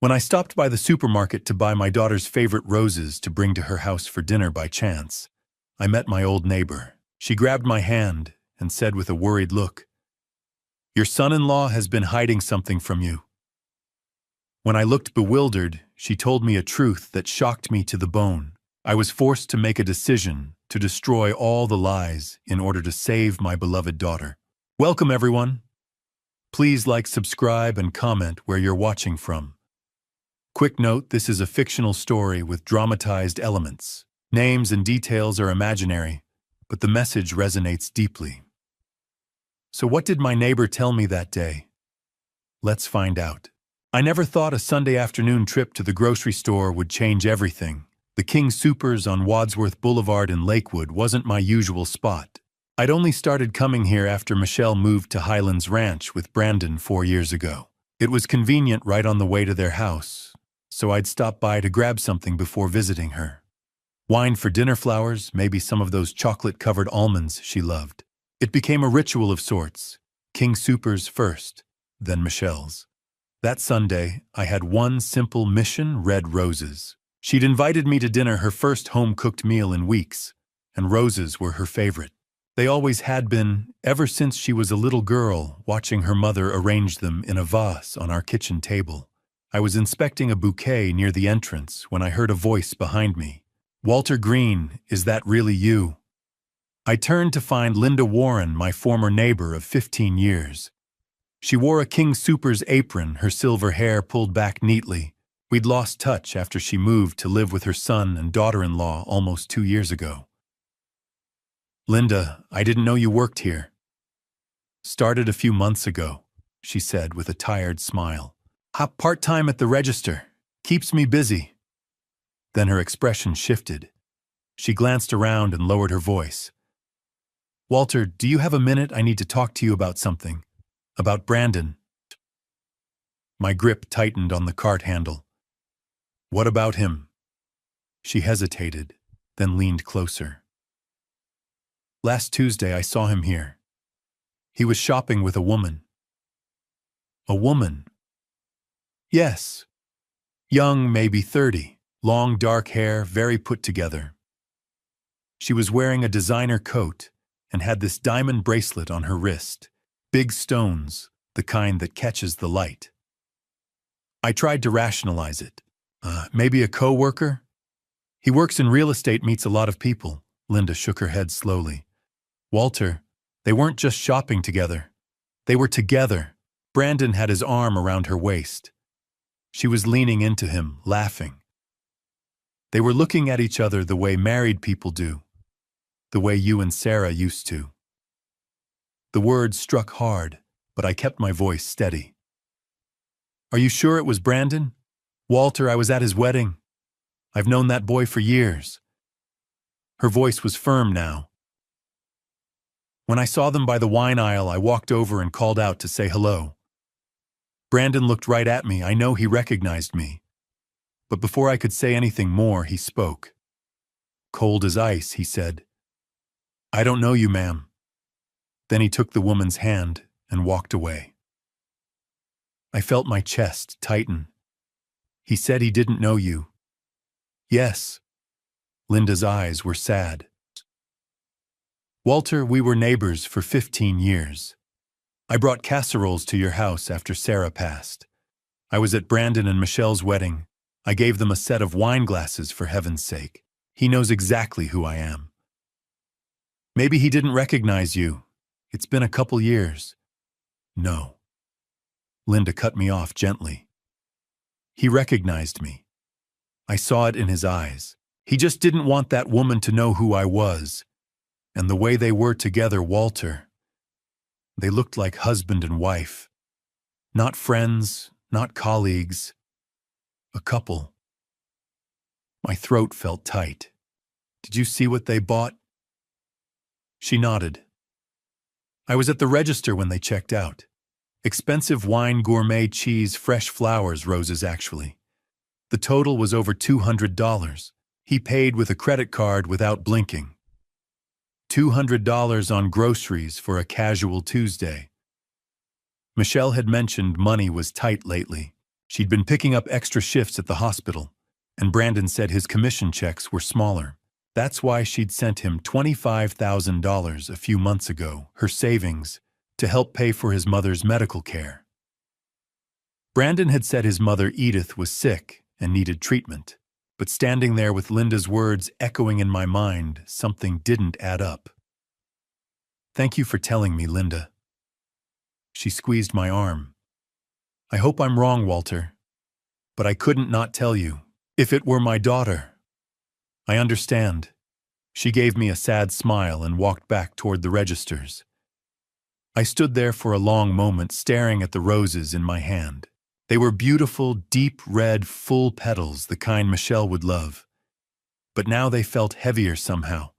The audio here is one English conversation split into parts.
When I stopped by the supermarket to buy my daughter's favorite roses to bring to her house for dinner by chance, I met my old neighbor. She grabbed my hand and said with a worried look, "Your son-in-law has been hiding something from you." When I looked bewildered, she told me a truth that shocked me to the bone. I was forced to make a decision to destroy all the lies in order to save my beloved daughter. Welcome, everyone. Please like, subscribe, and comment where you're watching from. Quick note, this is a fictional story with dramatized elements. Names and details are imaginary, but the message resonates deeply. So what did my neighbor tell me that day? Let's find out. I never thought a Sunday afternoon trip to the grocery store would change everything. The King Supers on Wadsworth Boulevard in Lakewood wasn't my usual spot. I'd only started coming here after Michelle moved to Highlands Ranch with Brandon 4 years ago. It was convenient right on the way to their house, so I'd stop by to grab something before visiting her. Wine for dinner flowers, maybe some of those chocolate-covered almonds she loved. It became a ritual of sorts. King Supers first, then Michelle's. That Sunday, I had one simple mission: red roses. She'd invited me to dinner, her first home-cooked meal in weeks, and roses were her favorite. They always had been, ever since she was a little girl, watching her mother arrange them in a vase on our kitchen table. I was inspecting a bouquet near the entrance when I heard a voice behind me. "Walter Green, is that really you?" I turned to find Linda Warren, my former neighbor of 15 years. She wore a King Supers apron, her silver hair pulled back neatly. We'd lost touch after she moved to live with her son and daughter-in-law almost 2 years ago. "Linda, I didn't know you worked here." "Started a few months ago," she said with a tired smile. "Part-time at the register. Keeps me busy." Then her expression shifted. She glanced around and lowered her voice. "Walter, do you have a minute? I need to talk to you about something. About Brandon." My grip tightened on the cart handle. "What about him?" She hesitated, then leaned closer. "Last Tuesday I saw him here. He was shopping with a woman." "A woman?" "Yes. Young, maybe 30. Long dark hair, very put together. She was wearing a designer coat and had this diamond bracelet on her wrist. Big stones, the kind that catches the light." I tried to rationalize it. Maybe a co-worker? "He works in real estate, meets a lot of people." Linda shook her head slowly. "Walter, they weren't just shopping together. They were together." Brandon had his arm around her waist. She was leaning into him, laughing. They were looking at each other the way married people do, the way you and Sarah used to. The words struck hard, but I kept my voice steady. "Are you sure it was Brandon?" "Walter, I was at his wedding. I've known that boy for years." Her voice was firm now. "When I saw them by the wine aisle, I walked over and called out to say hello. Brandon looked right at me. I know he recognized me. But before I could say anything more, he spoke. Cold as ice, he said, 'I don't know you, ma'am.' Then he took the woman's hand and walked away. I felt my chest tighten. He said he didn't know you." "Yes." Linda's eyes were sad. "Walter, we were neighbors for 15 years. I brought casseroles to your house after Sarah passed. I was at Brandon and Michelle's wedding. I gave them a set of wine glasses, for heaven's sake. He knows exactly who I am." "Maybe he didn't recognize you. It's been a couple years." "No." Linda cut me off gently. "He recognized me. I saw it in his eyes. He just didn't want that woman to know who I was. And the way they were together, Walter, they looked like husband and wife. Not friends, not colleagues. A couple." My throat felt tight. "Did you see what they bought?" She nodded. "I was at the register when they checked out. Expensive wine, gourmet cheese, fresh flowers, roses actually. The total was over $200. He paid with a credit card without blinking. $200 on groceries for a casual Tuesday. Michelle had mentioned money was tight lately. She'd been picking up extra shifts at the hospital, and Brandon said his commission checks were smaller. That's why she'd sent him $25,000 a few months ago, her savings, to help pay for his mother's medical care. Brandon had said his mother Edith was sick and needed treatment, but standing there with Linda's words echoing in my mind, something didn't add up. "Thank you for telling me, Linda." She squeezed my arm. "I hope I'm wrong, Walter, but I couldn't not tell you. If it were my daughter." "I understand." She gave me a sad smile and walked back toward the registers. I stood there for a long moment staring at the roses in my hand. They were beautiful, deep red, full petals, the kind Michelle would love. But now they felt heavier somehow,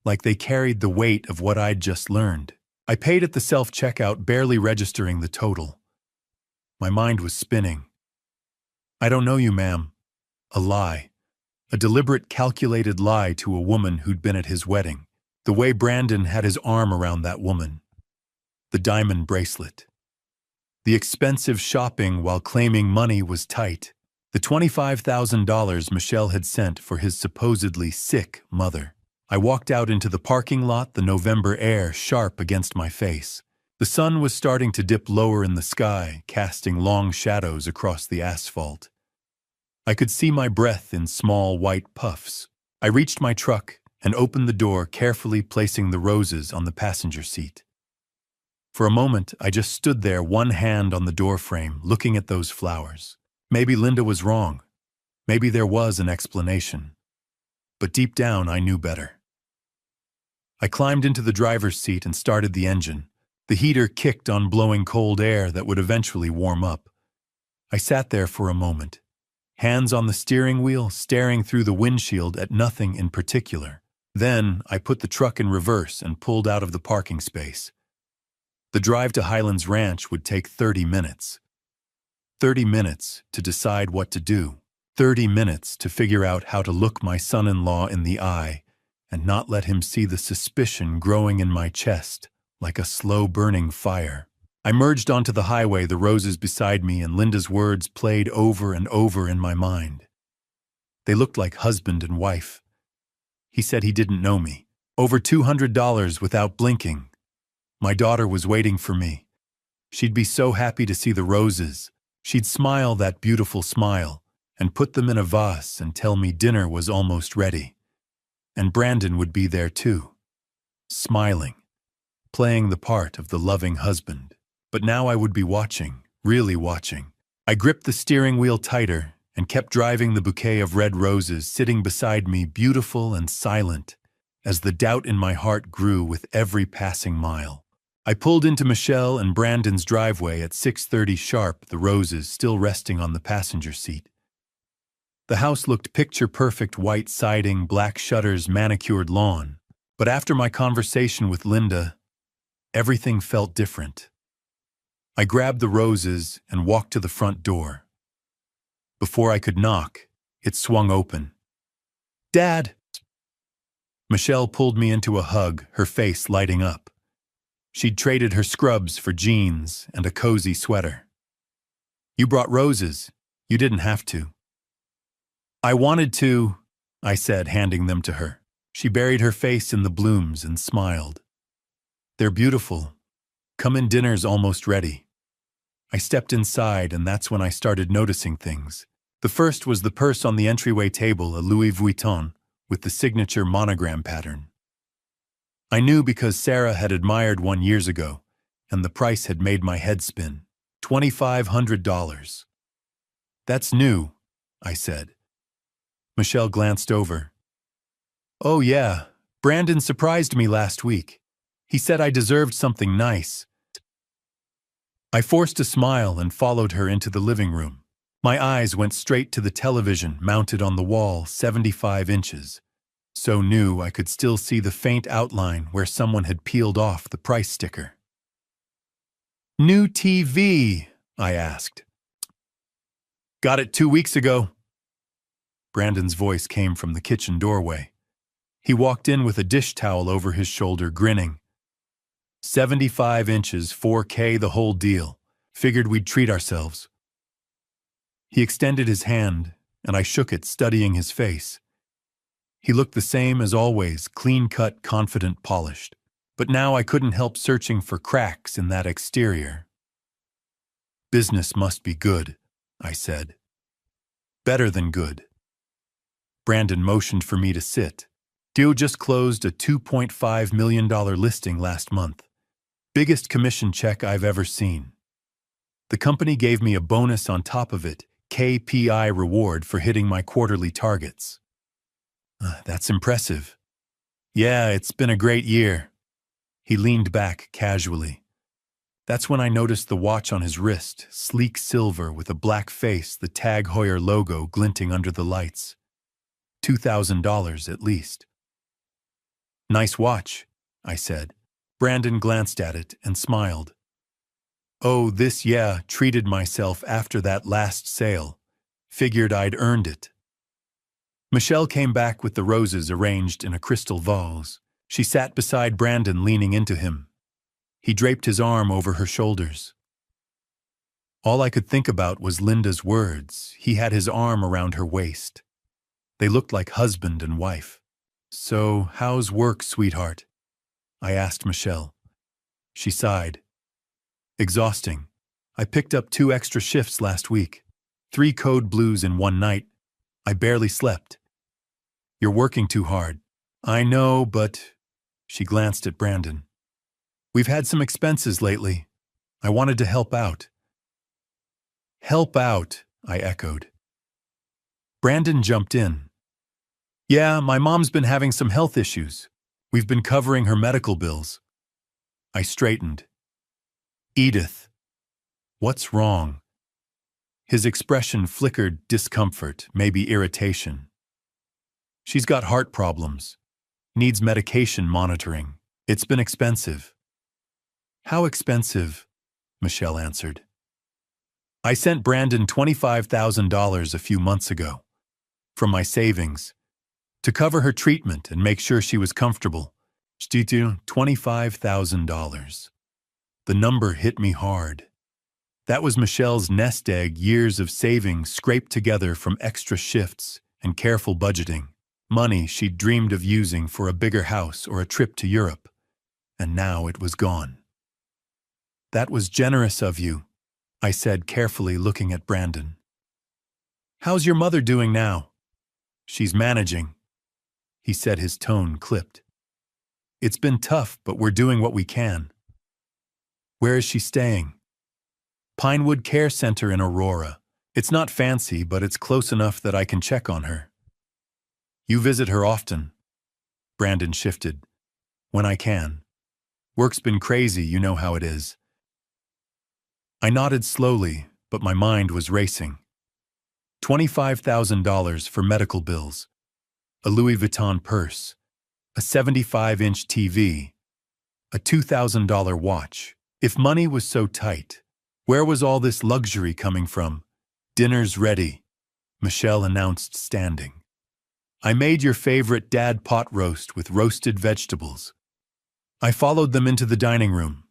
like they carried the weight of what I'd just learned. I paid at the self-checkout, barely registering the total. My mind was spinning. "I don't know you, ma'am." A lie. A deliberate, calculated lie to a woman who'd been at his wedding. The way Brandon had his arm around that woman. The diamond bracelet. The expensive shopping while claiming money was tight. The $25,000 Michelle had sent for his supposedly sick mother. I walked out into the parking lot, the November air sharp against my face. The sun was starting to dip lower in the sky, casting long shadows across the asphalt. I could see my breath in small white puffs. I reached my truck and opened the door, carefully placing the roses on the passenger seat. For a moment, I just stood there, one hand on the doorframe, looking at those flowers. Maybe Linda was wrong. Maybe there was an explanation. But deep down, I knew better. I climbed into the driver's seat and started the engine. The heater kicked on, blowing cold air that would eventually warm up. I sat there for a moment, hands on the steering wheel, staring through the windshield at nothing in particular. Then, I put the truck in reverse and pulled out of the parking space. The drive to Highlands Ranch would take 30 minutes. 30 minutes to decide what to do. 30 minutes to figure out how to look my son-in-law in the eye and not let him see the suspicion growing in my chest like a slow-burning fire. I merged onto the highway, the roses beside me, and Linda's words played over and over in my mind. They looked like husband and wife. He said he didn't know me. Over $200 without blinking. My daughter was waiting for me. She'd be so happy to see the roses. She'd smile that beautiful smile and put them in a vase and tell me dinner was almost ready. And Brandon would be there too, smiling, playing the part of the loving husband. But now I would be watching, really watching. I gripped the steering wheel tighter and kept driving the bouquet of red roses sitting beside me, beautiful and silent, as the doubt in my heart grew with every passing mile. I pulled into Michelle and Brandon's driveway at 6:30 sharp, the roses still resting on the passenger seat. The house looked picture-perfect, white siding, black shutters, manicured lawn. But after my conversation with Linda, everything felt different. I grabbed the roses and walked to the front door. Before I could knock, it swung open. "Dad!" Michelle pulled me into a hug, her face lighting up. She'd traded her scrubs for jeans and a cozy sweater. "You brought roses. You didn't have to." "I wanted to," I said, handing them to her. She buried her face in the blooms and smiled. "They're beautiful. Come in, dinner's almost ready." I stepped inside, and that's when I started noticing things. The first was the purse on the entryway table, a Louis Vuitton, with the signature monogram pattern. I knew because Sarah had admired one years ago, and the price had made my head spin. $2,500. "That's new," I said. Michelle glanced over. "Oh yeah, Brandon surprised me last week. He said I deserved something nice." I forced a smile and followed her into the living room. My eyes went straight to the television mounted on the wall, 75 inches. So new I could still see the faint outline where someone had peeled off the price sticker. "New TV?" I asked. "Got it 2 weeks ago." Brandon's voice came from the kitchen doorway. He walked in with a dish towel over his shoulder, grinning. 75 inches, 4K, the whole deal. Figured we'd treat ourselves. He extended his hand, and I shook it, studying his face. He looked the same as always, clean-cut, confident, polished. But now I couldn't help searching for cracks in that exterior. "Business must be good," I said. "Better than good." Brandon motioned for me to sit. Dio just closed a $2.5 million listing last month. Biggest commission check I've ever seen. The company gave me a bonus on top of it, KPI reward for hitting my quarterly targets. That's impressive. Yeah, it's been a great year. He leaned back casually. That's when I noticed the watch on his wrist, sleek silver with a black face, the Tag Heuer logo glinting under the lights. $2,000 at least. "Nice watch," I said. Brandon glanced at it and smiled. "Oh, treated myself after that last sale. Figured I'd earned it." Michelle came back with the roses arranged in a crystal vase. She sat beside Brandon, leaning into him. He draped his arm over her shoulders. All I could think about was Linda's words. He had his arm around her waist. They looked like husband and wife. "So, how's work, sweetheart?" I asked Michelle. She sighed. "Exhausting. I picked up 2 extra shifts last week. 3 code blues in one night. I barely slept." "You're working too hard." "I know, but..." She glanced at Brandon. "We've had some expenses lately. I wanted to help out." "Help out," I echoed. Brandon jumped in. "Yeah, my mom's been having some health issues. We've been covering her medical bills." I straightened. "Edith, what's wrong?" His expression flickered discomfort, maybe irritation. "She's got heart problems. Needs medication monitoring. It's been expensive." "How expensive?" Michelle answered. "I sent Brandon $25,000 a few months ago, from my savings, to cover her treatment and make sure she was comfortable. $25,000. The number hit me hard. That was Michelle's nest egg, years of savings scraped together from extra shifts and careful budgeting. Money she'd dreamed of using for a bigger house or a trip to Europe. And now it was gone. "That was generous of you," I said, carefully looking at Brandon. "How's your mother doing now?" "She's managing," he said, his tone clipped. "It's been tough, but we're doing what we can." "Where is she staying?" "Pinewood Care Center in Aurora. It's not fancy, but it's close enough that I can check on her." "You visit her often?" Brandon shifted. "When I can. Work's been crazy, you know how it is." I nodded slowly, but my mind was racing. $25,000 for medical bills, a Louis Vuitton purse, a 75-inch TV, a $2,000 watch. If money was so tight, where was all this luxury coming from? "Dinner's ready," Michelle announced, standing. "I made your favorite dad pot roast with roasted vegetables." I followed them into the dining room.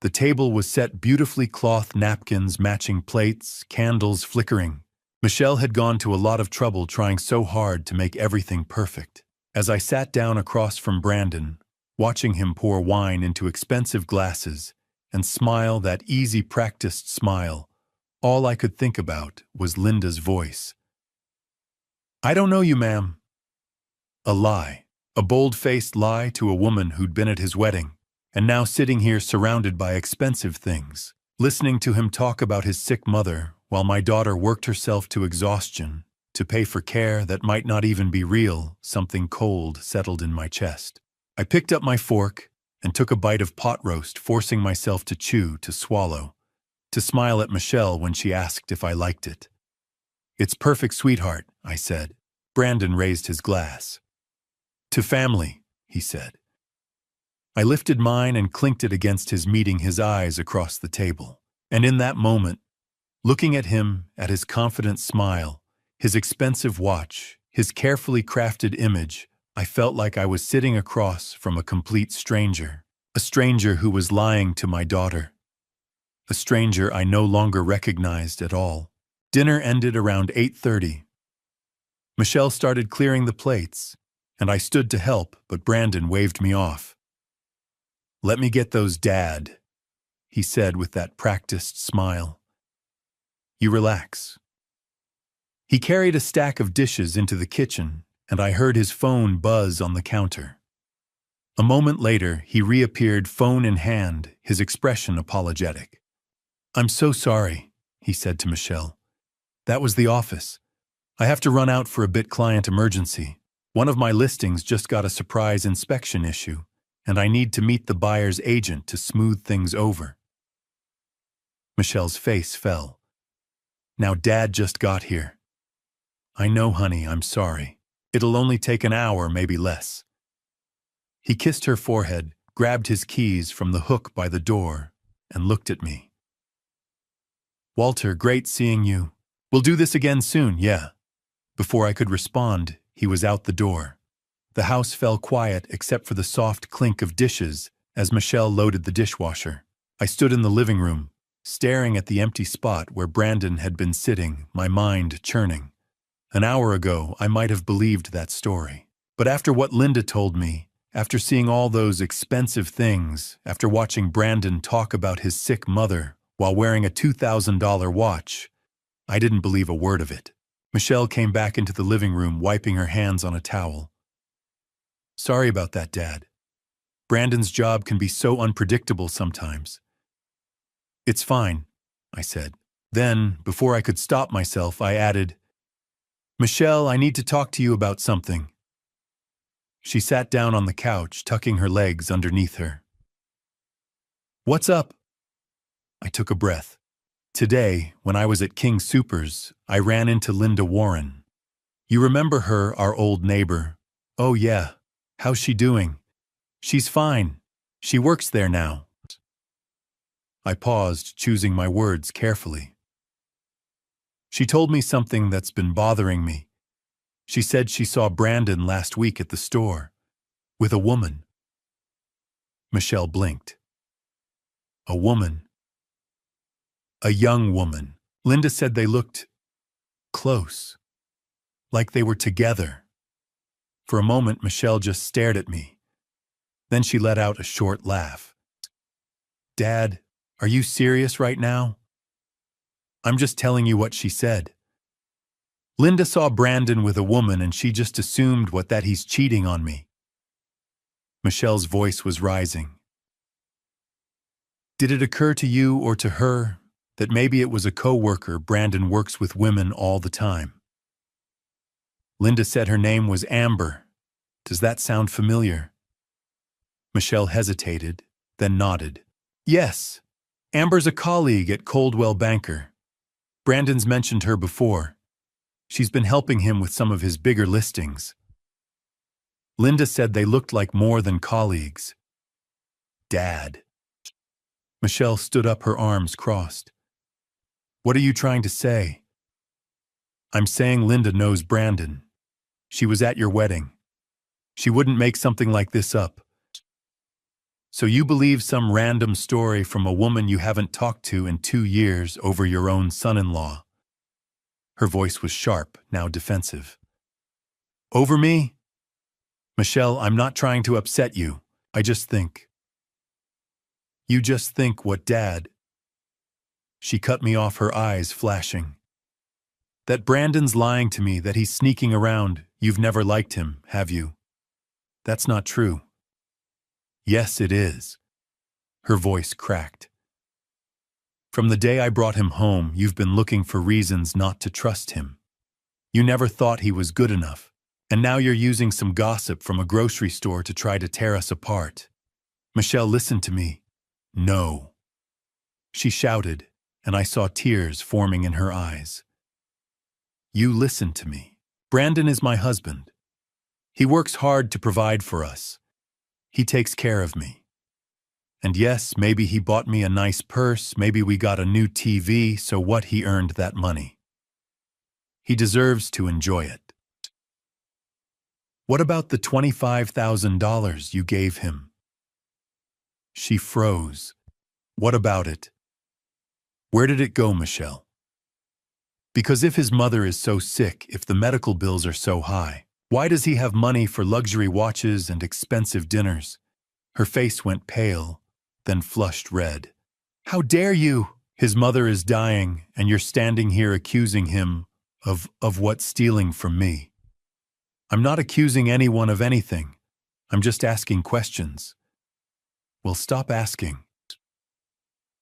The table was set beautifully, cloth napkins, matching plates, candles flickering. Michelle had gone to a lot of trouble trying so hard to make everything perfect. As I sat down across from Brandon, watching him pour wine into expensive glasses and smile that easy, practiced smile, all I could think about was Linda's voice. "I don't know you, ma'am." A lie. A bold-faced lie to a woman who'd been at his wedding, and now sitting here surrounded by expensive things, listening to him talk about his sick mother while my daughter worked herself to exhaustion to pay for care that might not even be real. Something cold settled in my chest. I picked up my fork and took a bite of pot roast, forcing myself to chew, to swallow, to smile at Michelle when she asked if I liked it. "It's perfect, sweetheart," I said. Brandon raised his glass. "To family," he said. I lifted mine and clinked it against his, meeting his eyes across the table. And in that moment, looking at him, at his confident smile, his expensive watch, his carefully crafted image, I felt like I was sitting across from a complete stranger. A stranger who was lying to my daughter. A stranger I no longer recognized at all. Dinner ended around 8:30. Michelle started clearing the plates, and I stood to help, but Brandon waved me off. "Let me get those, Dad," he said with that practiced smile. "You relax." He carried a stack of dishes into the kitchen, and I heard his phone buzz on the counter. A moment later, he reappeared, phone in hand, his expression apologetic. "I'm so sorry," he said to Michelle. "That was the office. I have to run out for a bit, client emergency. One of my listings just got a surprise inspection issue, and I need to meet the buyer's agent to smooth things over." Michelle's face fell. "Now Dad just got here." "I know, honey, I'm sorry. It'll only take an hour, maybe less." He kissed her forehead, grabbed his keys from the hook by the door, and looked at me. "Walter, great seeing you. We'll do this again soon, yeah." Before I could respond, he was out the door. The house fell quiet except for the soft clink of dishes as Michelle loaded the dishwasher. I stood in the living room, staring at the empty spot where Brandon had been sitting, my mind churning. An hour ago, I might have believed that story. But after what Linda told me, after seeing all those expensive things, after watching Brandon talk about his sick mother while wearing a $2,000 watch, I didn't believe a word of it. Michelle came back into the living room, wiping her hands on a towel. "Sorry about that, Dad. Brandon's job can be so unpredictable sometimes." "It's fine," I said. Then, before I could stop myself, I added, "Michelle, I need to talk to you about something." She sat down on the couch, tucking her legs underneath her. "What's up?" I took a breath. Today, when I was at King Soopers, I ran into Linda Warren. You remember her, our old neighbor? "Oh yeah. How's she doing?" "She's fine. She works there now." I paused, choosing my words carefully. "She told me something that's been bothering me. She said she saw Brandon last week at the store. With a woman." Michelle blinked. "A woman?" "A young woman. Linda said they looked close. Like they were together." For a moment, Michelle just stared at me. Then she let out a short laugh. "Dad, are you serious right now?" "I'm just telling you what she said. Linda saw Brandon with a woman and she just assumed that he's cheating on me." Michelle's voice was rising. "Did it occur to you or to her that maybe it was a co-worker? Brandon works with women all the time." "Linda said her name was Amber. Does that sound familiar?" Michelle hesitated, then nodded. "Yes, Amber's a colleague at Coldwell Banker. Brandon's mentioned her before. She's been helping him with some of his bigger listings. Linda said they looked like more than colleagues." "Dad." Michelle stood up, her arms crossed. "What are you trying to say?" "I'm saying Linda knows Brandon. She was at your wedding. She wouldn't make something like this up. So you believe some random story from a woman you haven't talked to in 2 years over your own son-in-law?" Her voice was sharp, now defensive. "Over me? Michelle, I'm not trying to upset you. I just think." "You just think what, Dad?" She cut me off, her eyes flashing. "That Brandon's lying to me, that he's sneaking around. You've never liked him, have you?" "That's not true." "Yes, it is." Her voice cracked. "From the day I brought him home, you've been looking for reasons not to trust him. You never thought he was good enough, and now you're using some gossip from a grocery store to try to tear us apart." "Michelle, listen to me." "No." She shouted, and I saw tears forming in her eyes. "You listen to me. Brandon is my husband. He works hard to provide for us. He takes care of me. And yes, maybe he bought me a nice purse, maybe we got a new TV, so what? He earned that money. He deserves to enjoy it." "What about the $25,000 you gave him?" She froze. "What about it? Where did it go, Michelle?" Because if his mother is so sick, if the medical bills are so high, why does he have money for luxury watches and expensive dinners? Her face went pale, then flushed red. How dare you? His mother is dying, and you're standing here accusing him of what, stealing from me. I'm not accusing anyone of anything. I'm just asking questions. Well, stop asking.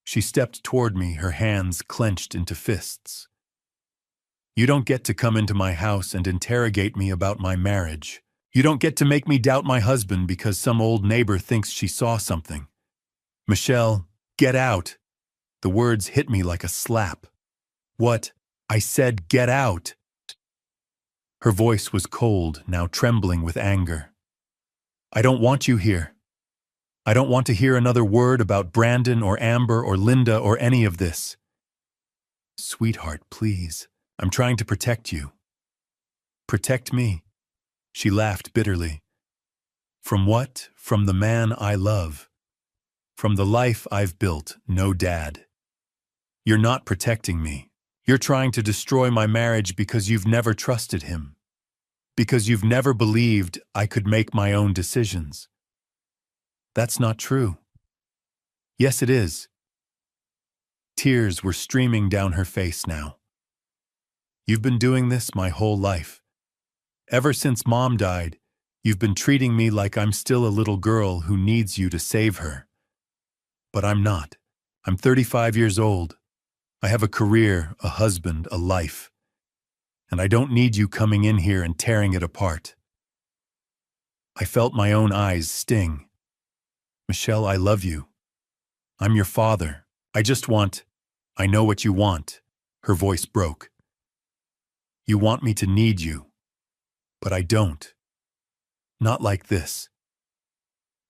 She stepped toward me, her hands clenched into fists. You don't get to come into my house and interrogate me about my marriage. You don't get to make me doubt my husband because some old neighbor thinks she saw something. Michelle, get out. The words hit me like a slap. What? I said get out. Her voice was cold, now trembling with anger. I don't want you here. I don't want to hear another word about Brandon or Amber or Linda or any of this. Sweetheart, please. I'm trying to protect you. Protect me. She laughed bitterly. From what? From the man I love. From the life I've built, no dad. You're not protecting me. You're trying to destroy my marriage because you've never trusted him. Because you've never believed I could make my own decisions. That's not true. Yes, it is. Tears were streaming down her face now. You've been doing this my whole life. Ever since Mom died, you've been treating me like I'm still a little girl who needs you to save her. But I'm not. I'm 35 years old. I have a career, a husband, a life. And I don't need you coming in here and tearing it apart. I felt my own eyes sting. Michelle, I love you. I'm your father. I know what you want. Her voice broke. You want me to need you. But I don't. Not like this.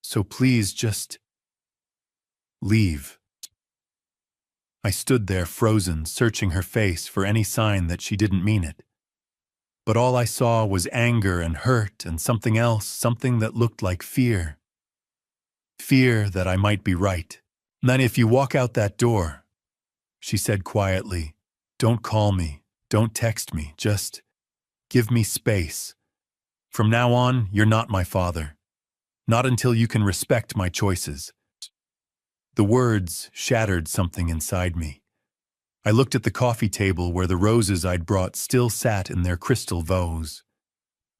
So please just leave. I stood there frozen, searching her face for any sign that she didn't mean it. But all I saw was anger and hurt and something else, something that looked like fear. Fear that I might be right. Then if you walk out that door, she said quietly, don't call me, don't text me, just give me space. From now on, you're not my father. Not until you can respect my choices. The words shattered something inside me. I looked at the coffee table where the roses I'd brought still sat in their crystal vase.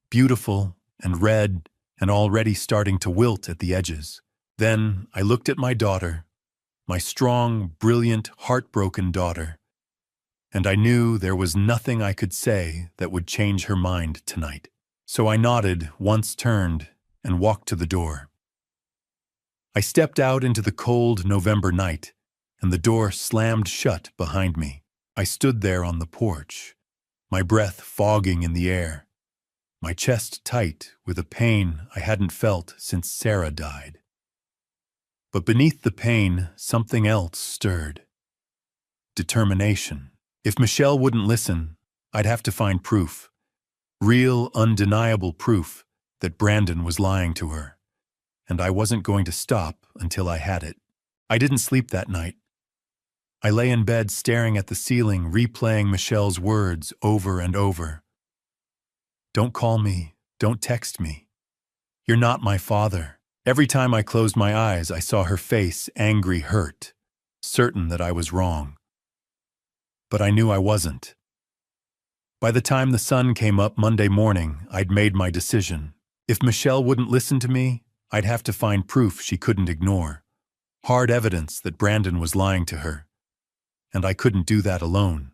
Beautiful and red and already starting to wilt at the edges. Then I looked at my daughter, my strong, brilliant, heartbroken daughter, and I knew there was nothing I could say that would change her mind tonight. So I nodded, once turned, and walked to the door. I stepped out into the cold November night, and the door slammed shut behind me. I stood there on the porch, my breath fogging in the air, my chest tight with a pain I hadn't felt since Sarah died. But beneath the pain, something else stirred. Determination. If Michelle wouldn't listen, I'd have to find proof. Real, undeniable proof that Brandon was lying to her. And I wasn't going to stop until I had it. I didn't sleep that night. I lay in bed staring at the ceiling, replaying Michelle's words over and over. Don't call me. Don't text me. You're not my father. Every time I closed my eyes, I saw her face, angry, hurt, certain that I was wrong. But I knew I wasn't. By the time the sun came up Monday morning, I'd made my decision. If Michelle wouldn't listen to me, I'd have to find proof she couldn't ignore. Hard evidence that Brandon was lying to her. And I couldn't do that alone.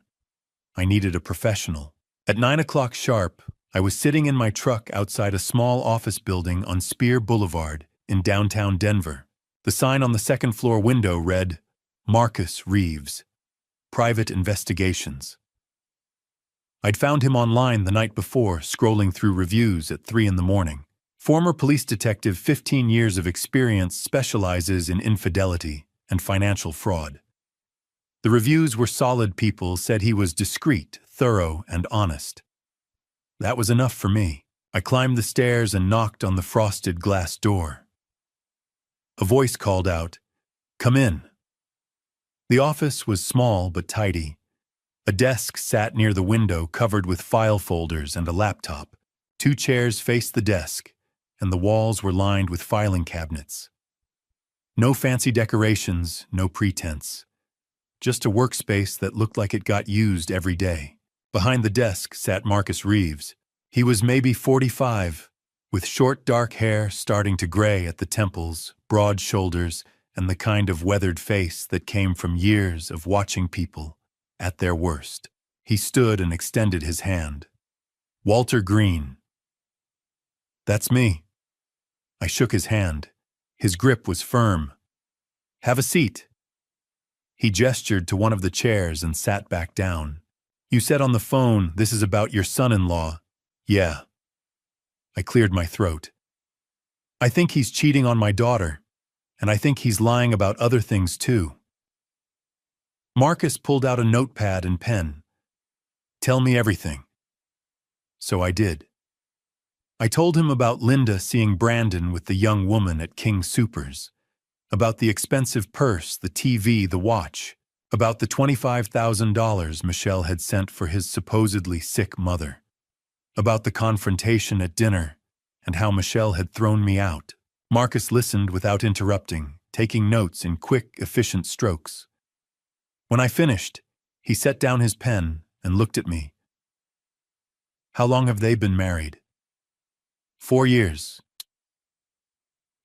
I needed a professional. At 9 o'clock sharp, I was sitting in my truck outside a small office building on Spear Boulevard in downtown Denver. The sign on the second-floor window read, Marcus Reeves, Private Investigations. I'd found him online the night before, scrolling through reviews at 3 in the morning. Former police detective, 15 years of experience, specializes in infidelity and financial fraud. The reviews were solid. People said he was discreet, thorough, and honest. That was enough for me. I climbed the stairs and knocked on the frosted glass door. A voice called out, "Come in." The office was small but tidy. A desk sat near the window covered with file folders and a laptop. 2 chairs faced the desk, and the walls were lined with filing cabinets. No fancy decorations, no pretense. Just a workspace that looked like it got used every day. Behind the desk sat Marcus Reeves. He was maybe 45, with short dark hair starting to gray at the temples, broad shoulders, and the kind of weathered face that came from years of watching people at their worst. He stood and extended his hand. "Walter Green." "That's me." I shook his hand. His grip was firm. "Have a seat." He gestured to one of the chairs and sat back down. "You said on the phone this is about your son-in-law." "Yeah." I cleared my throat. "I think he's cheating on my daughter, and I think he's lying about other things too." Marcus pulled out a notepad and pen. "Tell me everything." So I did. I told him about Linda seeing Brandon with the young woman at King Soopers, about the expensive purse, the TV, the watch, about the $25,000 Michelle had sent for his supposedly sick mother, about the confrontation at dinner, and how Michelle had thrown me out. Marcus listened without interrupting, taking notes in quick, efficient strokes. When I finished, he set down his pen and looked at me. "How long have they been married?" 4 years.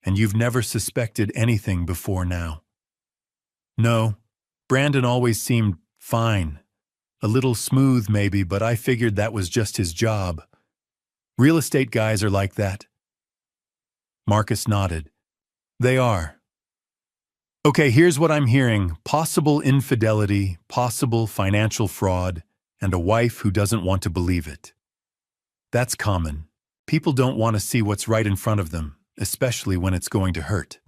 "And you've never suspected anything before now?" "No. Brandon always seemed fine. A little smooth maybe, but I figured that was just his job. Real estate guys are like that." Marcus nodded. "They are. Okay, here's what I'm hearing. Possible infidelity, possible financial fraud, and a wife who doesn't want to believe it. That's common. People don't want to see what's right in front of them, especially when it's going to hurt.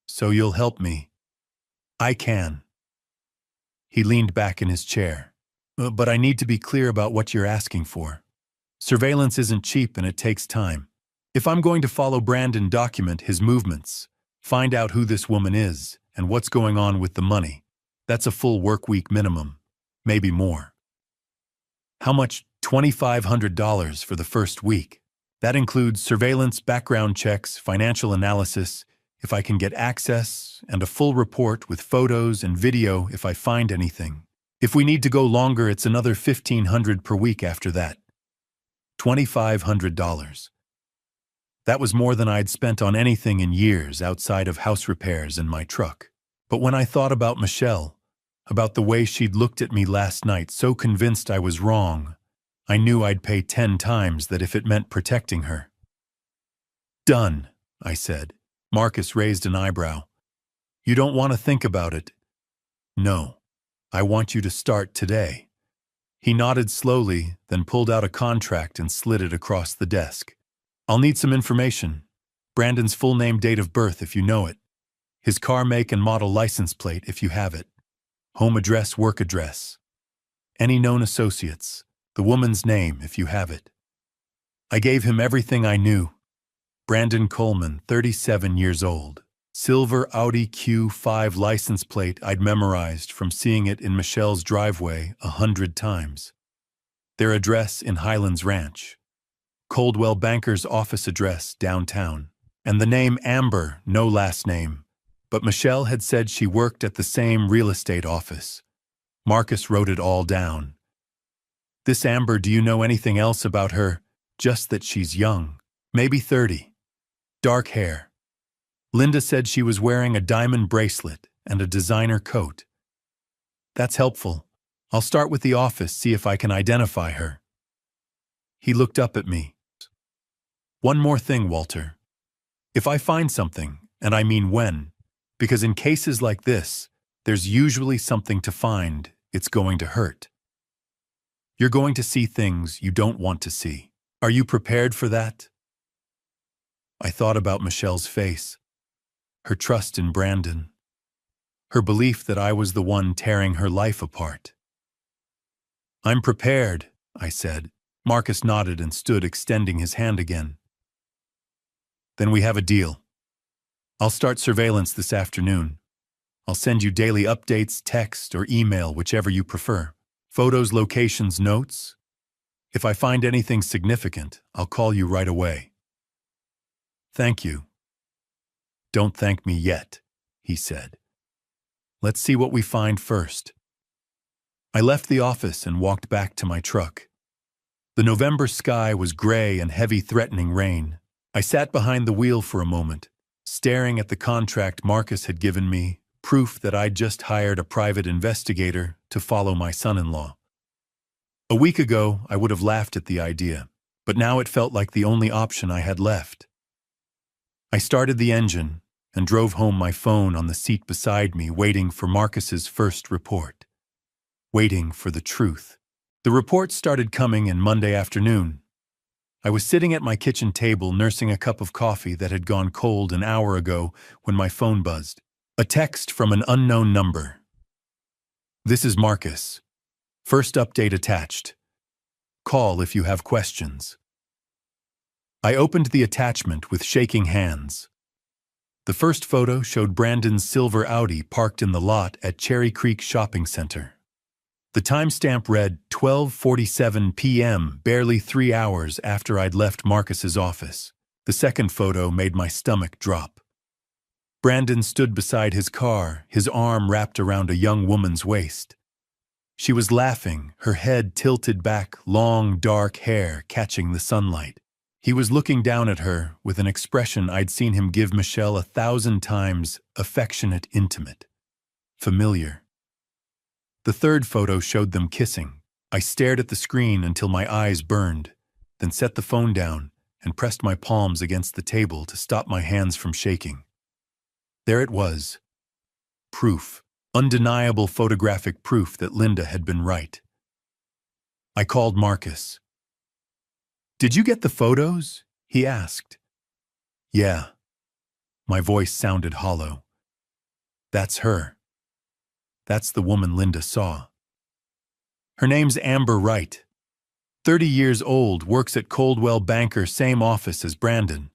So you'll help me." "I can." He leaned back in his chair. "But I need to be clear about what you're asking for. Surveillance isn't cheap and it takes time. If I'm going to follow Brandon, document his movements, find out who this woman is and what's going on with the money, that's a full work week minimum, maybe more." "How much?" $2,500 for the first week. That includes surveillance, background checks, financial analysis, if I can get access, and a full report with photos and video if I find anything. If we need to go longer, it's another $1,500 per week after that. $2,500. That was more than I'd spent on anything in years outside of house repairs and my truck. But when I thought about Michelle, about the way she'd looked at me last night, so convinced I was wrong, I knew I'd pay 10 times that if it meant protecting her. "Done," I said. Marcus raised an eyebrow. "You don't want to think about it?" "No. I want you to start today." He nodded slowly, then pulled out a contract and slid it across the desk. "I'll need some information. Brandon's full name, date of birth if you know it. His car make and model, license plate if you have it. Home address, work address. Any known associates. The woman's name if you have it." I gave him everything I knew. Brandon Coleman, 37 years old. Silver Audi Q5 license plate I'd memorized from seeing it in Michelle's driveway 100 times. Their address in Highlands Ranch. Coldwell Banker's office address downtown. And the name Amber, no last name. But Michelle had said she worked at the same real estate office. Marcus wrote it all down. "This Amber, do you know anything else about her? Just that she's young, maybe 30. Dark hair. Linda said she was wearing a diamond bracelet and a designer coat." "That's helpful. I'll start with the office, see if I can identify her." He looked up at me. "One more thing, Walter. If I find something, and I mean when, because in cases like this, there's usually something to find, it's going to hurt. You're going to see things you don't want to see. Are you prepared for that?" I thought about Michelle's face, her trust in Brandon, her belief that I was the one tearing her life apart. "I'm prepared," I said. Marcus nodded and stood, extending his hand again. "Then we have a deal. I'll start surveillance this afternoon. I'll send you daily updates, text, or email, whichever you prefer. Photos, locations, notes. If I find anything significant, I'll call you right away. Thank you. Don't thank me yet, he said. Let's see what we find first. I left the office and walked back to my truck. The November sky was gray and heavy, threatening rain. I sat behind the wheel for a moment, staring at the contract Marcus had given me, proof that I'd just hired a private investigator to follow my son-in-law. A week ago, I would have laughed at the idea, but now it felt like the only option I had left. I started the engine and drove home, my phone on the seat beside me, waiting for Marcus's first report. Waiting for the truth. The report started coming in Monday afternoon. I was sitting at my kitchen table nursing a cup of coffee that had gone cold an hour ago when my phone buzzed. A text from an unknown number. This is Marcus. First update attached. Call if you have questions. I opened the attachment with shaking hands. The first photo showed Brandon's silver Audi parked in the lot at Cherry Creek Shopping Center. The timestamp read 12:47 p.m., barely 3 hours after I'd left Marcus's office. The second photo made my stomach drop. Brandon stood beside his car, his arm wrapped around a young woman's waist. She was laughing, her head tilted back, long, dark hair catching the sunlight. He was looking down at her with an expression I'd seen him give Michelle 1,000 times: affectionate, intimate, familiar. The third photo showed them kissing. I stared at the screen until my eyes burned, then set the phone down and pressed my palms against the table to stop my hands from shaking. There it was. Proof. Undeniable photographic proof that Linda had been right. I called Marcus. "Did you get the photos?" he asked. "Yeah." My voice sounded hollow. "That's her. That's the woman Linda saw. Her name's Amber Wright. 30 years old, works at Coldwell Banker, same office as Brandon.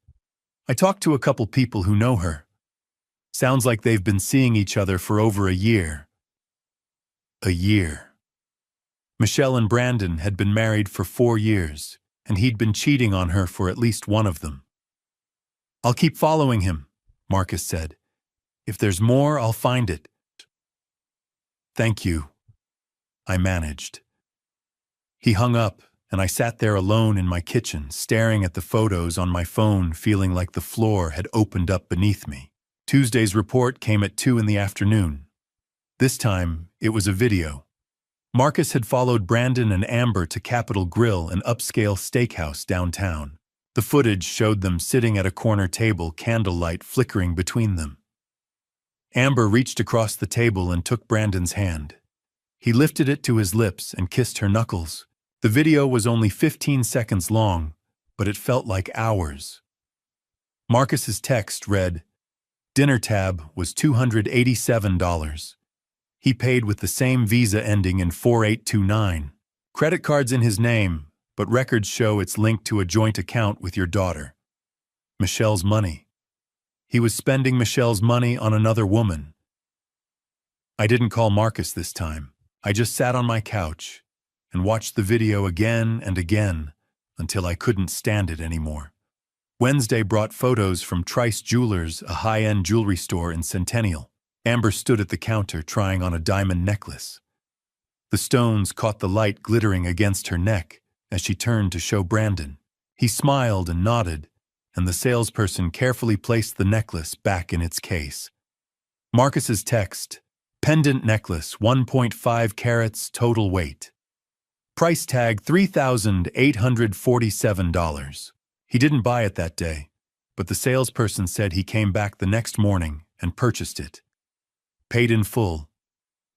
I talked to a couple people who know her. Sounds like they've been seeing each other for over a year. A year. Michelle and Brandon had been married for 4 years, and he'd been cheating on her for at least one of them. "I'll keep following him," Marcus said. "If there's more, I'll find it." "Thank you," I managed. He hung up, and I sat there alone in my kitchen, staring at the photos on my phone, feeling like the floor had opened up beneath me. Tuesday's report came at 2 in the afternoon. This time, it was a video. Marcus had followed Brandon and Amber to Capitol Grill, an upscale steakhouse downtown. The footage showed them sitting at a corner table, candlelight flickering between them. Amber reached across the table and took Brandon's hand. He lifted it to his lips and kissed her knuckles. The video was only 15 seconds long, but it felt like hours. Marcus's text read, "Dinner tab was $287. He paid with the same Visa ending in 4829. Credit card's in his name, but records show it's linked to a joint account with your daughter. Michelle's money. He was spending Michelle's money on another woman." I didn't call Marcus this time. I just sat on my couch and watched the video again and again until I couldn't stand it anymore. Wednesday brought photos from Trice Jewelers, a high-end jewelry store in Centennial. Amber stood at the counter trying on a diamond necklace. The stones caught the light glittering against her neck as she turned to show Brandon. He smiled and nodded, and the salesperson carefully placed the necklace back in its case. Marcus's text, "Pendant necklace, 1.5 carats, total weight. Price tag $3,847. He didn't buy it that day, but the salesperson said he came back the next morning and purchased it. Paid in full.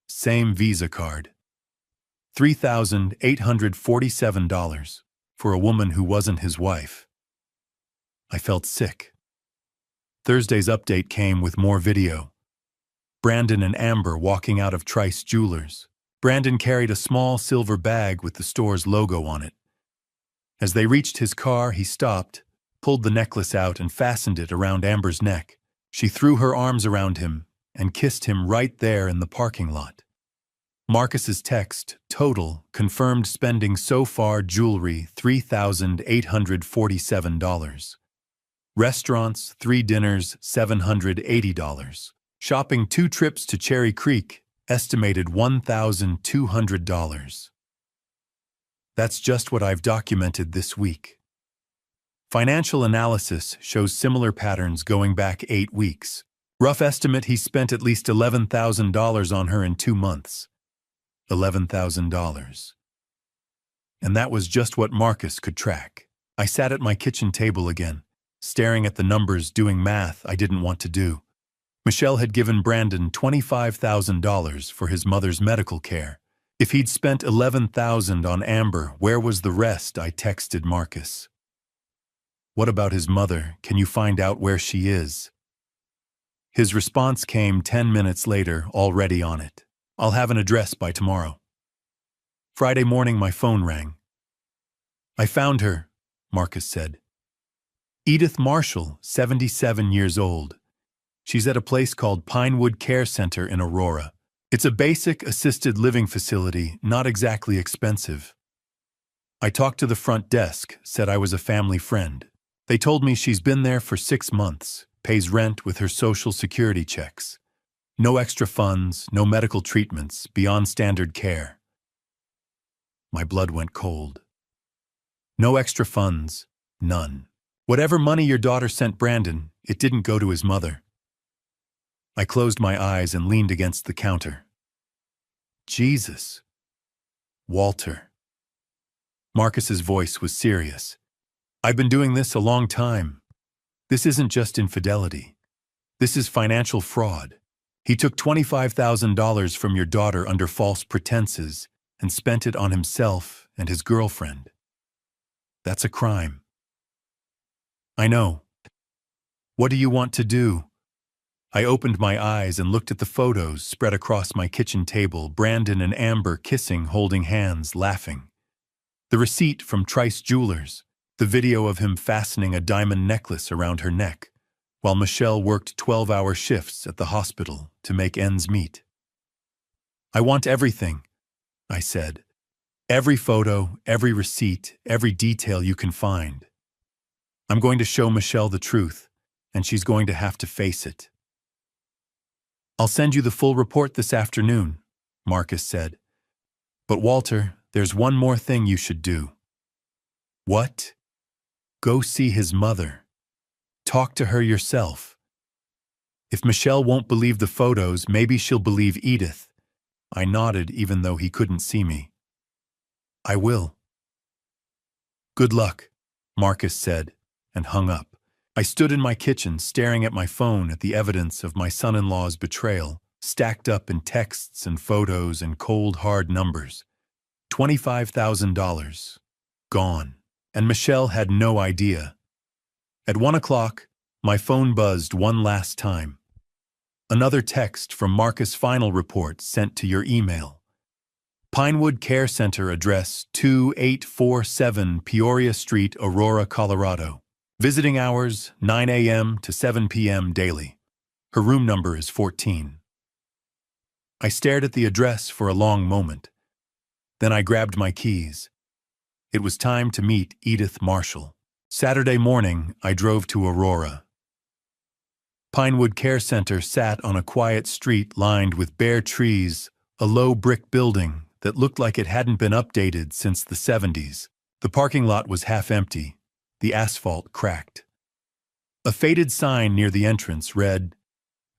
Same Visa card. $3,847 for a woman who wasn't his wife. I felt sick. Thursday's update came with more video. Brandon and Amber walking out of Trice Jewelers. Brandon carried a small silver bag with the store's logo on it. As they reached his car, he stopped, pulled the necklace out and fastened it around Amber's neck. She threw her arms around him and kissed him right there in the parking lot. Marcus's text, total, confirmed spending so far jewelry $3,847. Restaurants, 3 dinners, $780. Shopping 2 trips to Cherry Creek, estimated $1,200. That's just what I've documented this week. Financial analysis shows similar patterns going back 8 weeks. Rough estimate he spent at least $11,000 on her in 2 months. $11,000. And that was just what Marcus could track. I sat at my kitchen table again, staring at the numbers, doing math I didn't want to do. Michelle had given Brandon $25,000 for his mother's medical care. If he'd spent $11,000 on Amber, where was the rest? I texted Marcus. What about his mother? Can you find out where she is? His response came 10 minutes later, already on it. I'll have an address by tomorrow. Friday morning, my phone rang. I found her, Marcus said. Edith Marshall, 77 years old. She's at a place called Pinewood Care Center in Aurora. It's a basic assisted living facility, not exactly expensive. I talked to the front desk, said I was a family friend. They told me she's been there for 6 months, pays rent with her Social Security checks. No extra funds, no medical treatments, beyond standard care. My blood went cold. No extra funds, none. Whatever money your daughter sent Brandon, it didn't go to his mother. I closed my eyes and leaned against the counter. Jesus. Walter. Marcus's voice was serious. I've been doing this a long time. This isn't just infidelity. This is financial fraud. He took $25,000 from your daughter under false pretenses and spent it on himself and his girlfriend. That's a crime. I know. What do you want to do? I opened my eyes and looked at the photos spread across my kitchen table, Brandon and Amber kissing, holding hands, laughing. The receipt from Trice Jewelers, the video of him fastening a diamond necklace around her neck, while Michelle worked 12-hour shifts at the hospital to make ends meet. I want everything, I said. Every photo, every receipt, every detail you can find. I'm going to show Michelle the truth, and she's going to have to face it. I'll send you the full report this afternoon, Marcus said. But Walter, there's one more thing you should do. What? Go see his mother. Talk to her yourself. If Michelle won't believe the photos, maybe she'll believe Edith. I nodded even though he couldn't see me. I will. Good luck, Marcus said, and hung up. I stood in my kitchen staring at my phone at the evidence of my son-in-law's betrayal, stacked up in texts and photos and cold, hard numbers. $25,000. Gone. And Michelle had no idea. At 1 o'clock, my phone buzzed one last time. Another text from Marcus' final report sent to your email. Pinewood Care Center address 2847 Peoria Street, Aurora, Colorado. Visiting hours 9 a.m. to 7 p.m. daily. Her room number is 14. I stared at the address for a long moment. Then I grabbed my keys. It was time to meet Edith Marshall. Saturday morning, I drove to Aurora. Pinewood Care Center sat on a quiet street lined with bare trees, a low brick building that looked like it hadn't been updated since the 70s. The parking lot was half empty, the asphalt cracked. A faded sign near the entrance read,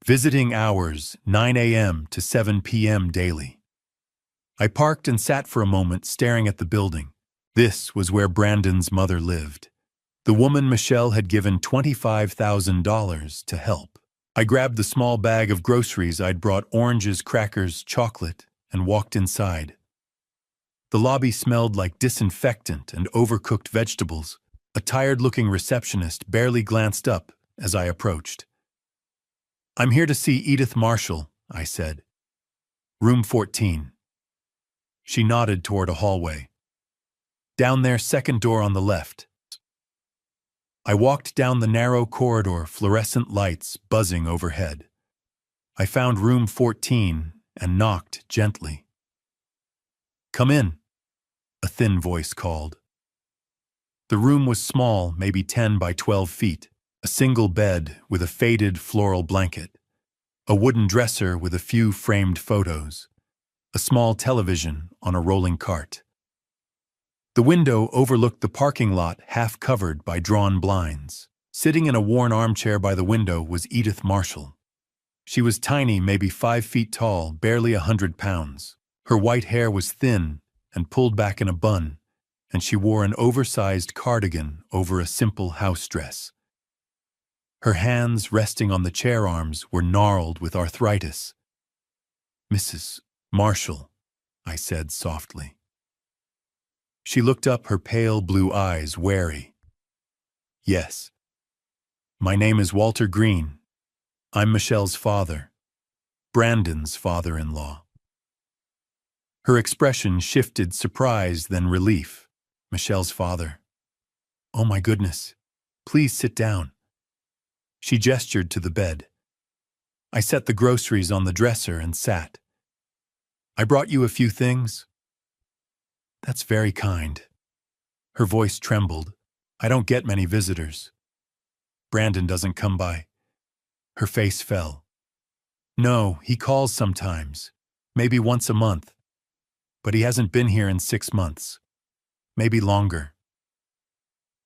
Visiting hours 9 a.m. to 7 p.m. daily. I parked and sat for a moment staring at the building. This was where Brandon's mother lived. The woman Michelle had given $25,000 to help. I grabbed the small bag of groceries I'd brought, oranges, crackers, chocolate, and walked inside. The lobby smelled like disinfectant and overcooked vegetables. A tired-looking receptionist barely glanced up as I approached. I'm here to see Edith Marshall, I said. Room 14. She nodded toward a hallway. Down there, second door on the left. I walked down the narrow corridor, fluorescent lights buzzing overhead. I found room 14 and knocked gently. Come in, a thin voice called. The room was small, maybe 10 by 12 feet, a single bed with a faded floral blanket, a wooden dresser with a few framed photos, a small television on a rolling cart. The window overlooked the parking lot half covered by drawn blinds. Sitting in a worn armchair by the window was Edith Marshall. She was tiny, maybe 5 feet tall, barely 100 pounds. Her white hair was thin and pulled back in a bun, and she wore an oversized cardigan over a simple house dress. Her hands, resting on the chair arms, were gnarled with arthritis. "Mrs. Marshall," I said softly. She looked up, her pale blue eyes wary. "Yes. My name is Walter Green. I'm Michelle's father, Brandon's father-in-law." Her expression shifted surprise, then relief. "Michelle's father. Oh my goodness. Please sit down." She gestured to the bed. I set the groceries on the dresser and sat. "I brought you a few things." "That's very kind." Her voice trembled. "I don't get many visitors. Brandon doesn't come by." Her face fell. "No, he calls sometimes, maybe once a month. But he hasn't been here in 6 months. Maybe longer."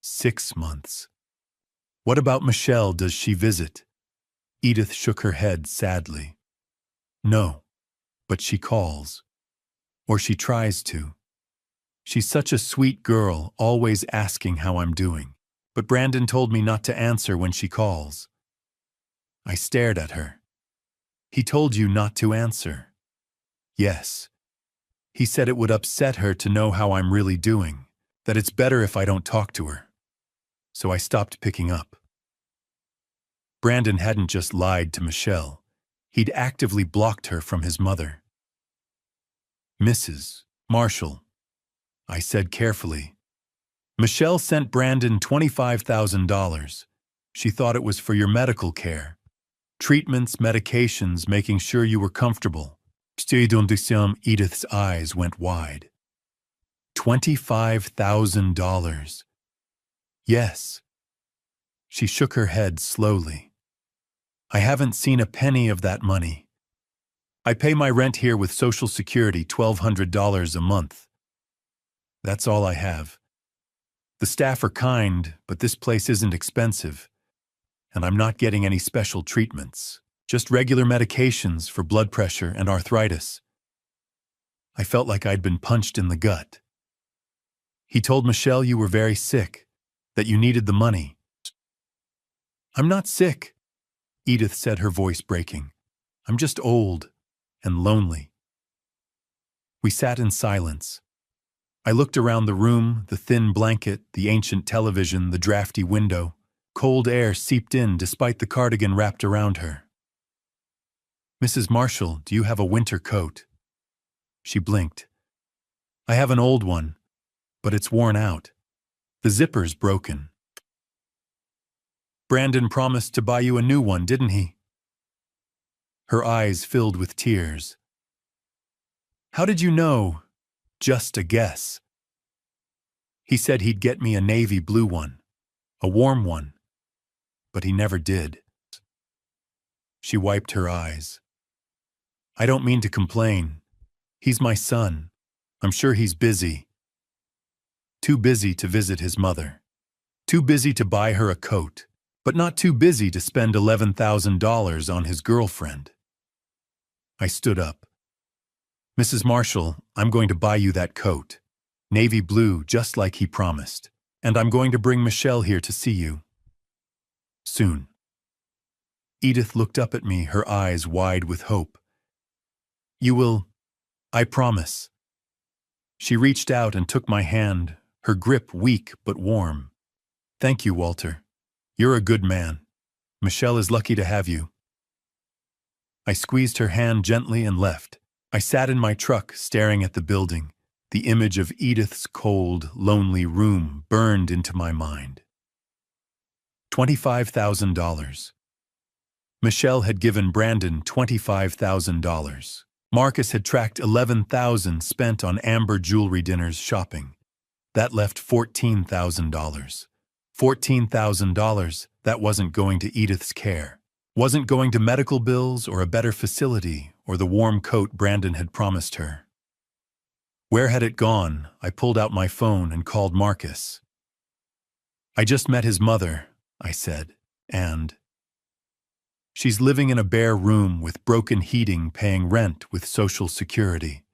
6 months. "What about Michelle? Does she visit?" Edith shook her head sadly. "No, but she calls. Or she tries to. She's such a sweet girl, always asking how I'm doing. But Brandon told me not to answer when she calls." I stared at her. "He told you not to answer?" "Yes. He said it would upset her to know how I'm really doing, that it's better if I don't talk to her." So I stopped picking up. Brandon hadn't just lied to Michelle. He'd actively blocked her from his mother. "Mrs. Marshall," I said carefully, "Michelle sent Brandon $25,000. She thought it was for your medical care. Treatments, medications, making sure you were comfortable." Edith's eyes went wide. $25,000. "Yes." She shook her head slowly. "I haven't seen a penny of that money. I pay my rent here with Social Security, $1,200 a month. That's all I have. The staff are kind, but this place isn't expensive, and I'm not getting any special treatments, just regular medications for blood pressure and arthritis." I felt like I'd been punched in the gut. "He told Michelle you were very sick, that you needed the money." "I'm not sick," Edith said, her voice breaking. "I'm just old and lonely." We sat in silence. I looked around the room, the thin blanket, the ancient television, the drafty window. Cold air seeped in despite the cardigan wrapped around her. "Mrs. Marshall, do you have a winter coat?" She blinked. "I have an old one, but it's worn out. The zipper's broken." "Brandon promised to buy you a new one, didn't he?" Her eyes filled with tears. "How did you know?" "Just a guess. He said he'd get me a navy blue one, a warm one, but he never did." She wiped her eyes. "I don't mean to complain. He's my son. I'm sure he's busy. Too busy to visit his mother. Too busy to buy her a coat, but not too busy to spend $11,000 on his girlfriend." I stood up. "Mrs. Marshall, I'm going to buy you that coat. Navy blue, just like he promised. And I'm going to bring Michelle here to see you. Soon." Edith looked up at me, her eyes wide with hope. "You will, I promise." She reached out and took my hand, her grip weak but warm. "Thank you, Walter. You're a good man. Michelle is lucky to have you." I squeezed her hand gently and left. I sat in my truck, staring at the building. The image of Edith's cold, lonely room burned into my mind. $25,000. Michelle had given Brandon $25,000. Marcus had tracked $11,000 spent on Amber jewelry dinners shopping. That left $14,000. $14,000 that wasn't going to Edith's care. Wasn't going to medical bills or a better facility or the warm coat Brandon had promised her. Where had it gone? I pulled out my phone and called Marcus. I just met his mother, I said, and she's living in a bare room with broken heating, paying rent with Social Security.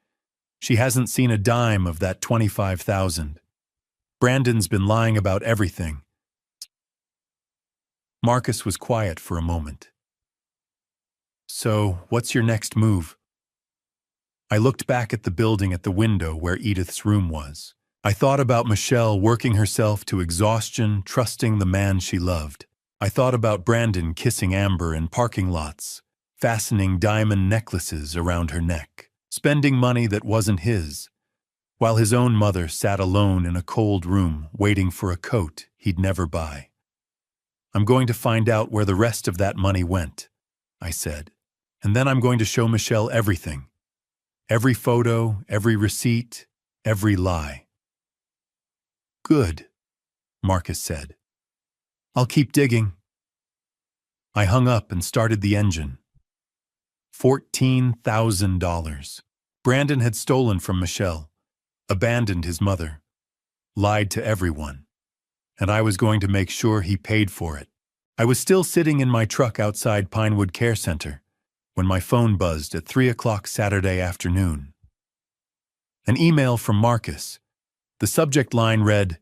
She hasn't seen a dime of that $25,000. Brandon's been lying about everything. Marcus was quiet for a moment. So, what's your next move? I looked back at the building at the window where Edith's room was. I thought about Michelle working herself to exhaustion, trusting the man she loved. I thought about Brandon kissing Amber in parking lots, fastening diamond necklaces around her neck, spending money that wasn't his, while his own mother sat alone in a cold room waiting for a coat he'd never buy. I'm going to find out where the rest of that money went, I said, and then I'm going to show Michelle everything. Every photo, every receipt, every lie. Good, Marcus said. I'll keep digging. I hung up and started the engine. $14,000. Brandon had stolen from Michelle, abandoned his mother, lied to everyone, and I was going to make sure he paid for it. I was still sitting in my truck outside Pinewood Care Center when my phone buzzed at 3 o'clock Saturday afternoon. An email from Marcus. The subject line read,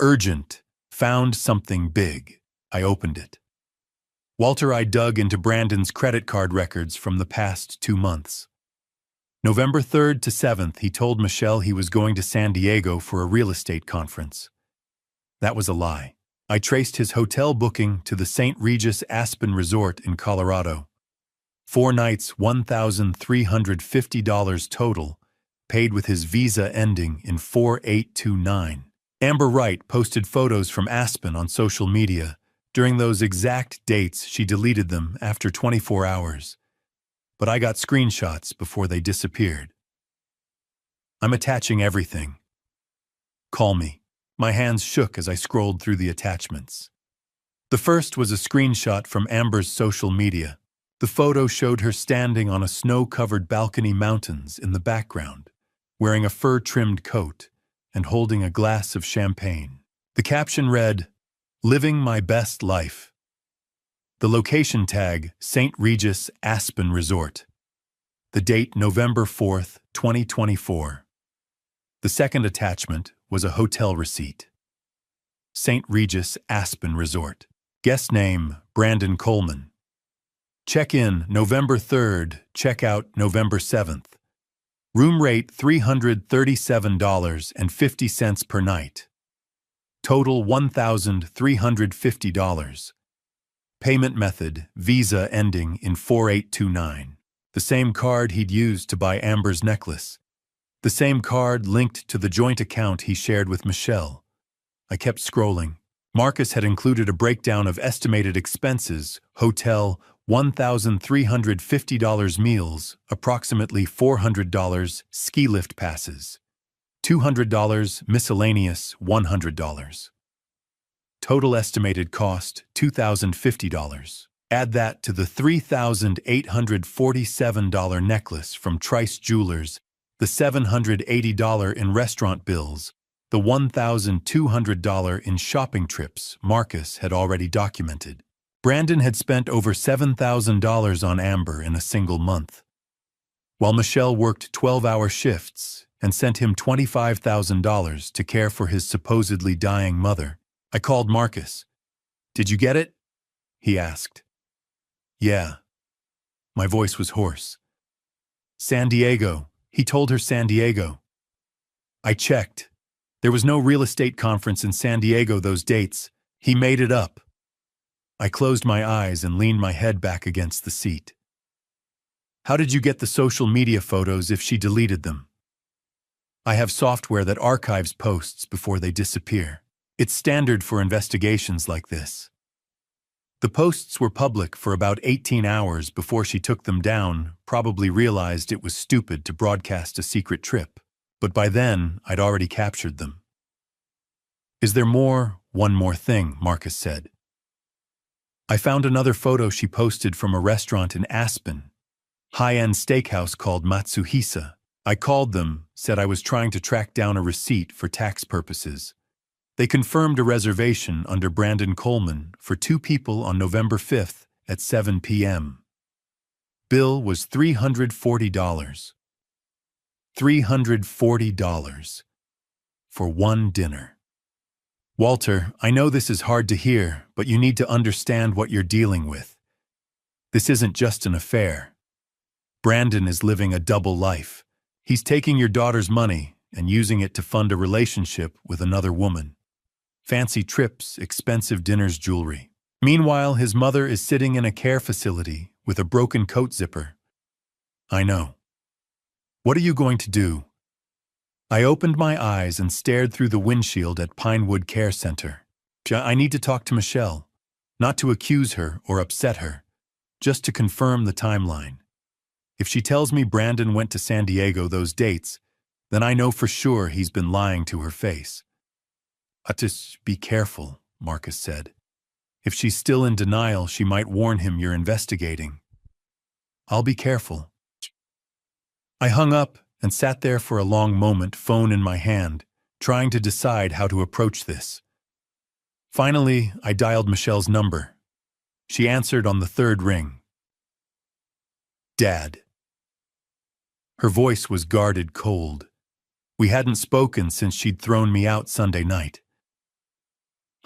"Urgent, found something big." I opened it. Walter, I dug into Brandon's credit card records from the past 2 months. November 3rd to 7th, he told Michelle he was going to San Diego for a real estate conference. That was a lie. I traced his hotel booking to the St. Regis Aspen Resort in Colorado. 4 nights, $1,350 total, paid with his visa ending in 4829. Amber Wright posted photos from Aspen on social media. During those exact dates, she deleted them after 24 hours. But I got screenshots before they disappeared. I'm attaching everything. Call me. My hands shook as I scrolled through the attachments. The first was a screenshot from Amber's social media. The photo showed her standing on a snow-covered balcony mountains in the background, wearing a fur-trimmed coat and holding a glass of champagne. The caption read, "Living my best life." The location tag, St. Regis Aspen Resort. The date, November 4th, 2024. The second attachment was a hotel receipt. St. Regis Aspen Resort. Guest name, Brandon Coleman. Check-in, November 3rd, check-out, November 7th. Room rate, $337.50 per night. Total, $1,350. Payment method, Visa ending in 4829. The same card he'd used to buy Amber's necklace. The same card linked to the joint account he shared with Michelle. I kept scrolling. Marcus had included a breakdown of estimated expenses, hotel, $1,350 meals, approximately $400 ski lift passes, $200 miscellaneous, $100. Total estimated cost, $2,050. Add that to the $3,847 necklace from Trice Jewelers, the $780 in restaurant bills, the $1,200 in shopping trips Marcus had already documented. Brandon had spent over $7,000 on Amber in a single month, while Michelle worked 12-hour shifts and sent him $25,000 to care for his supposedly dying mother. I called Marcus. "Did you get it?" he asked. "Yeah." My voice was hoarse. "San Diego." He told her San Diego. I checked. There was no real estate conference in San Diego those dates. He made it up. I closed my eyes and leaned my head back against the seat. "How did you get the social media photos if she deleted them?" "I have software that archives posts before they disappear. It's standard for investigations like this." The posts were public for about 18 hours before she took them down, probably realized it was stupid to broadcast a secret trip. But by then, I'd already captured them. Is there more? One more thing, Marcus said. I found another photo she posted from a restaurant in Aspen, high-end steakhouse called Matsuhisa. I called them, said I was trying to track down a receipt for tax purposes. They confirmed a reservation under Brandon Coleman for 2 people on November 5th at 7 p.m. Bill was $340. $340 for one dinner. Walter, I know this is hard to hear, but you need to understand what you're dealing with. This isn't just an affair. Brandon is living a double life. He's taking your daughter's money and using it to fund a relationship with another woman. Fancy trips, expensive dinners, jewelry. Meanwhile, his mother is sitting in a care facility with a broken coat zipper. I know. What are you going to do? I opened my eyes and stared through the windshield at Pinewood Care Center. I need to talk to Michelle, not to accuse her or upset her, just to confirm the timeline. If she tells me Brandon went to San Diego those dates, then I know for sure he's been lying to her face. Just be careful, Marcus said. If she's still in denial, she might warn him you're investigating. I'll be careful. I hung up and sat there for a long moment, phone in my hand, trying to decide how to approach this. Finally, I dialed Michelle's number. She answered on the 3rd ring. Dad. Her voice was guarded cold. We hadn't spoken since she'd thrown me out Sunday night.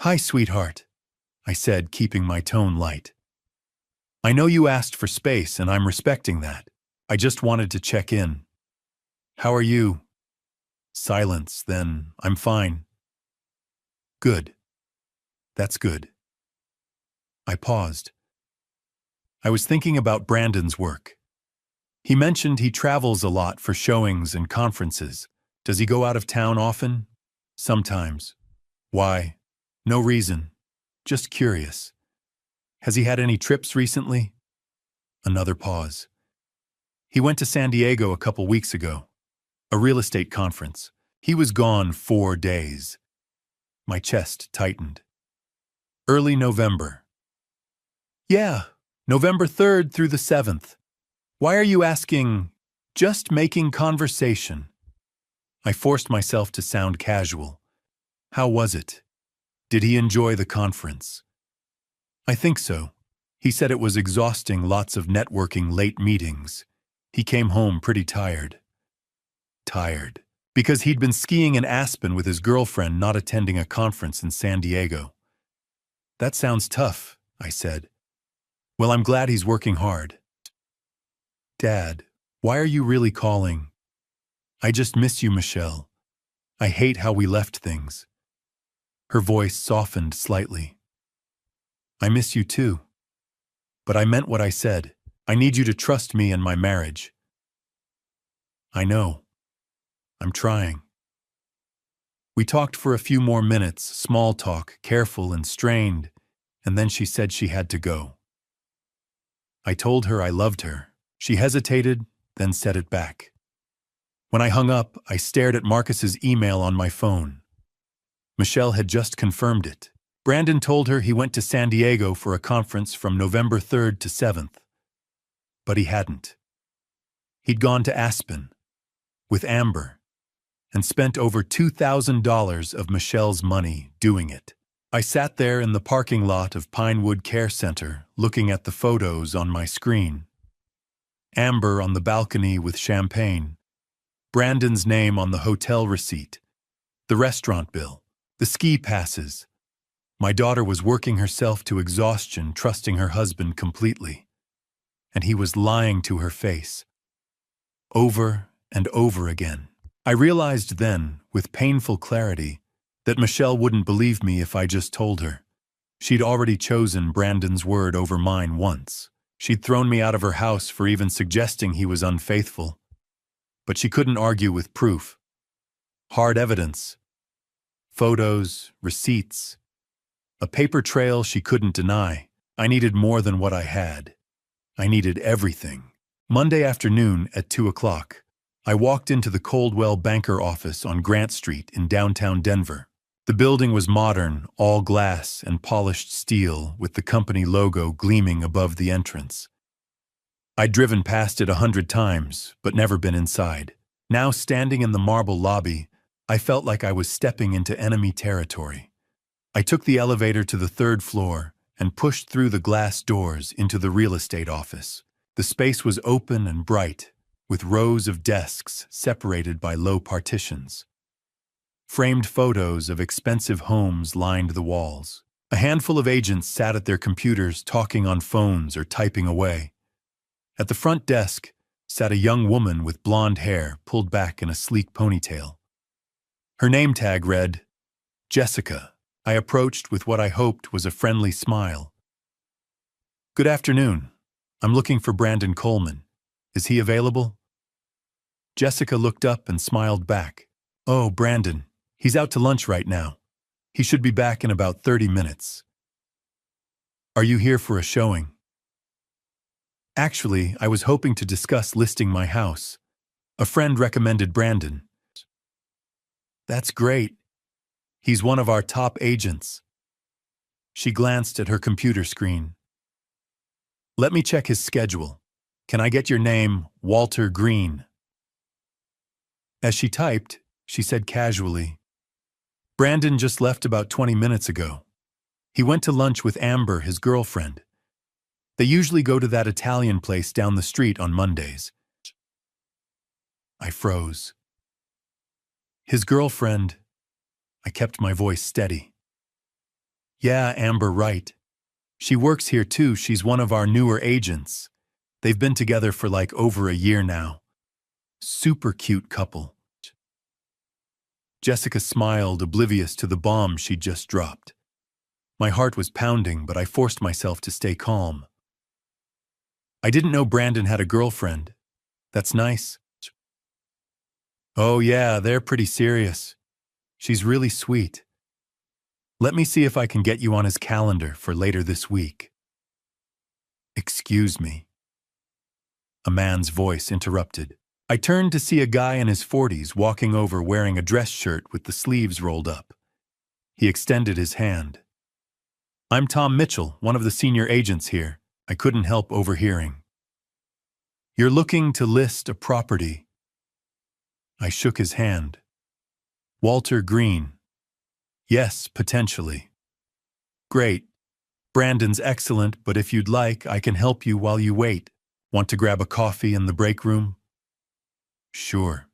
Hi, sweetheart, I said, keeping my tone light. I know you asked for space, and I'm respecting that. I just wanted to check in. How are you? Silence, then, I'm fine. Good. That's good. I paused. I was thinking about Brandon's work. He mentioned he travels a lot for showings and conferences. Does he go out of town often? Sometimes. Why? No reason. Just curious. Has he had any trips recently? Another pause. He went to San Diego a couple weeks ago. A real estate conference. He was gone 4 days. My chest tightened. Early November. Yeah, November 3rd through the 7th. Why are you asking? Just making conversation. I forced myself to sound casual. How was it? Did he enjoy the conference? I think so. He said it was exhausting, lots of networking, late meetings. He came home pretty tired. Tired. Because he'd been skiing in Aspen with his girlfriend, not attending a conference in San Diego. That sounds tough, I said. Well, I'm glad he's working hard. Dad, why are you really calling? I just miss you, Michelle. I hate how we left things. Her voice softened slightly. I miss you too. But I meant what I said. I need you to trust me and my marriage. I know. I'm trying. We talked for a few more minutes, small talk, careful and strained, and then she said she had to go. I told her I loved her. She hesitated, then said it back. When I hung up, I stared at Marcus's email on my phone. Michelle had just confirmed it. Brandon told her he went to San Diego for a conference from November 3rd to 7th. But he hadn't. He'd gone to Aspen, with Amber, and spent over $2,000 of Michelle's money doing it. I sat there in the parking lot of Pinewood Care Center, looking at the photos on my screen. Amber on the balcony with champagne. Brandon's name on the hotel receipt. The restaurant bill. The ski passes. My daughter was working herself to exhaustion, trusting her husband completely. And he was lying to her face. Over and over again. I realized then, with painful clarity, that Michelle wouldn't believe me if I just told her. She'd already chosen Brandon's word over mine once. She'd thrown me out of her house for even suggesting he was unfaithful. But she couldn't argue with proof. Hard evidence. Photos, receipts. A paper trail she couldn't deny. I needed more than what I had. I needed everything. Monday afternoon at 2 o'clock, I walked into the Coldwell Banker office on Grant Street in downtown Denver. The building was modern, all glass and polished steel, with the company logo gleaming above the entrance. I'd driven past it 100 times, but never been inside. Now, standing in the marble lobby, I felt like I was stepping into enemy territory. I took the elevator to the 3rd floor and pushed through the glass doors into the real estate office. The space was open and bright, with rows of desks separated by low partitions. Framed photos of expensive homes lined the walls. A handful of agents sat at their computers talking on phones or typing away. At the front desk sat a young woman with blonde hair pulled back in a sleek ponytail. Her name tag read, Jessica. I approached with what I hoped was a friendly smile. Good afternoon. I'm looking for Brandon Coleman. Is he available? Jessica looked up and smiled back. Oh, Brandon. He's out to lunch right now. He should be back in about 30 minutes. Are you here for a showing? Actually, I was hoping to discuss listing my house. A friend recommended Brandon. That's great. He's one of our top agents. She glanced at her computer screen. Let me check his schedule. Can I get your name, Walter Green? As she typed, she said casually, Brandon just left about 20 minutes ago. He went to lunch with Amber, his girlfriend. They usually go to that Italian place down the street on Mondays. I froze. His girlfriend. I kept my voice steady. Yeah, Amber, right. She works here too. She's one of our newer agents. They've been together for like over a year now. Super cute couple. Jessica smiled, oblivious to the bomb she'd just dropped. My heart was pounding, but I forced myself to stay calm. I didn't know Brandon had a girlfriend. That's nice. Oh yeah, they're pretty serious. She's really sweet. Let me see if I can get you on his calendar for later this week. Excuse me. A man's voice interrupted. I turned to see a guy in his 40s walking over wearing a dress shirt with the sleeves rolled up. He extended his hand. I'm Tom Mitchell, one of the senior agents here. I couldn't help overhearing. You're looking to list a property. I shook his hand. Walter Green. Yes, potentially. Great. Brandon's excellent, but if you'd like, I can help you while you wait. Want to grab a coffee in the break room? Sure.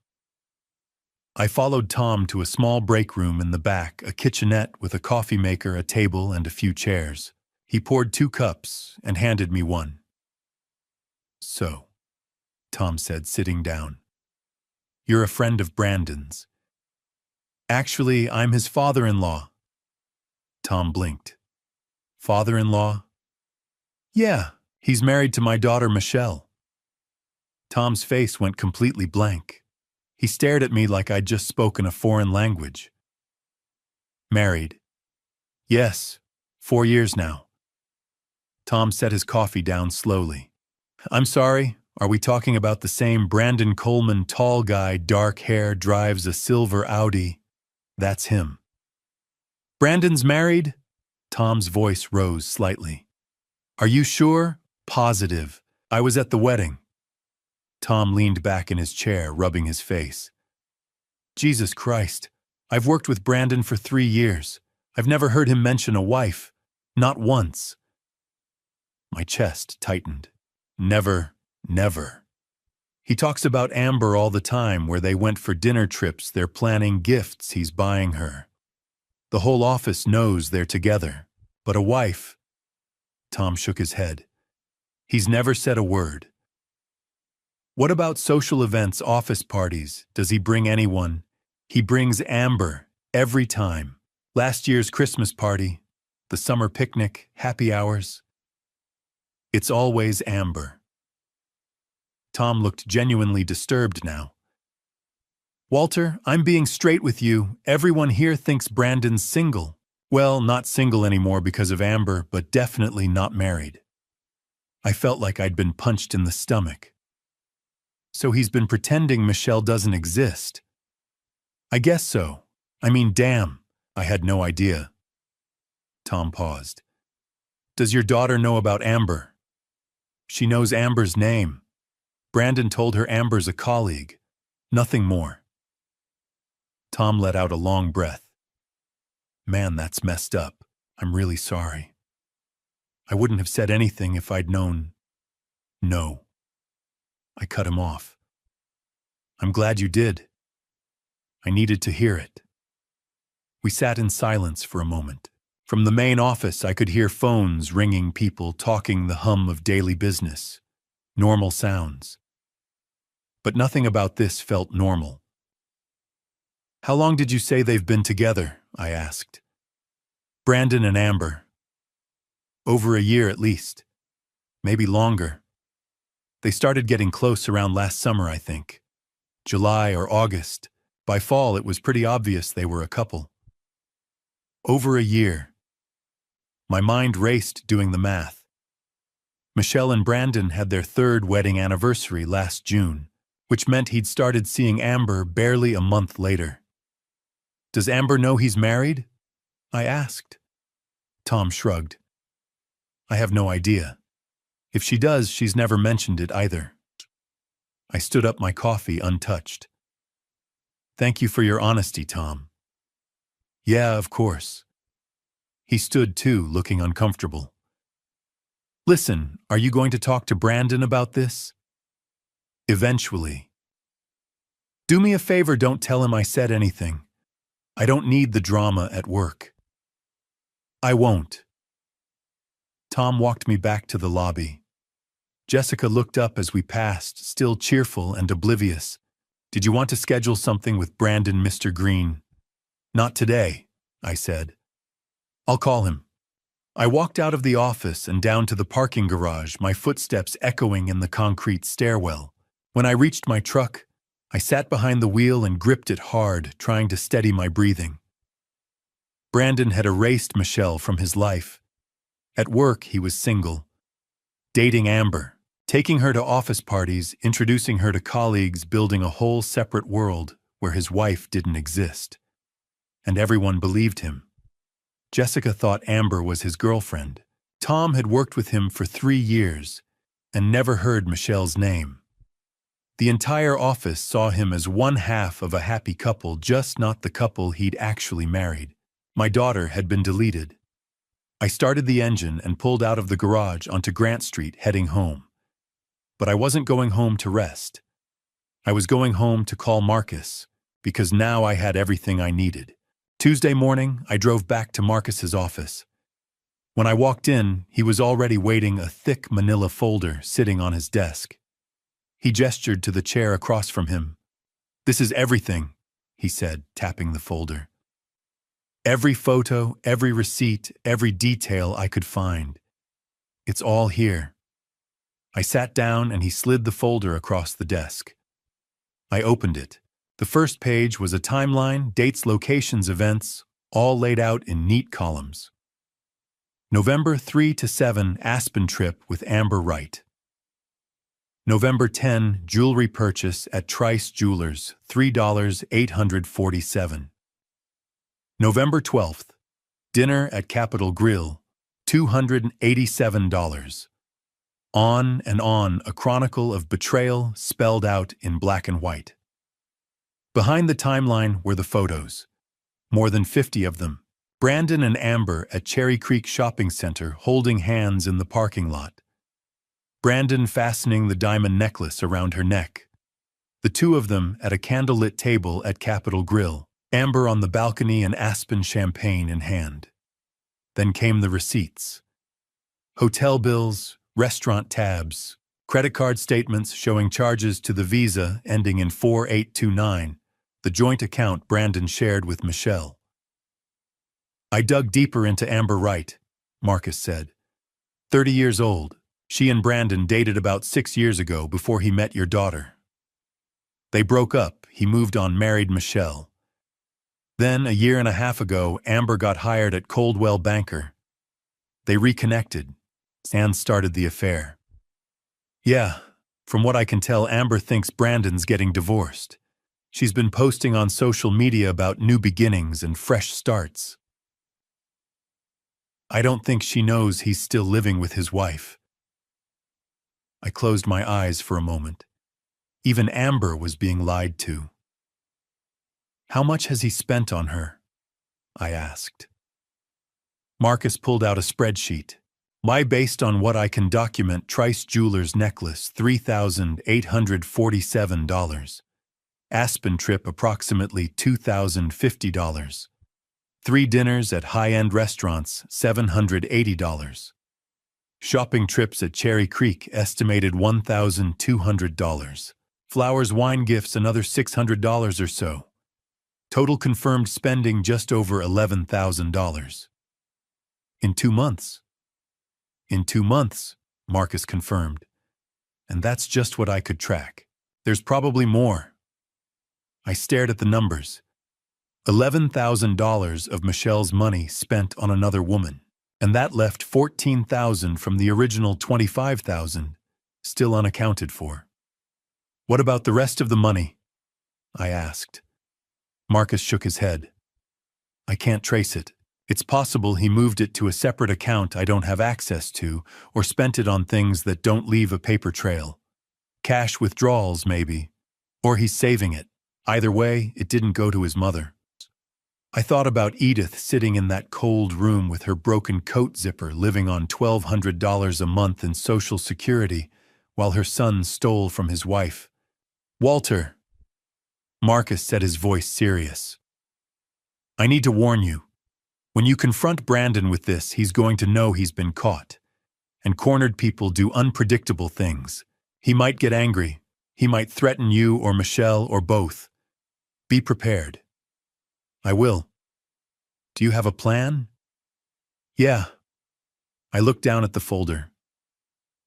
I followed Tom to a small break room in the back, a kitchenette with a coffee maker, a table, and a few chairs. He poured 2 cups and handed me one. So, Tom said, sitting down. You're a friend of Brandon's. Actually, I'm his father-in-law. Tom blinked. Father-in-law? Yeah, he's married to my daughter Michelle. Tom's face went completely blank. He stared at me like I'd just spoken a foreign language. Married. Yes, 4 years now. Tom set his coffee down slowly. I'm sorry, are we talking about the same Brandon Coleman, tall guy, dark hair, drives a silver Audi? That's him. Brandon's married? Tom's voice rose slightly. Are you sure? Positive. I was at the wedding. Tom leaned back in his chair, rubbing his face. Jesus Christ, I've worked with Brandon for 3 years. I've never heard him mention a wife. Not once. My chest tightened. Never. He talks about Amber all the time, where they went for dinner trips, they're planning gifts he's buying her. The whole office knows they're together. But a wife? Tom shook his head. He's never said a word. What about social events, office parties? Does he bring anyone? He brings Amber, every time. Last year's Christmas party, the summer picnic, happy hours. It's always Amber. Tom looked genuinely disturbed now. Walter, I'm being straight with you. Everyone here thinks Brandon's single. Well, not single anymore because of Amber, but definitely not married. I felt like I'd been punched in the stomach. So he's been pretending Michelle doesn't exist. I guess so. I mean, damn, I had no idea. Tom paused. Does your daughter know about Amber? She knows Amber's name. Brandon told her Amber's a colleague. Nothing more. Tom let out a long breath. Man, that's messed up. I'm really sorry. I wouldn't have said anything if I'd known. No. I cut him off. I'm glad you did. I needed to hear it. We sat in silence for a moment. From the main office, I could hear phones ringing, people talking, the hum of daily business. Normal sounds. But nothing about this felt normal. How long did you say they've been together? I asked. Brandon and Amber. Over a year at least. Maybe longer. They started getting close around last summer, I think. July or August. By fall, it was pretty obvious they were a couple. Over a year. My mind raced doing the math. Michelle and Brandon had their third wedding anniversary last June, which meant he'd started seeing Amber barely a month later. Does Amber know he's married? I asked. Tom shrugged. I have no idea. If she does, she's never mentioned it either. I stood up my coffee untouched. Thank you for your honesty, Tom. Yeah, of course. He stood too, looking uncomfortable. Listen, are you going to talk to Brandon about this? Eventually. Do me a favor, don't tell him I said anything. I don't need the drama at work. I won't. Tom walked me back to the lobby. Jessica looked up as we passed, still cheerful and oblivious. Did you want to schedule something with Brandon, Mr. Green? Not today, I said. I'll call him. I walked out of the office and down to the parking garage, my footsteps echoing in the concrete stairwell. When I reached my truck, I sat behind the wheel and gripped it hard, trying to steady my breathing. Brandon had erased Michelle from his life. At work, he was single. Dating Amber, taking her to office parties, introducing her to colleagues, building a whole separate world where his wife didn't exist. And everyone believed him. Jessica thought Amber was his girlfriend. Tom had worked with him for 3 years and never heard Michelle's name. The entire office saw him as one half of a happy couple, just not the couple he'd actually married. My daughter had been deleted. I started the engine and pulled out of the garage onto Grant Street, heading home. But I wasn't going home to rest. I was going home to call Marcus, because now I had everything I needed. Tuesday morning, I drove back to Marcus's office. When I walked in, he was already waiting, a thick manila folder sitting on his desk. He gestured to the chair across from him. This is everything, he said, tapping the folder. Every photo, every receipt, every detail I could find. It's all here. I sat down and he slid the folder across the desk. I opened it. The first page was a timeline, dates, locations, events, all laid out in neat columns. November 3 to 7, Aspen trip with Amber Wright. November 10, jewelry purchase at Trice Jewelers, $3,847. November 12th, dinner at Capitol Grill, $287. On and on, a chronicle of betrayal spelled out in black and white. Behind the timeline were the photos, more than 50 of them. Brandon and Amber at Cherry Creek Shopping Center holding hands in the parking lot. Brandon fastening the diamond necklace around her neck. The two of them at a candlelit table at Capitol Grill, Amber on the balcony and Aspen champagne in hand. Then came the receipts. Hotel bills, restaurant tabs, credit card statements showing charges to the Visa ending in 4829, the joint account Brandon shared with Michelle. I dug deeper into Amber Wright, Marcus said. 30 years old. She and Brandon dated about 6 years ago before he met your daughter. They broke up. He moved on, married Michelle. Then, a year and a half ago, Amber got hired at Coldwell Banker. They reconnected and started the affair. Yeah, from what I can tell, Amber thinks Brandon's getting divorced. She's been posting on social media about new beginnings and fresh starts. I don't think she knows he's still living with his wife. I closed my eyes for a moment. Even Amber was being lied to. How much has he spent on her? I asked. Marcus pulled out a spreadsheet. Why, based on what I can document, Trice Jewelers necklace, $3,847. Aspen trip, approximately $2,050. 3 dinners at high-end restaurants, $780. Shopping trips at Cherry Creek, estimated $1,200. Flowers, wine gifts, another $600 or so. Total confirmed spending just over $11,000. In 2 months. In 2 months, Marcus confirmed. And that's just what I could track. There's probably more. I stared at the numbers. $11,000 of Michelle's money spent on another woman, and that left $14,000 from the original $25,000, still unaccounted for. What about the rest of the money? I asked. Marcus shook his head. I can't trace it. It's possible he moved it to a separate account I don't have access to, or spent it on things that don't leave a paper trail. Cash withdrawals, maybe. Or he's saving it. Either way, it didn't go to his mother. I thought about Edith sitting in that cold room with her broken coat zipper, living on $1,200 a month in Social Security, while her son stole from his wife. Walter, Marcus said, his voice serious. I need to warn you. When you confront Brandon with this, he's going to know he's been caught. And cornered people do unpredictable things. He might get angry. He might threaten you or Michelle or both. Be prepared. I will. Do you have a plan? Yeah. I looked down at the folder.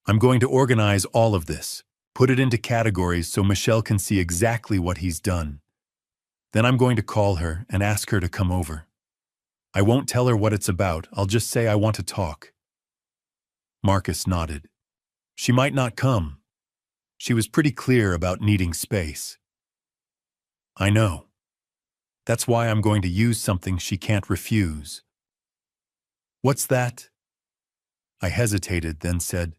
I'm going to organize all of this, put it into categories so Michelle can see exactly what he's done. Then I'm going to call her and ask her to come over. I won't tell her what it's about, I'll just say I want to talk. Marcus nodded. She might not come. She was pretty clear about needing space. I know. That's why I'm going to use something she can't refuse. What's that? I hesitated, then said,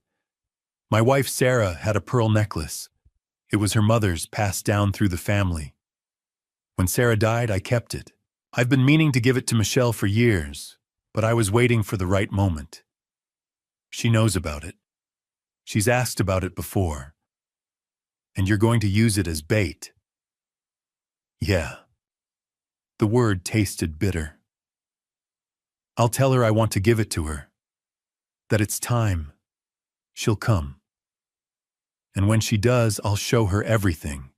My wife Sarah had a pearl necklace. It was her mother's, passed down through the family. When Sarah died, I kept it. I've been meaning to give it to Michelle for years, but I was waiting for the right moment. She knows about it. She's asked about it before. And you're going to use it as bait. Yeah. The word tasted bitter. I'll tell her I want to give it to her. That it's time. She'll come. And when she does, I'll show her everything.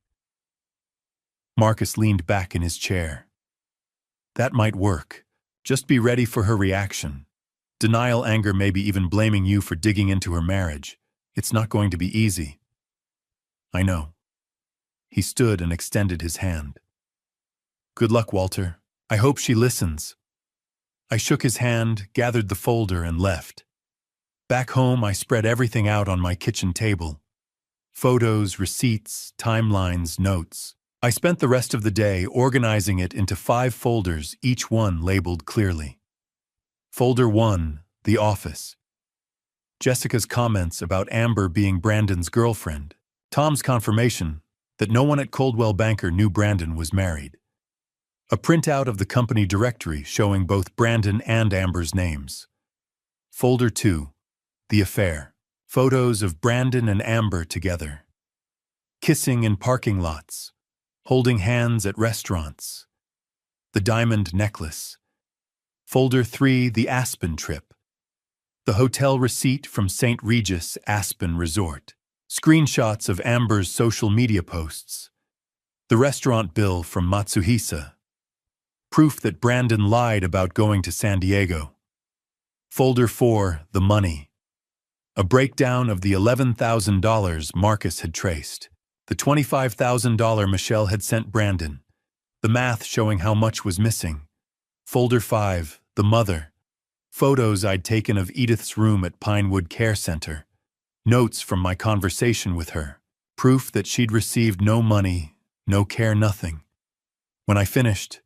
Marcus leaned back in his chair. That might work. Just be ready for her reaction. Denial, anger, maybe even blaming you for digging into her marriage. It's not going to be easy. I know. He stood and extended his hand. Good luck, Walter. I hope she listens. I shook his hand, gathered the folder, and left. Back home, I spread everything out on my kitchen table. Photos, receipts, timelines, notes. I spent the rest of the day organizing it into 5 folders, each one labeled clearly. Folder 1, The Office. Jessica's comments about Amber being Brandon's girlfriend. Tom's confirmation that no one at Coldwell Banker knew Brandon was married. A printout of the company directory showing both Brandon and Amber's names. Folder 2, The Affair. Photos of Brandon and Amber together. Kissing in parking lots. Holding hands at restaurants. The diamond necklace. Folder 3, The Aspen Trip. The hotel receipt from St. Regis Aspen Resort. Screenshots of Amber's social media posts. The restaurant bill from Matsuhisa. Proof that Brandon lied about going to San Diego. Folder 4, The Money. A breakdown of the $11,000 Marcus had traced. The $25,000 Michelle had sent Brandon. The math showing how much was missing. Folder 5, the mother. Photos I'd taken of Edith's room at Pinewood Care Center. Notes from my conversation with her. Proof that she'd received no money, no care, nothing. When I finished,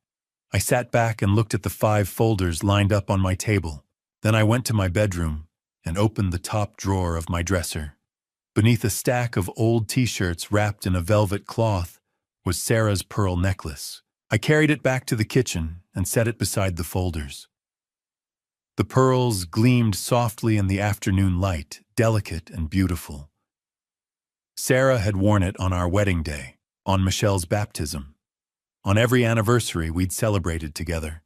I sat back and looked at the 5 folders lined up on my table. Then I went to my bedroom and opened the top drawer of my dresser. Beneath a stack of old t-shirts wrapped in a velvet cloth was Sarah's pearl necklace. I carried it back to the kitchen and set it beside the folders. The pearls gleamed softly in the afternoon light, delicate and beautiful. Sarah had worn it on our wedding day, on Michelle's baptism, on every anniversary we'd celebrated together.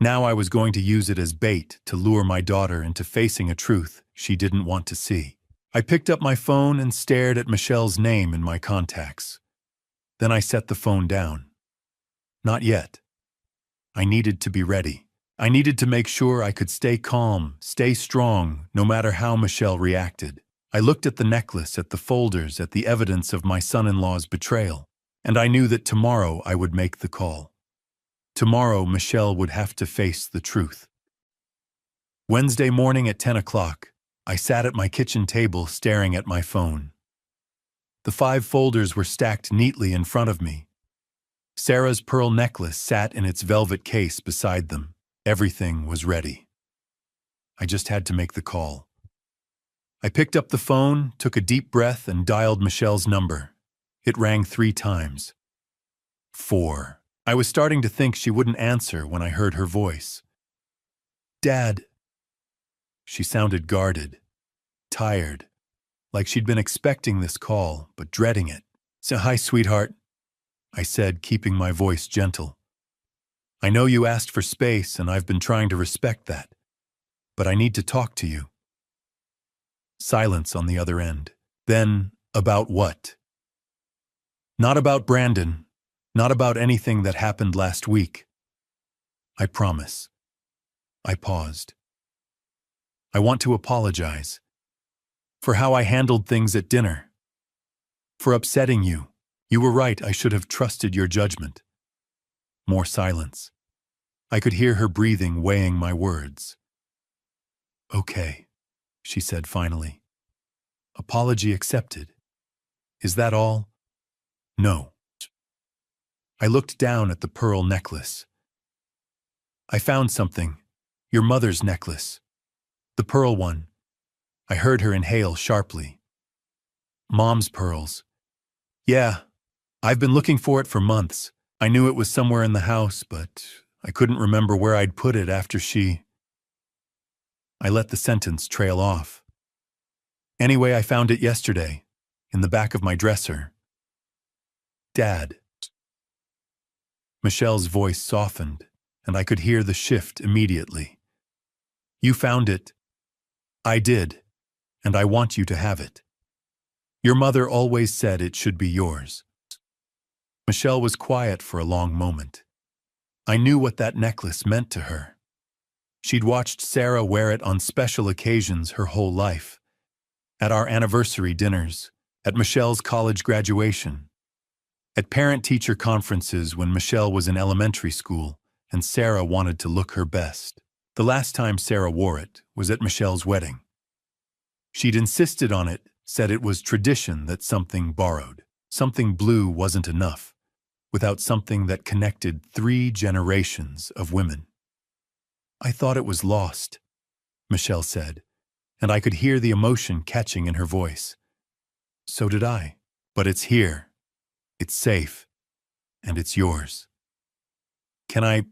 Now I was going to use it as bait to lure my daughter into facing a truth she didn't want to see. I picked up my phone and stared at Michelle's name in my contacts. Then I set the phone down. Not yet. I needed to be ready. I needed to make sure I could stay calm, stay strong, no matter how Michelle reacted. I looked at the necklace, at the folders, at the evidence of my son-in-law's betrayal, and I knew that tomorrow I would make the call. Tomorrow Michelle would have to face the truth. Wednesday morning at 10 o'clock, I sat at my kitchen table staring at my phone. The 5 folders were stacked neatly in front of me. Sarah's pearl necklace sat in its velvet case beside them. Everything was ready. I just had to make the call. I picked up the phone, took a deep breath, and dialed Michelle's number. It rang 3 times. 4. I was starting to think she wouldn't answer when I heard her voice. "Dad." She sounded guarded, tired, like she'd been expecting this call, but dreading it. "So, hi, sweetheart," I said, keeping my voice gentle. "I know you asked for space, and I've been trying to respect that, but I need to talk to you." Silence on the other end. Then, about what? Not about Brandon, not about anything that happened last week. I promise. I paused. I want to apologize for how I handled things at dinner, for upsetting you. You were right, I should have trusted your judgment. More silence. I could hear her breathing, weighing my words. "Okay," she said finally. "Apology accepted. Is that all?" "No." I looked down at the pearl necklace. "I found something. Your mother's necklace. The pearl one." I heard her inhale sharply. "Mom's pearls." "Yeah, I've been looking for it for months. I knew it was somewhere in the house, but I couldn't remember where I'd put it after she—" I let the sentence trail off. "Anyway, I found it yesterday, in the back of my dresser." "Dad." Michelle's voice softened, and I could hear the shift immediately. "You found it." "I did, and I want you to have it. Your mother always said it should be yours." Michelle was quiet for a long moment. I knew what that necklace meant to her. She'd watched Sarah wear it on special occasions her whole life. At our anniversary dinners, at Michelle's college graduation, at parent-teacher conferences when Michelle was in elementary school and Sarah wanted to look her best. The last time Sarah wore it was at Michelle's wedding. She'd insisted on it, said it was tradition that something borrowed, something blue wasn't enough, without something that connected 3 generations of women. "I thought it was lost," Michelle said, and I could hear the emotion catching in her voice. "So did I. But it's here. It's safe. And it's yours. Can I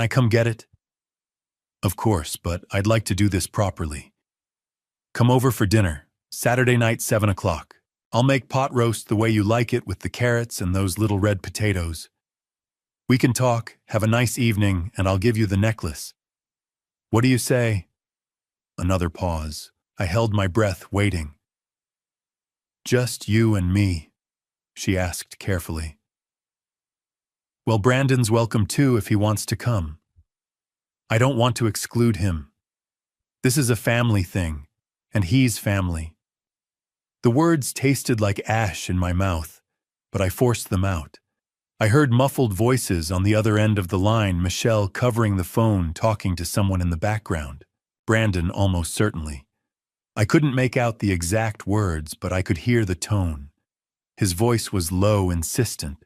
come get it?" "Of course, but I'd like to do this properly. Come over for dinner, Saturday night, 7 o'clock. I'll make pot roast the way you like it with the carrots and those little red potatoes. We can talk, have a nice evening, and I'll give you the necklace. What do you say?" Another pause. I held my breath, waiting. "Just you and me?" she asked carefully. "Well, Brandon's welcome too if he wants to come. I don't want to exclude him. This is a family thing, and he's family." The words tasted like ash in my mouth, but I forced them out. I heard muffled voices on the other end of the line, Michelle covering the phone talking to someone in the background. Brandon, almost certainly. I couldn't make out the exact words, but I could hear the tone. His voice was low, insistent.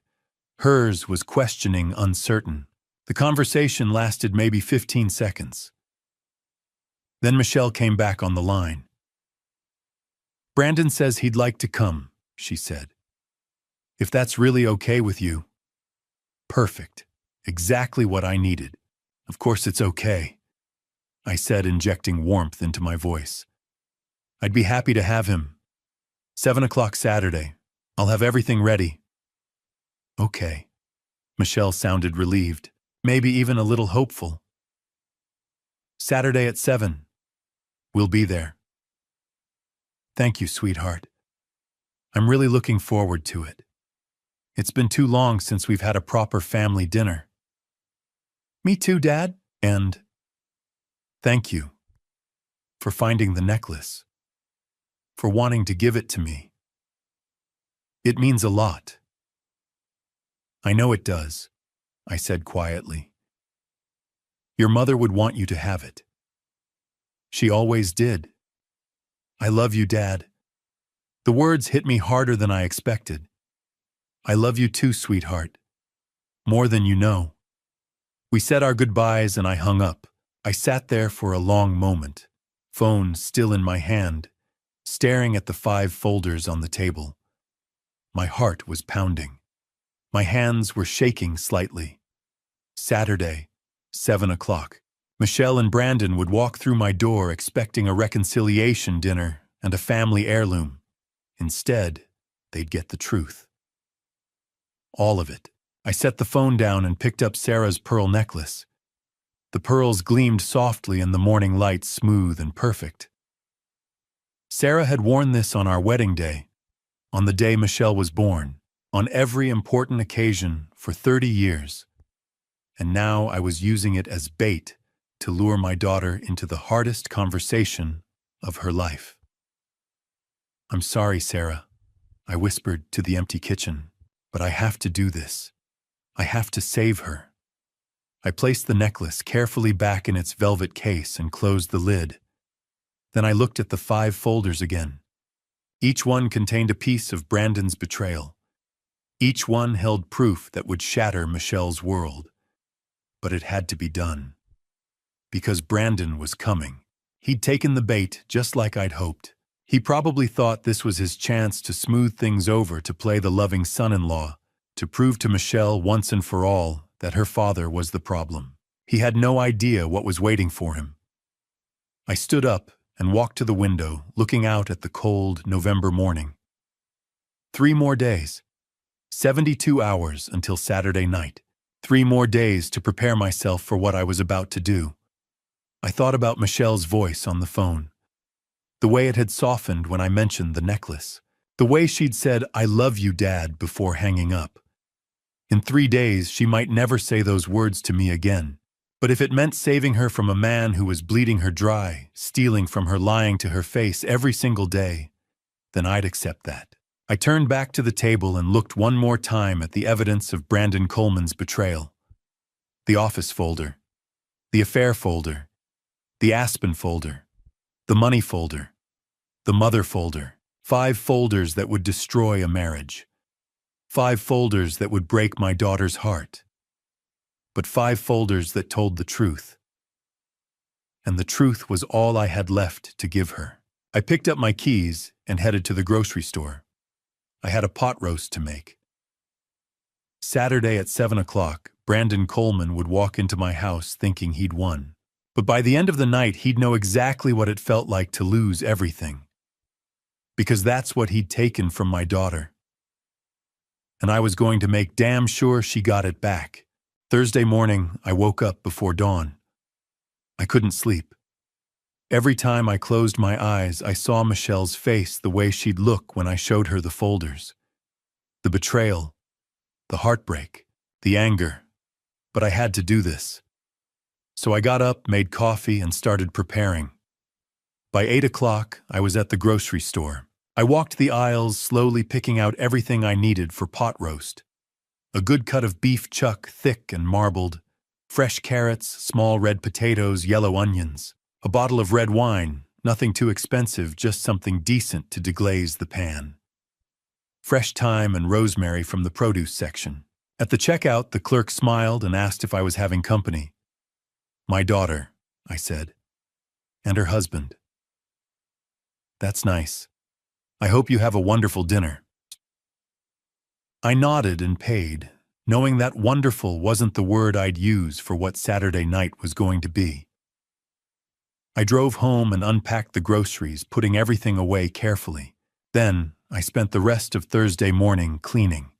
Hers was questioning, uncertain. The conversation lasted maybe 15 seconds. Then Michelle came back on the line. "Brandon says he'd like to come," she said. "If that's really okay with you." "Perfect. Exactly what I needed. Of course it's okay," I said, injecting warmth into my voice. "I'd be happy to have him. 7 o'clock Saturday. I'll have everything ready." "Okay." Michelle sounded relieved, maybe even a little hopeful. "Saturday at 7. We'll be there." "Thank you, sweetheart. I'm really looking forward to it. It's been too long since we've had a proper family dinner." "Me too, Dad. And thank you for finding the necklace, for wanting to give it to me. It means a lot." "I know it does," I said quietly. "Your mother would want you to have it. She always did. I love you, Dad." The words hit me harder than I expected. "I love you too, sweetheart. More than you know." We said our goodbyes and I hung up. I sat there for a long moment, phone still in my hand, staring at the 5 folders on the table. My heart was pounding. My hands were shaking slightly. Saturday, 7 o'clock. Michelle and Brandon would walk through my door expecting a reconciliation dinner and a family heirloom. Instead, they'd get the truth. All of it. I set the phone down and picked up Sarah's pearl necklace. The pearls gleamed softly in the morning light, smooth and perfect. Sarah had worn this on our wedding day, on the day Michelle was born, on every important occasion for 30 years. And now I was using it as bait to lure my daughter into the hardest conversation of her life. "I'm sorry, Sarah," I whispered to the empty kitchen, "but I have to do this. I have to save her." I placed the necklace carefully back in its velvet case and closed the lid. Then I looked at the 5 folders again. Each one contained a piece of Brandon's betrayal. Each one held proof that would shatter Michelle's world. But it had to be done. Because Brandon was coming. He'd taken the bait just like I'd hoped. He probably thought this was his chance to smooth things over, to play the loving son-in-law, to prove to Michelle once and for all that her father was the problem. He had no idea what was waiting for him. I stood up and walked to the window, looking out at the cold November morning. 3 more days. 72 hours until Saturday night. 3 more days to prepare myself for what I was about to do. I thought about Michelle's voice on the phone. The way it had softened when I mentioned the necklace. The way she'd said, "I love you, Dad," before hanging up. In 3 days, she might never say those words to me again. But if it meant saving her from a man who was bleeding her dry, stealing from her, lying to her face every single day, then I'd accept that. I turned back to the table and looked one more time at the evidence of Brandon Coleman's betrayal. The office folder, the affair folder, the Aspen folder, the money folder, the mother folder. 5 folders that would destroy a marriage. 5 folders that would break my daughter's heart. But 5 folders that told the truth. And the truth was all I had left to give her. I picked up my keys and headed to the grocery store. I had a pot roast to make. Saturday at 7 o'clock, Brandon Coleman would walk into my house thinking he'd won. But by the end of the night, he'd know exactly what it felt like to lose everything. Because that's what he'd taken from my daughter. And I was going to make damn sure she got it back. Thursday morning, I woke up before dawn. I couldn't sleep. Every time I closed my eyes, I saw Michelle's face, the way she'd look when I showed her the folders. The betrayal, the heartbreak, the anger. But I had to do this. So I got up, made coffee, and started preparing. By 8 o'clock, I was at the grocery store. I walked the aisles, slowly picking out everything I needed for pot roast. A good cut of beef chuck, thick and marbled, fresh carrots, small red potatoes, yellow onions, a bottle of red wine, nothing too expensive, just something decent to deglaze the pan. Fresh thyme and rosemary from the produce section. At the checkout, the clerk smiled and asked if I was having company. "My daughter," I said, "and her husband." "That's nice. I hope you have a wonderful dinner." I nodded and paid, knowing that wonderful wasn't the word I'd use for what Saturday night was going to be. I drove home and unpacked the groceries, putting everything away carefully. Then, I spent the rest of Thursday morning cleaning.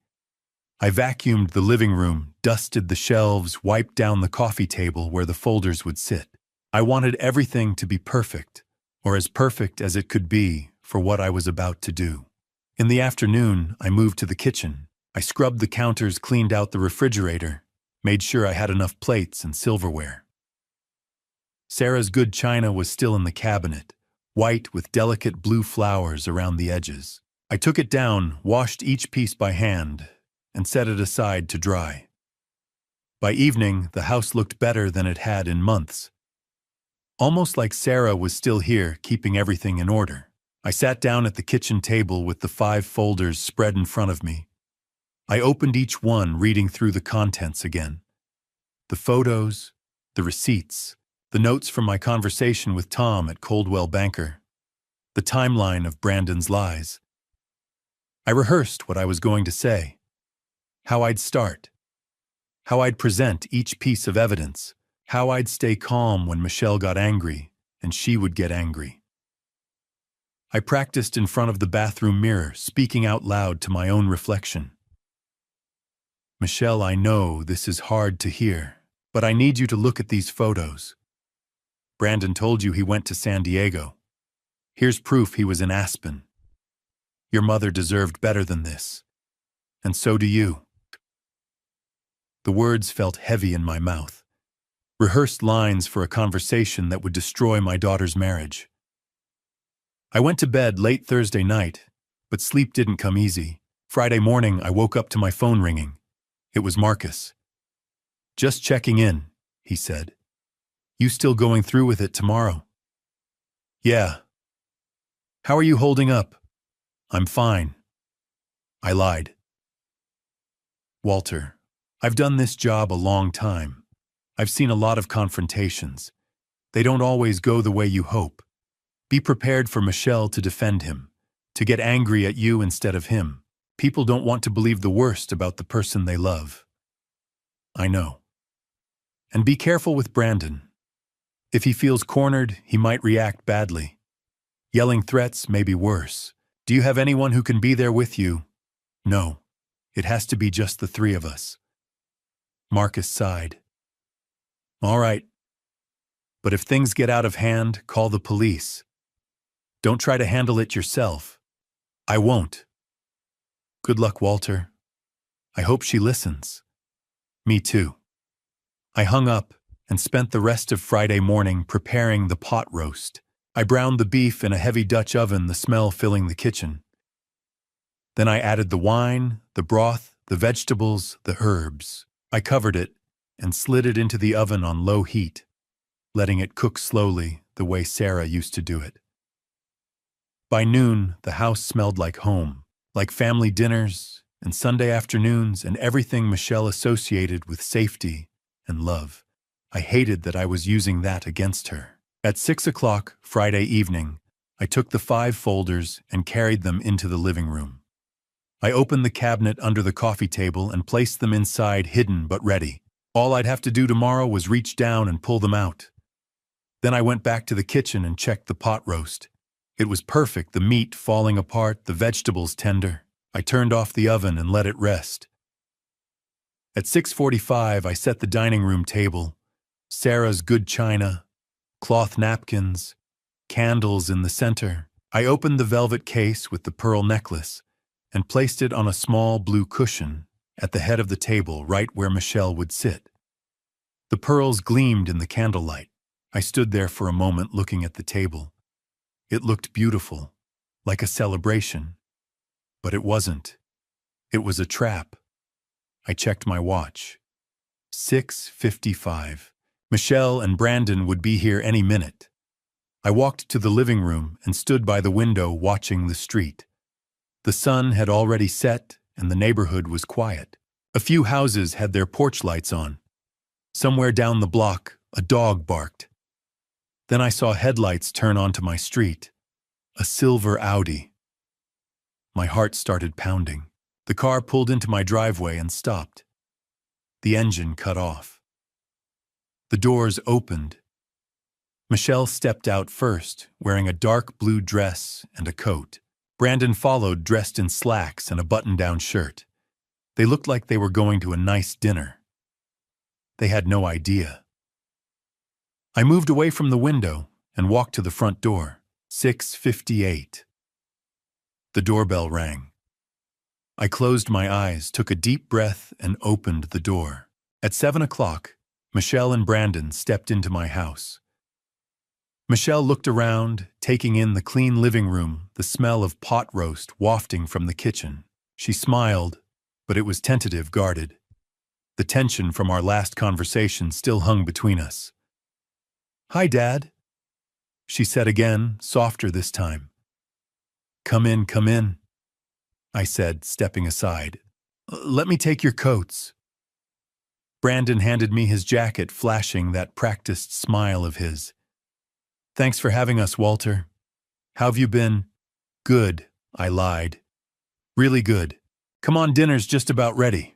I vacuumed the living room, dusted the shelves, wiped down the coffee table where the folders would sit. I wanted everything to be perfect, or as perfect as it could be for what I was about to do. In the afternoon, I moved to the kitchen. I scrubbed the counters, cleaned out the refrigerator, made sure I had enough plates and silverware. Sarah's good china was still in the cabinet, white with delicate blue flowers around the edges. I took it down, washed each piece by hand, and set it aside to dry. By evening, the house looked better than it had in months. Almost like Sarah was still here, keeping everything in order. I sat down at the kitchen table with the 5 folders spread in front of me. I opened each one, reading through the contents again. The photos, the receipts, the notes from my conversation with Tom at Coldwell Banker, the timeline of Brandon's lies. I rehearsed what I was going to say, how I'd start, how I'd present each piece of evidence, how I'd stay calm when Michelle got angry and she would get angry. I practiced in front of the bathroom mirror, speaking out loud to my own reflection. "Michelle, I know this is hard to hear, but I need you to look at these photos. Brandon told you he went to San Diego. Here's proof he was in Aspen. Your mother deserved better than this, and so do you." The words felt heavy in my mouth, rehearsed lines for a conversation that would destroy my daughter's marriage. I went to bed late Thursday night, but sleep didn't come easy. Friday morning, I woke up to my phone ringing. It was Marcus. "Just checking in," he said. "You still going through with it tomorrow?" "Yeah." "How are you holding up?" "I'm fine." I lied. "Walter, I've done this job a long time. I've seen a lot of confrontations. They don't always go the way you hope. Be prepared for Michelle to defend him, to get angry at you instead of him. People don't want to believe the worst about the person they love." "I know." "And be careful with Brandon. If he feels cornered, he might react badly. Yelling threats may be worse. Do you have anyone who can be there with you?" "No. It has to be just the 3 of us." Marcus sighed. "All right. But if things get out of hand, call the police. Don't try to handle it yourself." "I won't." "Good luck, Walter. I hope she listens." "Me too." I hung up and spent the rest of Friday morning preparing the pot roast. I browned the beef in a heavy Dutch oven, the smell filling the kitchen. Then I added the wine, the broth, the vegetables, the herbs. I covered it and slid it into the oven on low heat, letting it cook slowly the way Sarah used to do it. By noon, the house smelled like home, like family dinners and Sunday afternoons and everything Michelle associated with safety and love. I hated that I was using that against her. At 6 o'clock Friday evening, I took the 5 folders and carried them into the living room. I opened the cabinet under the coffee table and placed them inside, hidden but ready. All I'd have to do tomorrow was reach down and pull them out. Then I went back to the kitchen and checked the pot roast. It was perfect, the meat falling apart, the vegetables tender. I turned off the oven and let it rest. At 6:45, I set the dining room table. Sarah's good china, cloth napkins, candles in the center. I opened the velvet case with the pearl necklace and placed it on a small blue cushion at the head of the table, right where Michelle would sit. The pearls gleamed in the candlelight. I stood there for a moment looking at the table. It looked beautiful, like a celebration. But it wasn't. It was a trap. I checked my watch. 6:55. Michelle and Brandon would be here any minute. I walked to the living room and stood by the window watching the street. The sun had already set and the neighborhood was quiet. A few houses had their porch lights on. Somewhere down the block, a dog barked. Then I saw headlights turn onto my street. A silver Audi. My heart started pounding. The car pulled into my driveway and stopped. The engine cut off. The doors opened. Michelle stepped out first, wearing a dark blue dress and a coat. Brandon followed, dressed in slacks and a button-down shirt. They looked like they were going to a nice dinner. They had no idea. I moved away from the window and walked to the front door. 6:58. The doorbell rang. I closed my eyes, took a deep breath, and opened the door. At 7 o'clock, Michelle and Brandon stepped into my house. Michelle looked around, taking in the clean living room, the smell of pot roast wafting from the kitchen. She smiled, but it was tentative, guarded. The tension from our last conversation still hung between us. "Hi, Dad," she said again, softer this time. Come in," I said, stepping aside. "Let me take your coats." Brandon handed me his jacket, flashing that practiced smile of his. "Thanks for having us, Walter. How've you been?" "Good," I lied. "Really good. Come on, dinner's just about ready."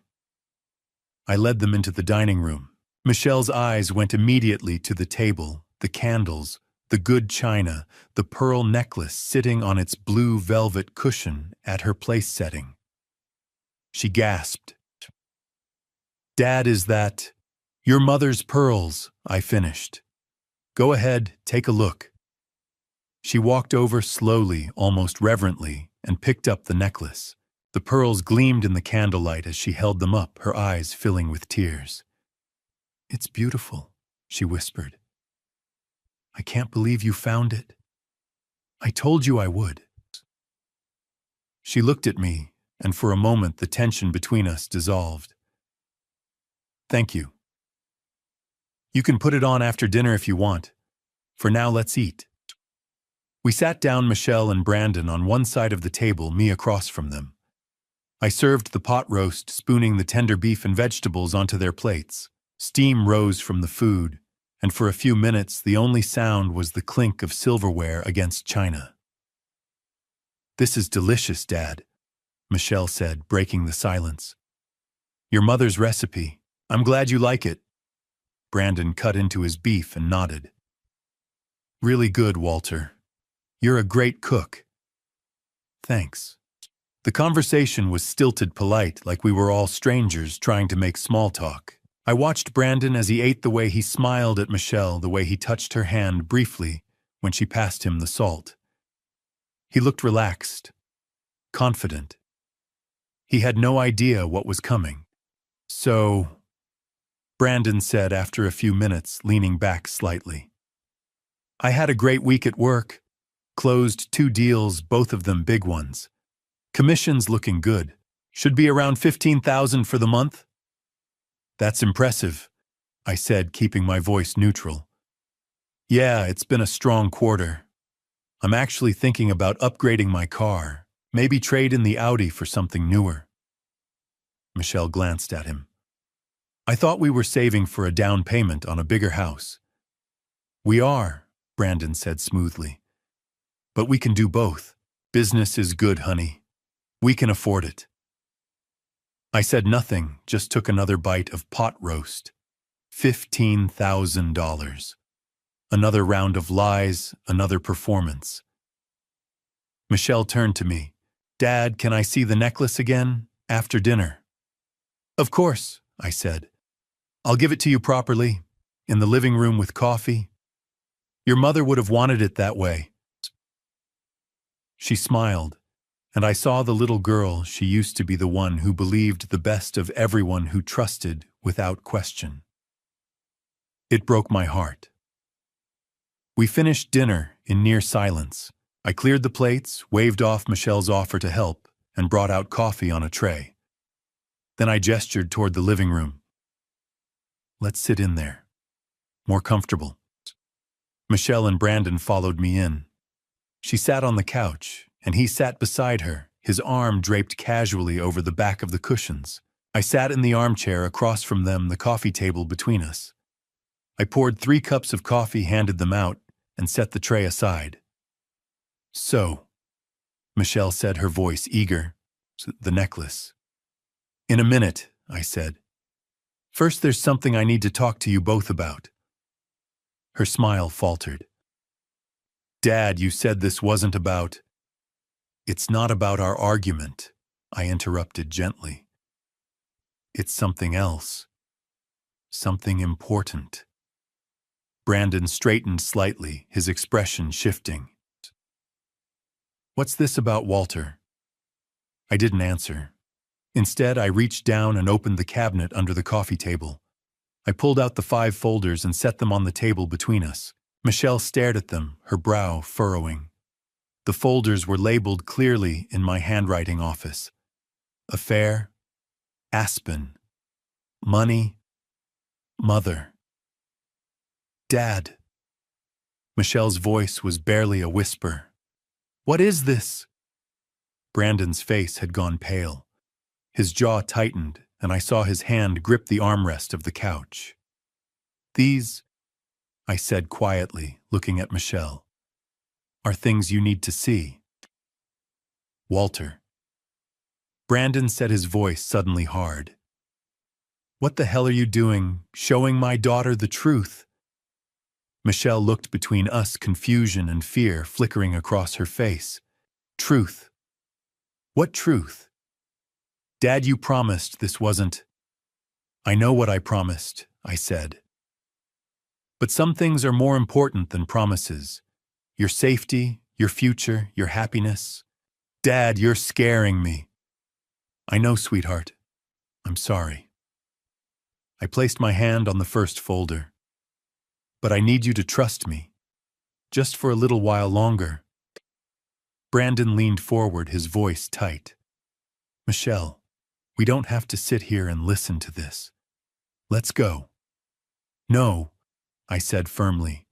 I led them into the dining room. Michelle's eyes went immediately to the table, the candles, the good china, the pearl necklace sitting on its blue velvet cushion at her place setting. She gasped. "Dad, is that your mother's pearls?" I finished. "Go ahead, take a look." She walked over slowly, almost reverently, and picked up the necklace. The pearls gleamed in the candlelight as she held them up, her eyes filling with tears. "It's beautiful," she whispered. "I can't believe you found it. I told you I would." She looked at me, and for a moment the tension between us dissolved. "Thank you. You can put it on after dinner if you want. For now, let's eat." We sat down, Michelle and Brandon on one side of the table, me across from them. I served the pot roast, spooning the tender beef and vegetables onto their plates. Steam rose from the food, and for a few minutes the only sound was the clink of silverware against china. "This is delicious, Dad," Michelle said, breaking the silence. "Your mother's recipe. I'm glad you like it." Brandon cut into his beef and nodded. "Really good, Walter. You're a great cook." "Thanks." The conversation was stilted polite, like we were all strangers trying to make small talk. I watched Brandon as he ate, the way he smiled at Michelle, the way he touched her hand briefly when she passed him the salt. He looked relaxed, confident. He had no idea what was coming. "So," Brandon said after a few minutes, leaning back slightly. "I had a great week at work. Closed 2 deals, both of them big ones. Commission's looking good. Should be around 15,000 for the month." "That's impressive," I said, keeping my voice neutral. "Yeah, it's been a strong quarter. I'm actually thinking about upgrading my car, maybe trade in the Audi for something newer." Michelle glanced at him. "I thought we were saving for a down payment on a bigger house." "We are," Brandon said smoothly. "But we can do both. Business is good, honey. We can afford it." I said nothing, just took another bite of pot roast. $15,000. Another round of lies, another performance. Michelle turned to me. "Dad, can I see the necklace again? After dinner?" "Of course," I said. "I'll give it to you properly, in the living room with coffee. Your mother would have wanted it that way." She smiled, and I saw the little girl. She used to be the one who believed the best of everyone, who trusted without question. It broke my heart. We finished dinner in near silence. I cleared the plates, waved off Michelle's offer to help, and brought out coffee on a tray. Then I gestured toward the living room. Let's sit in there. More comfortable. Michelle and Brandon followed me in. She sat on the couch, and he sat beside her, his arm draped casually over the back of the cushions. I sat in the armchair across from them, the coffee table between us. I poured 3 cups of coffee, handed them out, and set the tray aside. So, Michelle said, her voice eager. The necklace. In a minute, I said. First, there's something I need to talk to you both about. Her smile faltered. Dad, you said this wasn't about... It's not about our argument, I interrupted gently. It's something else. Something important. Brandon straightened slightly, his expression shifting. What's this about Walter? I didn't answer. Instead, I reached down and opened the cabinet under the coffee table. I pulled out the 5 folders and set them on the table between us. Michelle stared at them, her brow furrowing. The folders were labeled clearly in my handwriting office. Affair, Aspen, money, mother. Dad. Michelle's voice was barely a whisper. What is this? Brandon's face had gone pale. His jaw tightened, and I saw his hand grip the armrest of the couch. These, I said quietly, looking at Michelle, are things you need to see. Walter. Brandon said, his voice suddenly hard. What the hell are you doing, showing my daughter the truth? Michelle looked between us, confusion and fear flickering across her face. Truth. What truth? Dad, you promised this wasn't... I know what I promised, I said. But some things are more important than promises. Your safety, your future, your happiness. Dad, you're scaring me. I know, sweetheart. I'm sorry. I placed my hand on the first folder. But I need you to trust me. Just for a little while longer. Brandon leaned forward, his voice tight. Michelle, we don't have to sit here and listen to this. Let's go. No, I said firmly.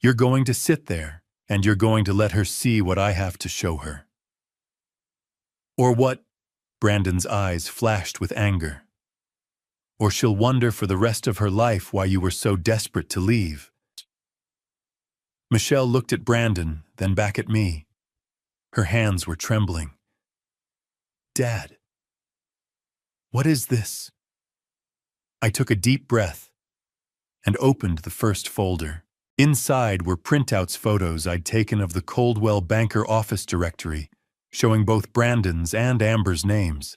You're going to sit there, and you're going to let her see what I have to show her. Or what? Brandon's eyes flashed with anger. Or she'll wonder for the rest of her life why you were so desperate to leave. Michelle looked at Brandon, then back at me. Her hands were trembling. Dad, what is this? I took a deep breath and opened the first folder. Inside were printouts, photos I'd taken of the Coldwell Banker office directory, showing both Brandon's and Amber's names.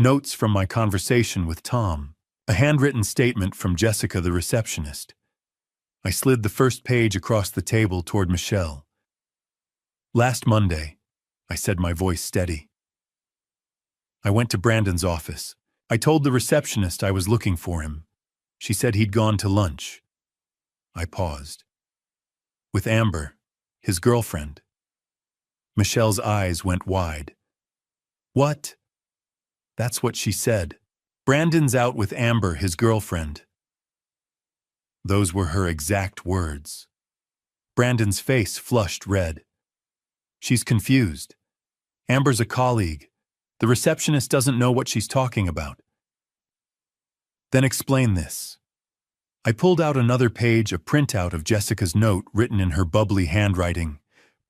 Notes from my conversation with Tom, a handwritten statement from Jessica, the receptionist. I slid the first page across the table toward Michelle. Last Monday, I said, my voice steady. I went to Brandon's office. I told the receptionist I was looking for him. She said he'd gone to lunch. I paused. With Amber, his girlfriend. Michelle's eyes went wide. What? That's what she said. Brandon's out with Amber, his girlfriend. Those were her exact words. Brandon's face flushed red. She's confused. Amber's a colleague. The receptionist doesn't know what she's talking about. Then explain this. I pulled out another page, a printout of Jessica's note written in her bubbly handwriting.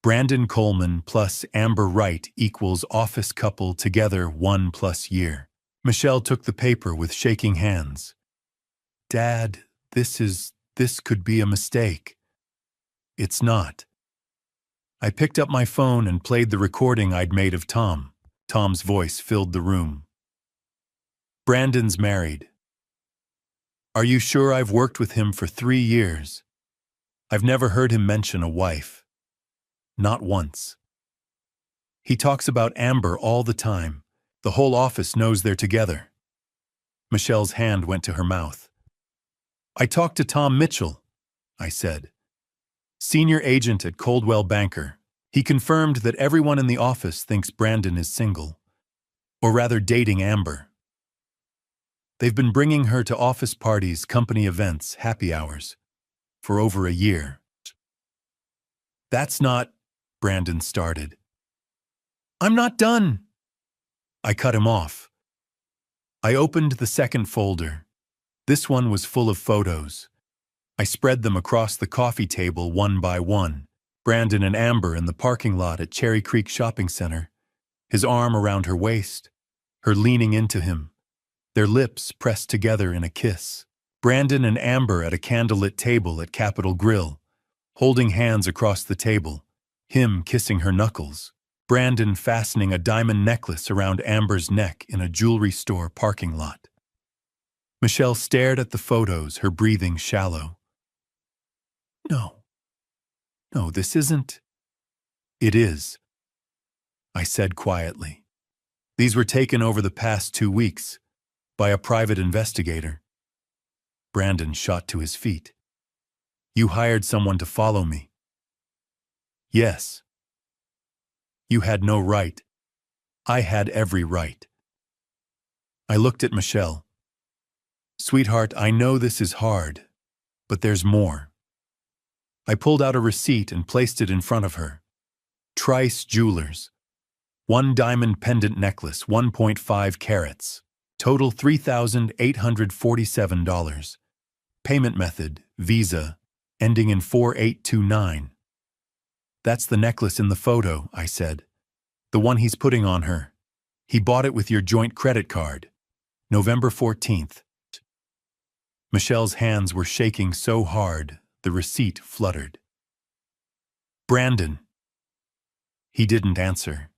Brandon Coleman plus Amber Wright equals office couple together 1+ year. Michelle took the paper with shaking hands. Dad, this could be a mistake. It's not. I picked up my phone and played the recording I'd made of Tom. Tom's voice filled the room. Brandon's married. Are you sure? I've worked with him for 3 years. I've never heard him mention a wife. Not once. He talks about Amber all the time. The whole office knows they're together. Michelle's hand went to her mouth. I talked to Tom Mitchell, I said. Senior agent at Coldwell Banker. He confirmed that everyone in the office thinks Brandon is single. Or rather dating Amber. They've been bringing her to office parties, company events, happy hours for over a year. That's not, Brandon started. I'm not done. I cut him off. I opened the second folder. This one was full of photos. I spread them across the coffee table one by one. Brandon and Amber in the parking lot at Cherry Creek Shopping Center, his arm around her waist, her leaning into him, their lips pressed together in a kiss. Brandon and Amber at a candlelit table at Capitol Grill, holding hands across the table, him kissing her knuckles. Brandon fastening a diamond necklace around Amber's neck in a jewelry store parking lot. Michelle stared at the photos, her breathing shallow. No, this isn't. It is, I said quietly. These were taken over the past 2 weeks by a private investigator. Brandon shot to his feet. You hired someone to follow me. Yes. You had no right. I had every right. I looked at Michelle. Sweetheart, I know this is hard, but there's more. I pulled out a receipt and placed it in front of her. Trice Jewelers. 1 diamond pendant necklace, 1.5 carats. Total $3,847. Payment method, Visa, ending in 4829. That's the necklace in the photo, I said. The one he's putting on her. He bought it with your joint credit card. November 14th. Michelle's hands were shaking so hard, the receipt fluttered. Brandon. He didn't answer.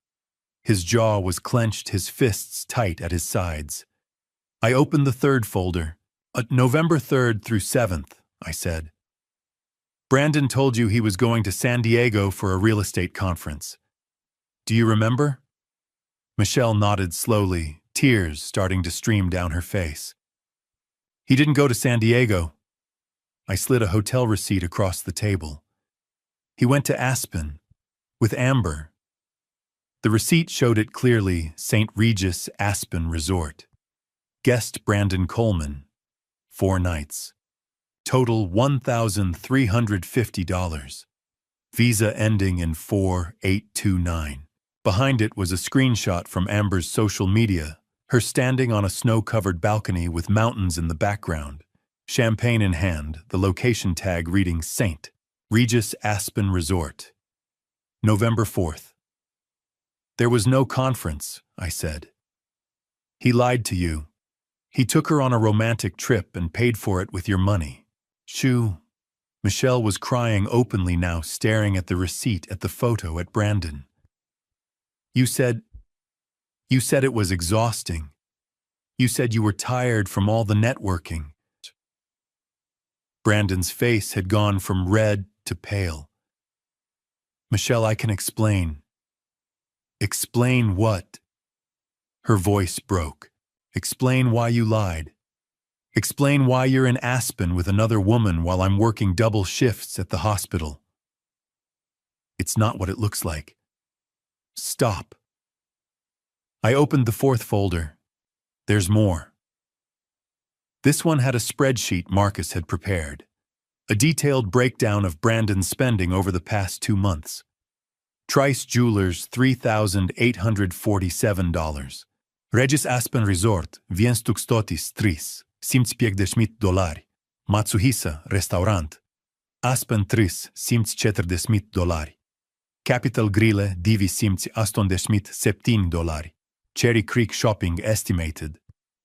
His jaw was clenched, his fists tight at his sides. I opened the third folder. November 3rd through 7th, I said. Brandon told you he was going to San Diego for a real estate conference. Do you remember? Michelle nodded slowly, tears starting to stream down her face. He didn't go to San Diego. I slid a hotel receipt across the table. He went to Aspen, with Amber. The receipt showed it clearly, St. Regis Aspen Resort. Guest Brandon Coleman. 4 nights. Total $1,350. Visa ending in 4829. Behind it was a screenshot from Amber's social media, her standing on a snow-covered balcony with mountains in the background. Champagne in hand, the location tag reading St. Regis Aspen Resort. November 4th. There was no conference, I said. He lied to you. He took her on a romantic trip and paid for it with your money. Shoo. Michelle was crying openly now, staring at the receipt, at the photo, at Brandon. You said it was exhausting. You said you were tired from all the networking. Brandon's face had gone from red to pale. Michelle, I can explain. Explain what? Her voice broke. Explain why you lied. Explain why you're in Aspen with another woman while I'm working double shifts at the hospital. It's not what it looks like. Stop. I opened the fourth folder. There's more. This one had a spreadsheet Marcus had prepared. A detailed breakdown of Brandon's spending over the past 2 months. Trice Jewelers, $3,847. Regis Aspen Resort, $1,003, $150. Matsuhisa, Restaurant. Aspen 3, $140. Capital Grille, $287. Cherry Creek Shopping estimated,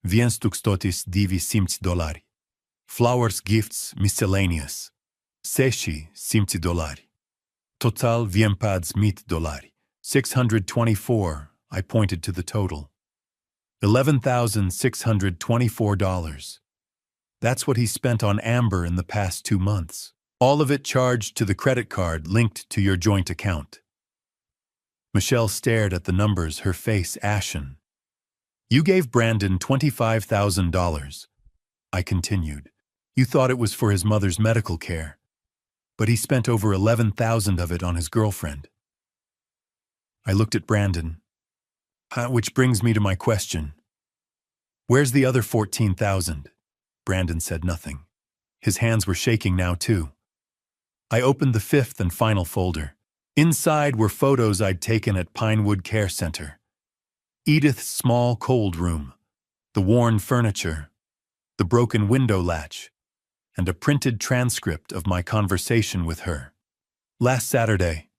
$1,200. Flowers Gifts Miscellaneous, $60. Total $100. 624, I pointed to the total. $11,624. That's what he spent on Amber in the past 2 months. All of it charged to the credit card linked to your joint account. Michelle stared at the numbers, her face ashen. You gave Brandon $25,000. I continued. You thought it was for his mother's medical care, but he spent over $11,000 of it on his girlfriend. I looked at Brandon. Which brings me to my question. Where's the other 14,000? Brandon said nothing. His hands were shaking now, too. I opened the fifth and final folder. Inside were photos I'd taken at Pinewood Care Center. Edith's small cold room, the worn furniture, the broken window latch, and a printed transcript of my conversation with her. Last Saturday,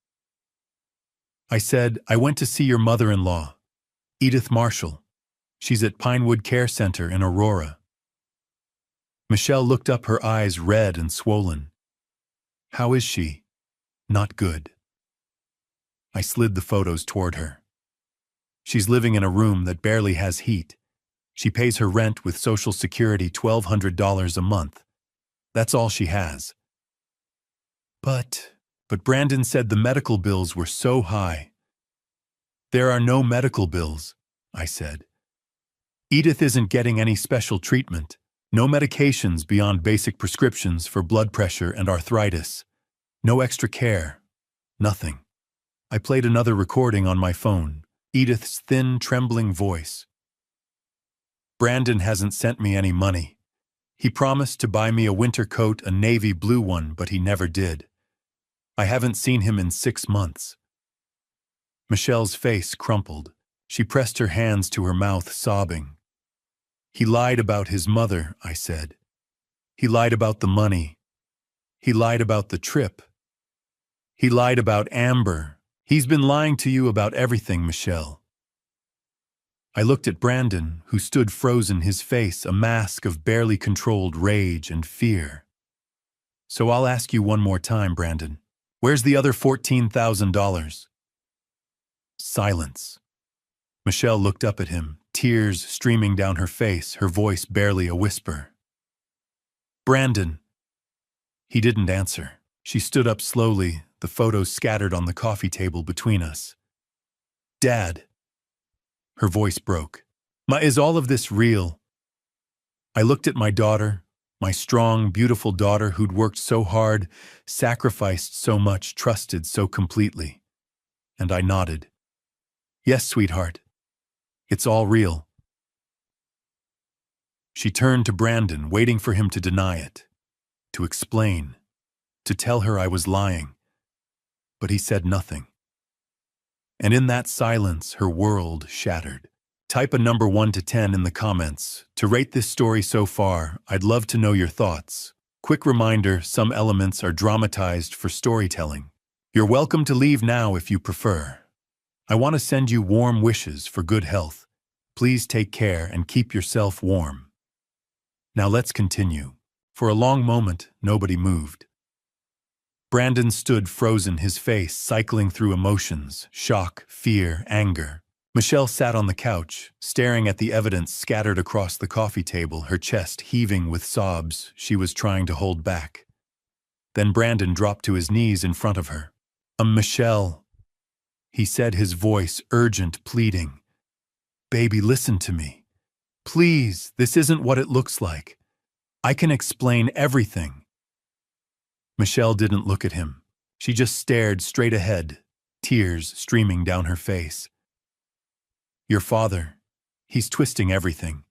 I said, I went to see your mother-in-law, Edith Marshall. She's at Pinewood Care Center in Aurora. Michelle looked up, her eyes red and swollen. How is she? Not good. I slid the photos toward her. She's living in a room that barely has heat. She pays her rent with Social Security, $1,200 a month. That's all she has. But Brandon said the medical bills were so high. There are no medical bills, I said. Edith isn't getting any special treatment. No medications beyond basic prescriptions for blood pressure and arthritis. No extra care. Nothing. I played another recording on my phone, Edith's thin, trembling voice. Brandon hasn't sent me any money. He promised to buy me a winter coat, a navy blue one, but he never did. I haven't seen him in 6 months. Michelle's face crumpled. She pressed her hands to her mouth, sobbing. He lied about his mother, I said. He lied about the money. He lied about the trip. He lied about Amber. He's been lying to you about everything, Michelle. I looked at Brandon, who stood frozen, his face a mask of barely controlled rage and fear. So I'll ask you one more time, Brandon. Where's the other $14,000? Silence. Michelle looked up at him, tears streaming down her face, her voice barely a whisper. Brandon. He didn't answer. She stood up slowly, the photos scattered on the coffee table between us. Dad. Her voice broke. Is all of this real? I looked at my daughter, my strong, beautiful daughter who'd worked so hard, sacrificed so much, trusted so completely. And I nodded. Yes, sweetheart. It's all real. She turned to Brandon, waiting for him to deny it, to explain, to tell her I was lying. But he said nothing. And in that silence, her world shattered. Type a number 1 to 10 in the comments. To rate this story so far, I'd love to know your thoughts. Quick reminder, some elements are dramatized for storytelling. You're welcome to leave now if you prefer. I want to send you warm wishes for good health. Please take care and keep yourself warm. Now let's continue. For a long moment, nobody moved. Brandon stood frozen, his face cycling through emotions, shock, fear, anger. Michelle sat on the couch, staring at the evidence scattered across the coffee table, her chest heaving with sobs she was trying to hold back. Then Brandon dropped to his knees in front of her. Michelle, he said, his voice urgent, pleading. Baby, listen to me. Please, this isn't what it looks like. I can explain everything. Michelle didn't look at him. She just stared straight ahead, tears streaming down her face. Your father, he's twisting everything,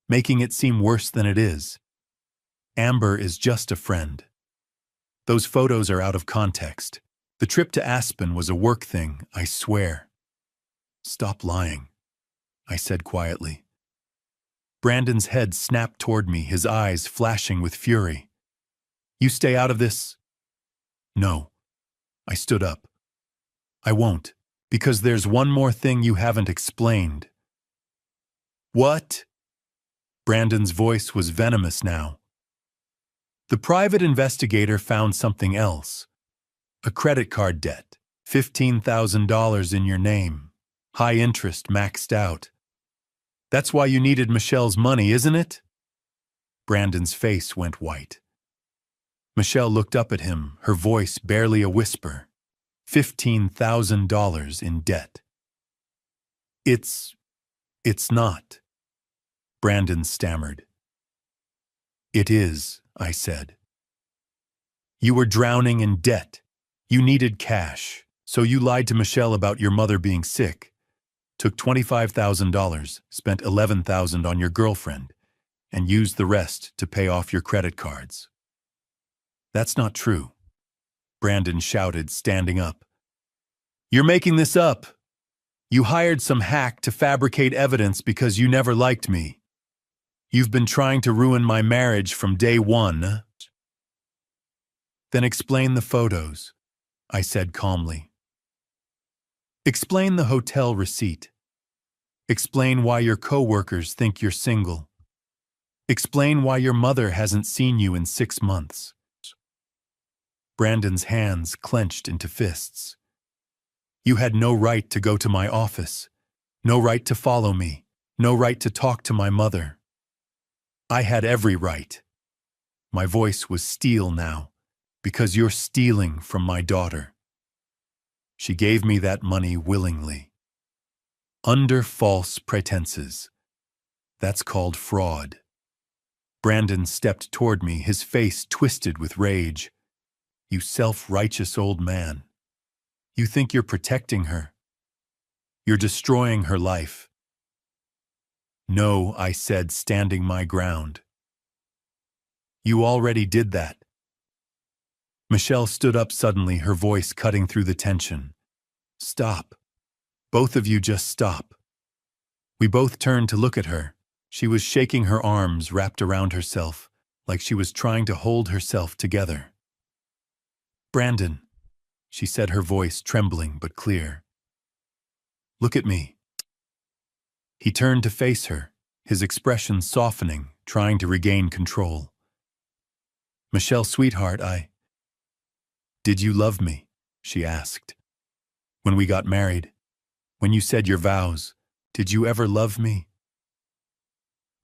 making it seem worse than it is. Amber is just a friend. Those photos are out of context. The trip to Aspen was a work thing, I swear. Stop lying, I said quietly. Brandon's head snapped toward me, his eyes flashing with fury. You stay out of this? No. I stood up. I won't, because there's one more thing you haven't explained. What? Brandon's voice was venomous now. The private investigator found something else. A credit card debt, $15,000 in your name, high interest, maxed out. That's why you needed Michelle's money, isn't it? Brandon's face went white. Michelle looked up at him, her voice barely a whisper. $15,000 in debt. It's not. Brandon stammered. It is, I said. You were drowning in debt. You needed cash, so you lied to Michelle about your mother being sick. took $25,000, spent $11,000 on your girlfriend, and used the rest to pay off your credit cards. That's not true, Brandon shouted, standing up. You're making this up. You hired some hack to fabricate evidence because you never liked me. You've been trying to ruin my marriage from day one. Then explain the photos, I said calmly. Explain the hotel receipt. Explain why your coworkers think you're single. Explain why your mother hasn't seen you in 6 months. Brandon's hands clenched into fists. You had no right to go to my office, no right to follow me, no right to talk to my mother. I had every right. My voice was steel now, because you're stealing from my daughter. She gave me that money willingly. Under false pretenses. That's called fraud. Brandon stepped toward me, his face twisted with rage. You self-righteous old man. You think you're protecting her. You're destroying her life. No, I said, standing my ground. You already did that. Michelle stood up suddenly, her voice cutting through the tension. Stop. Both of you just stop. We both turned to look at her. She was shaking her arms wrapped around herself, like she was trying to hold herself together. Brandon, she said, her voice trembling but clear. Look at me. He turned to face her, his expression softening, trying to regain control. Michelle, sweetheart, Did you love me? She asked. When we got married, when you said your vows, did you ever love me?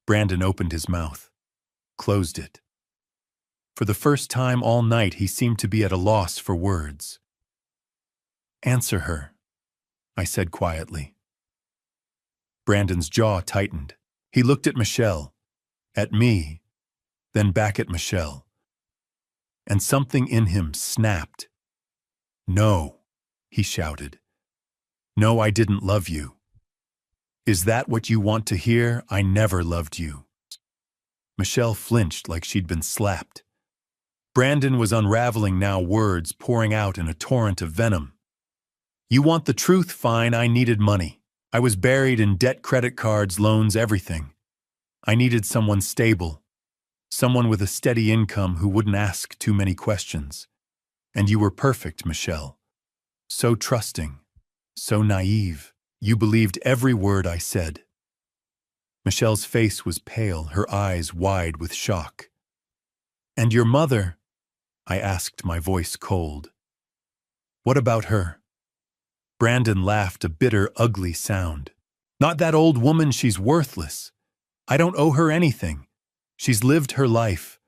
Brandon opened his mouth, closed it. For the first time all night, he seemed to be at a loss for words. Answer her, I said quietly. Brandon's jaw tightened. He looked at Michelle, at me, then back at Michelle. And something in him snapped. No, he shouted. No, I didn't love you. Is that what you want to hear? I never loved you. Michelle flinched like she'd been slapped. Brandon was unraveling now, words pouring out in a torrent of venom. You want the truth? Fine, I needed money. I was buried in debt, credit cards, loans, everything. I needed someone stable, someone with a steady income who wouldn't ask too many questions. And you were perfect, Michelle. So trusting, so naive. You believed every word I said. Michelle's face was pale, her eyes wide with shock. And your mother? I asked, my voice cold. What about her? Brandon laughed, a bitter, ugly sound. Not that old woman, she's worthless. I don't owe her anything. She's lived her life.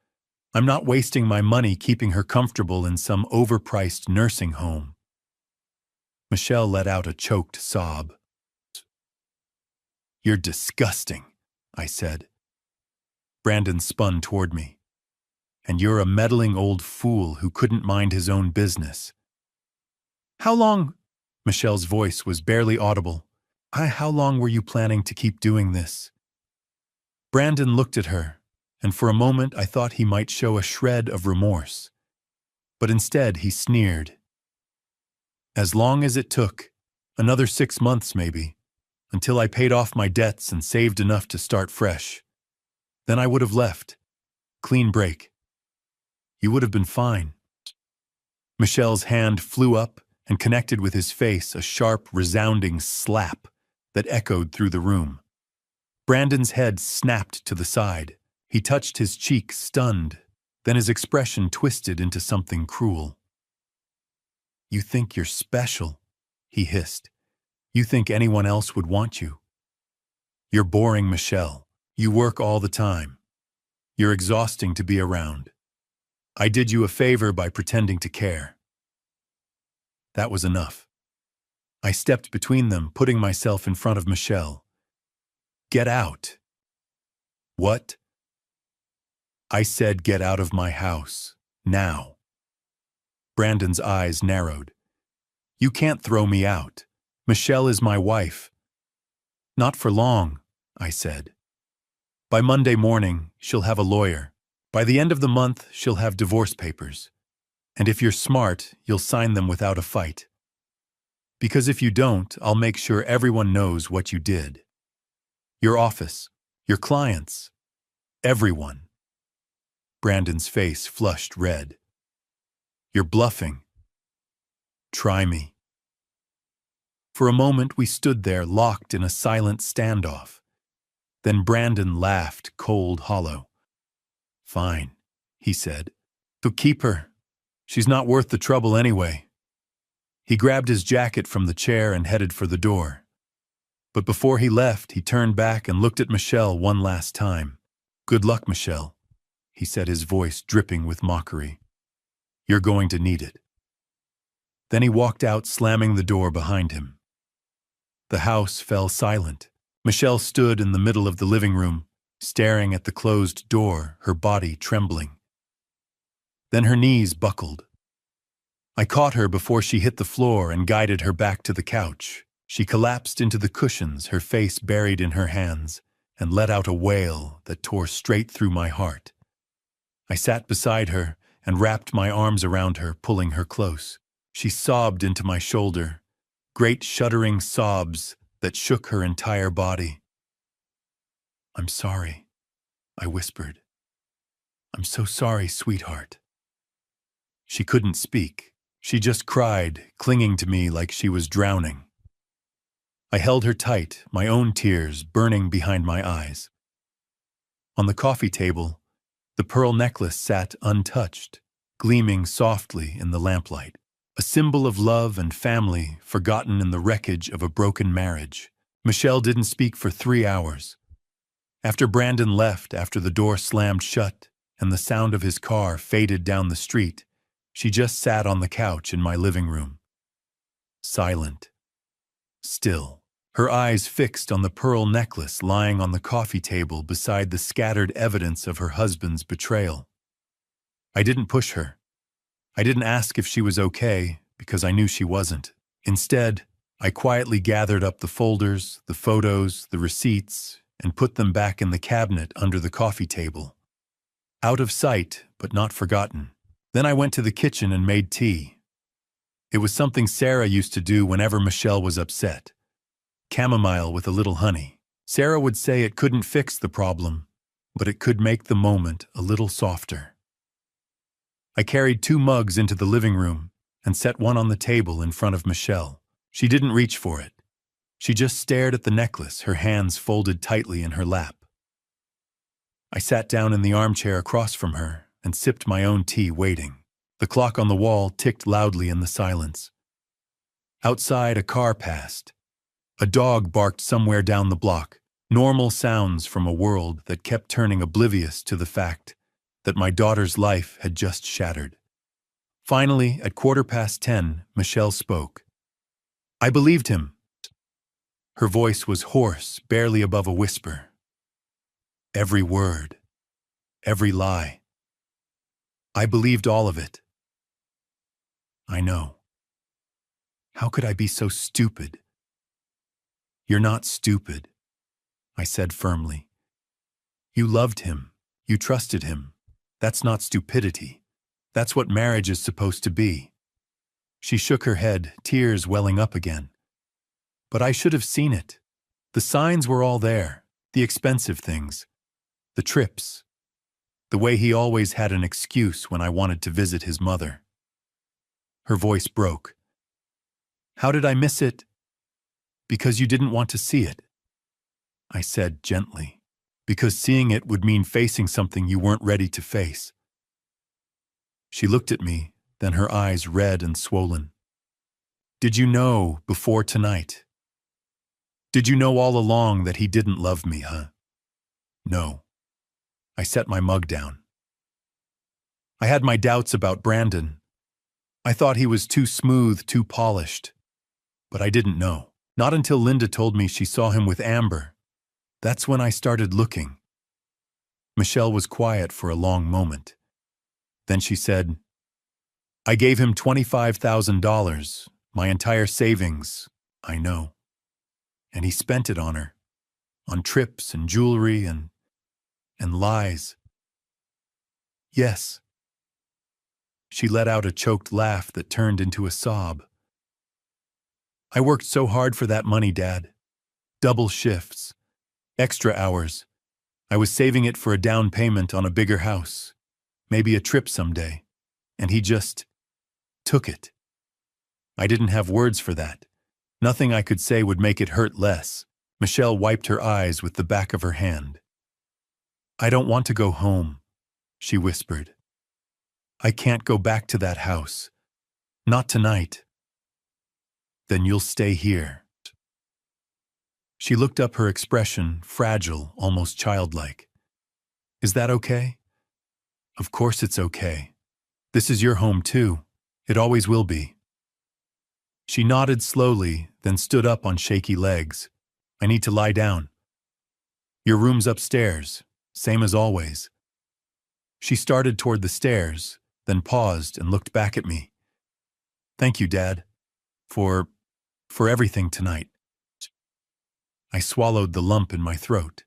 I'm not wasting my money keeping her comfortable in some overpriced nursing home. Michelle let out a choked sob. You're disgusting, I said. Brandon spun toward me. And you're a meddling old fool who couldn't mind his own business. How long? Michelle's voice was barely audible. How long were you planning to keep doing this? Brandon looked at her, and for a moment I thought he might show a shred of remorse. But instead he sneered. As long as it took, another 6 months maybe, until I paid off my debts and saved enough to start fresh. Then I would have left. Clean break. You would have been fine. Michelle's hand flew up and connected with his face, a sharp, resounding slap that echoed through the room. Brandon's head snapped to the side. He touched his cheek, stunned. Then his expression twisted into something cruel. You think you're special, he hissed. You think anyone else would want you. You're boring, Michelle. You work all the time. You're exhausting to be around. I did you a favor by pretending to care. That was enough. I stepped between them, putting myself in front of Michelle. Get out. What? I said get out of my house. Now. Brandon's eyes narrowed. You can't throw me out. Michelle is my wife. Not for long, I said. By Monday morning, she'll have a lawyer. By the end of the month, she'll have divorce papers. And if you're smart, you'll sign them without a fight. Because if you don't, I'll make sure everyone knows what you did. Your office, your clients, everyone. Brandon's face flushed red. You're bluffing. Try me. For a moment, we stood there locked in a silent standoff. Then Brandon laughed, cold, hollow. Fine, he said. So keep her. She's not worth the trouble anyway. He grabbed his jacket from the chair and headed for the door. But before he left, he turned back and looked at Michelle one last time. Good luck, Michelle, he said, his voice dripping with mockery. You're going to need it. Then he walked out, slamming the door behind him. The house fell silent. Michelle stood in the middle of the living room, staring at the closed door, her body trembling. Then her knees buckled. I caught her before she hit the floor and guided her back to the couch. She collapsed into the cushions, her face buried in her hands, and let out a wail that tore straight through my heart. I sat beside her and wrapped my arms around her, pulling her close. She sobbed into my shoulder, great shuddering sobs that shook her entire body. I'm sorry, I whispered. I'm so sorry, sweetheart. She couldn't speak. She just cried, clinging to me like she was drowning. I held her tight, my own tears burning behind my eyes. On the coffee table, the pearl necklace sat untouched, gleaming softly in the lamplight, a symbol of love and family forgotten in the wreckage of a broken marriage. Michelle didn't speak for 3 hours. After Brandon left, after the door slammed shut and the sound of his car faded down the street, she just sat on the couch in my living room. Silent. Still. Her eyes fixed on the pearl necklace lying on the coffee table beside the scattered evidence of her husband's betrayal. I didn't push her. I didn't ask if she was okay, because I knew she wasn't. Instead, I quietly gathered up the folders, the photos, the receipts, and put them back in the cabinet under the coffee table. Out of sight, but not forgotten. Then I went to the kitchen and made tea. It was something Sarah used to do whenever Michelle was upset. Chamomile with a little honey. Sarah would say it couldn't fix the problem, but it could make the moment a little softer. I carried 2 mugs into the living room and set one on the table in front of Michelle. She didn't reach for it. She just stared at the necklace, her hands folded tightly in her lap. I sat down in the armchair across from her and sipped my own tea, waiting. The clock on the wall ticked loudly in the silence. Outside, a car passed. A dog barked somewhere down the block, normal sounds from a world that kept turning oblivious to the fact that my daughter's life had just shattered. Finally, at 10:15, Michelle spoke. I believed him. Her voice was hoarse, barely above a whisper. Every word, every lie. I believed all of it. I know. How could I be so stupid? You're not stupid, I said firmly. You loved him. You trusted him. That's not stupidity. That's what marriage is supposed to be. She shook her head, tears welling up again. But I should have seen it. The signs were all there, the expensive things, the trips, the way he always had an excuse when I wanted to visit his mother. Her voice broke. How did I miss it? Because you didn't want to see it, I said gently. Because seeing it would mean facing something you weren't ready to face. She looked at me, then her eyes red and swollen. Did you know before tonight? Did you know all along that he didn't love me, huh? No. I set my mug down. I had my doubts about Brandon. I thought he was too smooth, too polished. But I didn't know. Not until Linda told me she saw him with Amber. That's when I started looking. Michelle was quiet for a long moment. Then she said, I gave him $25,000, my entire savings, I know. And he spent it on her. on trips and jewelry and lies. Yes. She let out a choked laugh that turned into a sob. I worked so hard for that money, Dad. Double shifts, extra hours. I was saving it for a down payment on a bigger house, maybe a trip someday. And he just took it. I didn't have words for that. Nothing I could say would make it hurt less. Michelle wiped her eyes with the back of her hand. I don't want to go home, she whispered. I can't go back to that house. Not tonight. Then you'll stay here. She looked up, her expression fragile, almost childlike. Is that okay? Of course it's okay. This is your home too. It always will be. She nodded slowly, then stood up on shaky legs. I need to lie down. Your room's upstairs, same as always. She started toward the stairs, then paused and looked back at me. Thank you, Dad, for everything tonight. I swallowed the lump in my throat.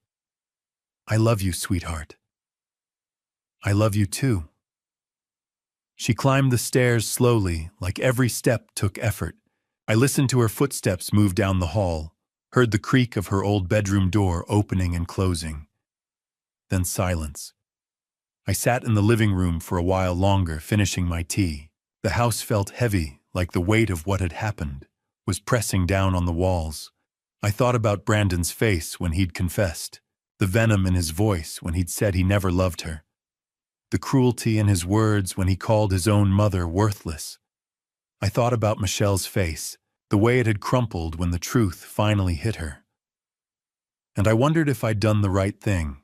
I love you, sweetheart. I love you too. She climbed the stairs slowly, like every step took effort. I listened to her footsteps move down the hall, heard the creak of her old bedroom door opening and closing. Then silence. I sat in the living room for a while longer, finishing my tea. The house felt heavy, like the weight of what had happened was pressing down on the walls. I thought about Brandon's face when he'd confessed, the venom in his voice when he'd said he never loved her, the cruelty in his words when he called his own mother worthless. I thought about Michelle's face, the way it had crumpled when the truth finally hit her. And I wondered if I'd done the right thing,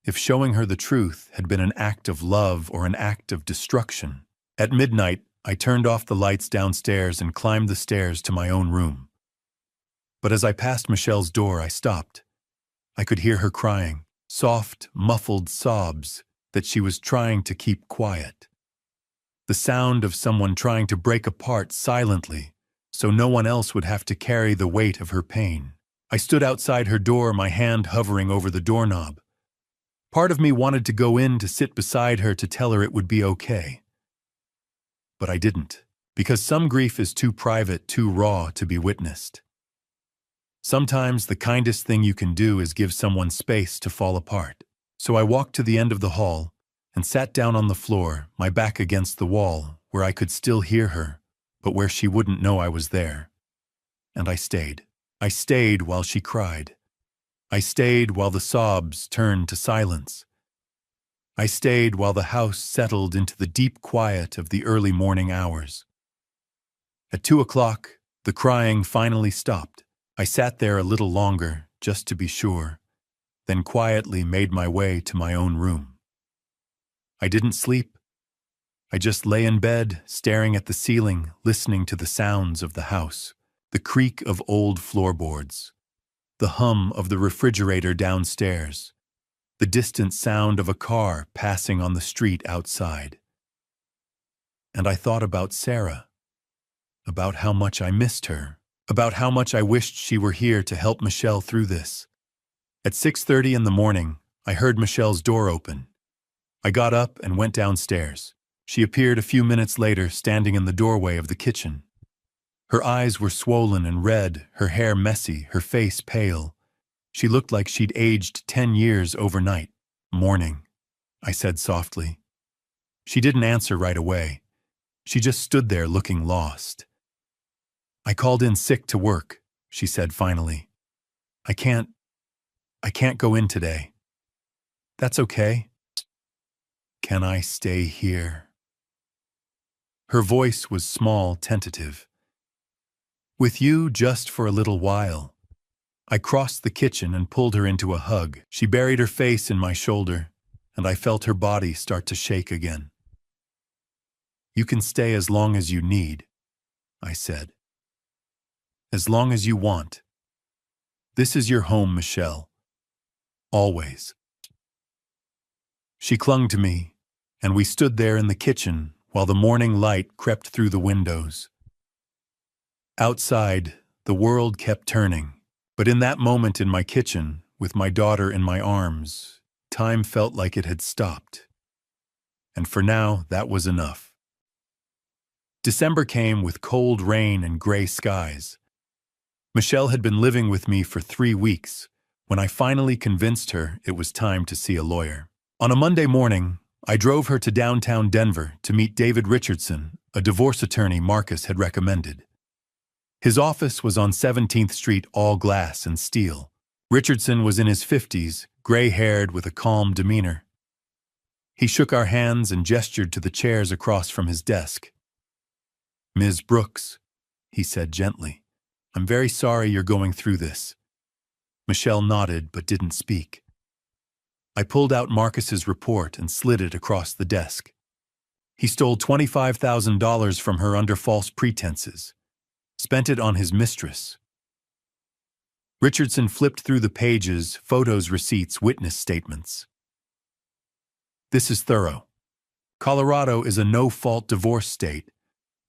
if showing her the truth had been an act of love or an act of destruction. At midnight, I turned off the lights downstairs and climbed the stairs to my own room. But as I passed Michelle's door, I stopped. I could hear her crying, soft, muffled sobs that she was trying to keep quiet. The sound of someone trying to break apart silently so no one else would have to carry the weight of her pain. I stood outside her door, my hand hovering over the doorknob. Part of me wanted to go in to sit beside her to tell her it would be okay. But I didn't, because some grief is too private, too raw to be witnessed. Sometimes the kindest thing you can do is give someone space to fall apart. So I walked to the end of the hall and sat down on the floor, my back against the wall, where I could still hear her, but where she wouldn't know I was there. And I stayed. I stayed while she cried. I stayed while the sobs turned to silence. I stayed while the house settled into the deep quiet of the early morning hours. At 2 o'clock, the crying finally stopped. I sat there a little longer, just to be sure, then quietly made my way to my own room. I didn't sleep. I just lay in bed, staring at the ceiling, listening to the sounds of the house, the creak of old floorboards, the hum of the refrigerator downstairs, the distant sound of a car passing on the street outside. And I thought about Sarah, about how much I missed her, about how much I wished she were here to help Michelle through this. At 6:30 in the morning, I heard Michelle's door open. I got up and went downstairs. She appeared a few minutes later, standing in the doorway of the kitchen. Her eyes were swollen and red, her hair messy, her face pale. She looked like she'd aged 10 years overnight. "Morning," I said softly. She didn't answer right away. She just stood there looking lost. "I called in sick to work," she said finally. I can't go in today." "That's okay. Can I stay here?" Her voice was small, tentative. "With you just for a little while." I crossed the kitchen and pulled her into a hug. She buried her face in my shoulder, and I felt her body start to shake again. "You can stay as long as you need," I said. "As long as you want. This is your home, Michelle. Always." She clung to me, and we stood there in the kitchen while the morning light crept through the windows. Outside, the world kept turning, But in that moment in my kitchen, with my daughter in my arms, time felt like it had stopped. And for now, that was enough. December came with cold rain and gray skies. Michelle had been living with me for 3 weeks when I finally convinced her it was time to see a lawyer. On a Monday morning, I drove her to downtown Denver to meet David Richardson, a divorce attorney Marcus had recommended. His office was on 17th Street, all glass and steel. Richardson was in his 50s, gray-haired with a calm demeanor. He shook our hands and gestured to the chairs across from his desk. "Ms. Brooks," he said gently, "I'm very sorry you're going through this." Michelle nodded but didn't speak. I pulled out Marcus's report and slid it across the desk. He stole $25,000 from her under false pretenses, spent it on his mistress. Richardson flipped through the pages, photos, receipts, witness statements. "This is thorough. Colorado is a no-fault divorce state,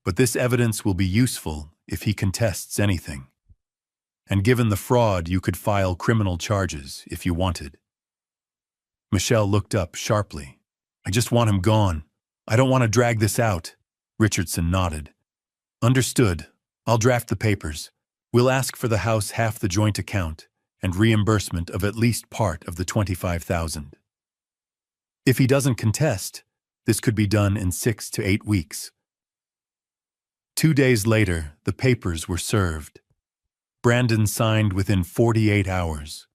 but this evidence will be useful if he contests anything. And given the fraud, you could file criminal charges if you wanted." Michelle looked up sharply. "I just want him gone. I don't want to drag this out." Richardson nodded. "Understood. I'll draft the papers. We'll ask for the house half the joint account and reimbursement of at least part of the $25,000. If he doesn't contest, this could be done in 6 to 8 weeks. 2 days later, the papers were served. Brandon signed within 48 hours.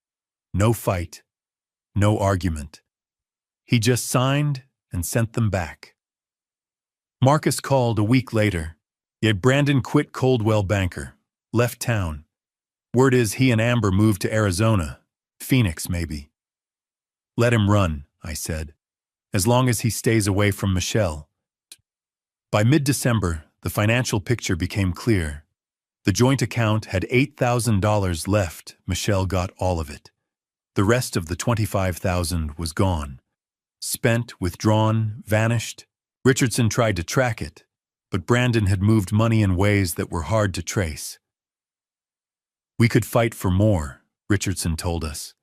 No fight, no argument. He just signed and sent them back. Marcus called a week later, yet Brandon quit Coldwell Banker, left town. Word is he and Amber moved to Arizona, Phoenix maybe. "Let him run," I said, "as long as he stays away from Michelle." By mid-December, the financial picture became clear. The joint account had $8,000 left. Michelle got all of it. The rest of the $25,000 was gone. Spent, withdrawn, vanished. Richardson tried to track it, but Brandon had moved money in ways that were hard to trace. "We could fight for more," Richardson told us,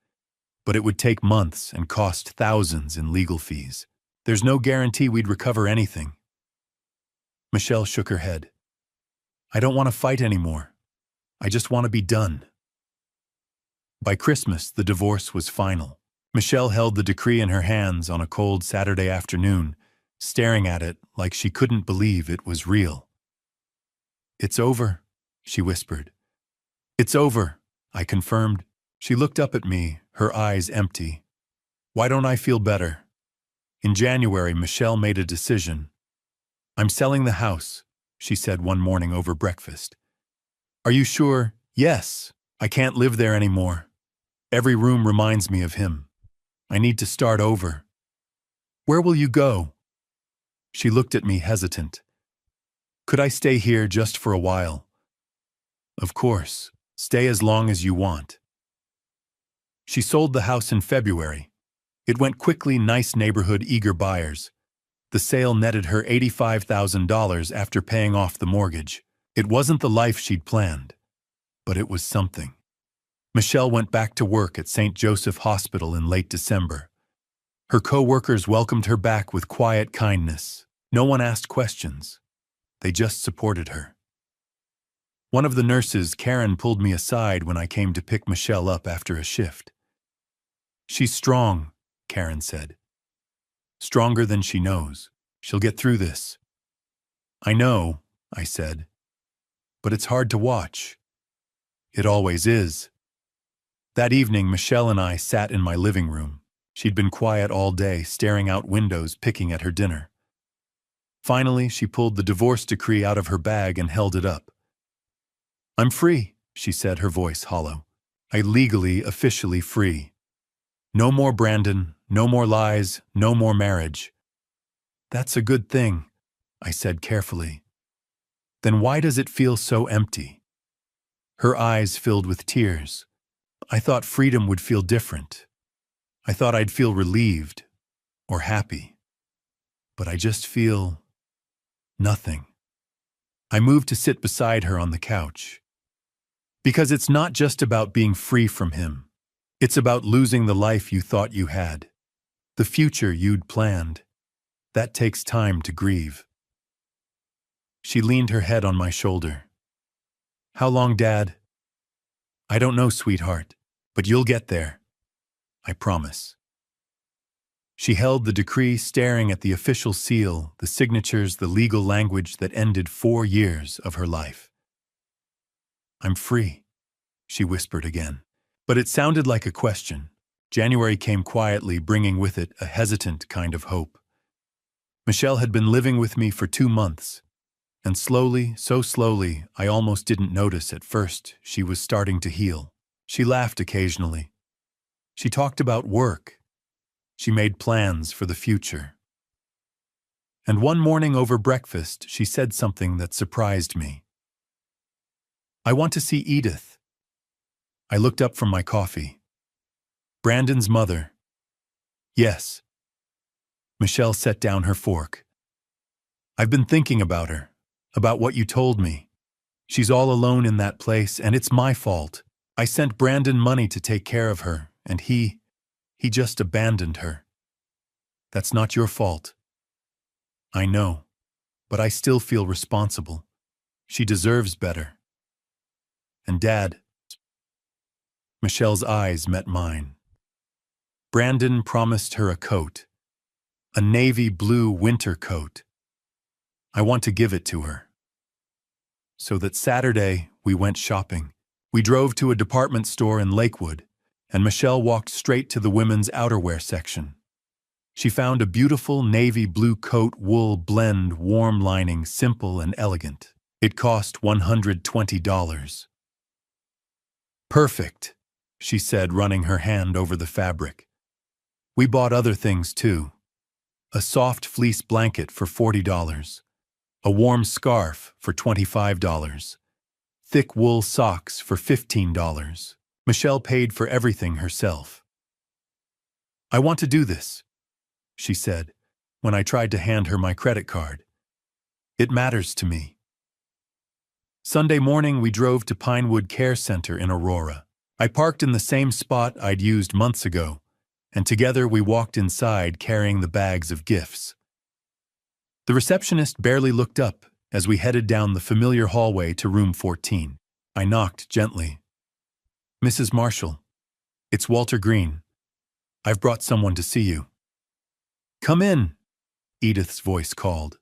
"but it would take months and cost thousands in legal fees. There's no guarantee we'd recover anything." Michelle shook her head. "I don't want to fight anymore. I just want to be done." By Christmas, the divorce was final. Michelle held the decree in her hands on a cold Saturday afternoon, staring at it like she couldn't believe it was real. "It's over," she whispered. "It's over," I confirmed. She looked up at me, her eyes empty. "Why don't I feel better?" In January, Michelle made a decision. "I'm selling the house," she said one morning over breakfast. "Are you sure?" "Yes. I can't live there anymore. Every room reminds me of him. I need to start over." "Where will you go?" She looked at me hesitant. "Could I stay here just for a while?" "Of course. Stay as long as you want." She sold the house in February. It went quickly, nice neighborhood, eager buyers. The sale netted her $85,000 after paying off the mortgage. It wasn't the life she'd planned, but it was something. Michelle went back to work at St. Joseph Hospital in late December. Her co-workers welcomed her back with quiet kindness. No one asked questions. They just supported her. One of the nurses, Karen, pulled me aside when I came to pick Michelle up after a shift. "She's strong," Karen said. "Stronger than she knows. She'll get through this." "I know," I said, "but it's hard to watch." "It always is." That evening, Michelle and I sat in my living room. She'd been quiet all day, staring out windows, picking at her dinner. Finally, she pulled the divorce decree out of her bag and held it up. "I'm free," she said, her voice hollow. "I legally, officially free. No more Brandon, no more lies, no more marriage." "That's a good thing," I said carefully. "Then why does it feel so empty?" Her eyes filled with tears. "I thought freedom would feel different. I thought I'd feel relieved or happy. But I just feel nothing." I moved to sit beside her on the couch. Because it's not just about being free from him. It's about losing the life you thought you had, the future you'd planned. That takes time to grieve. She leaned her head on my shoulder. How long, Dad? I don't know, sweetheart, but you'll get there. I promise. She held the decree, staring at the official seal, the signatures, the legal language that ended 4 years of her life. I'm free, she whispered again. But it sounded like a question. January came quietly, bringing with it a hesitant kind of hope. Michelle had been living with me for 2 months, and slowly, so slowly, I almost didn't notice at first, she was starting to heal. She laughed occasionally. She talked about work. She made plans for the future. And one morning over breakfast, she said something that surprised me. I want to see Edith. I looked up from my coffee. Brandon's mother. Yes. Michelle set down her fork. I've been thinking about her, about what you told me. She's all alone in that place, and it's my fault. I sent Brandon money to take care of her, and he just abandoned her. That's not your fault. I know, but I still feel responsible. She deserves better. And Dad. Michelle's eyes met mine. Brandon promised her a coat, a navy blue winter coat. I want to give it to her. So that Saturday, we went shopping. We drove to a department store in Lakewood, and Michelle walked straight to the women's outerwear section. She found a beautiful navy blue coat, wool blend, warm lining, simple and elegant. It cost $120. Perfect, she said, running her hand over the fabric. We bought other things too. A soft fleece blanket for $40. A warm scarf for $25. Thick wool socks for $15. Michelle paid for everything herself. I want to do this, she said, when I tried to hand her my credit card. It matters to me. Sunday morning, we drove to Pinewood Care Center in Aurora. I parked in the same spot I'd used months ago, and together we walked inside carrying the bags of gifts. The receptionist barely looked up as we headed down the familiar hallway to room 14. I knocked gently. Mrs. Marshall, it's Walter Green. I've brought someone to see you. Come in, Edith's voice called.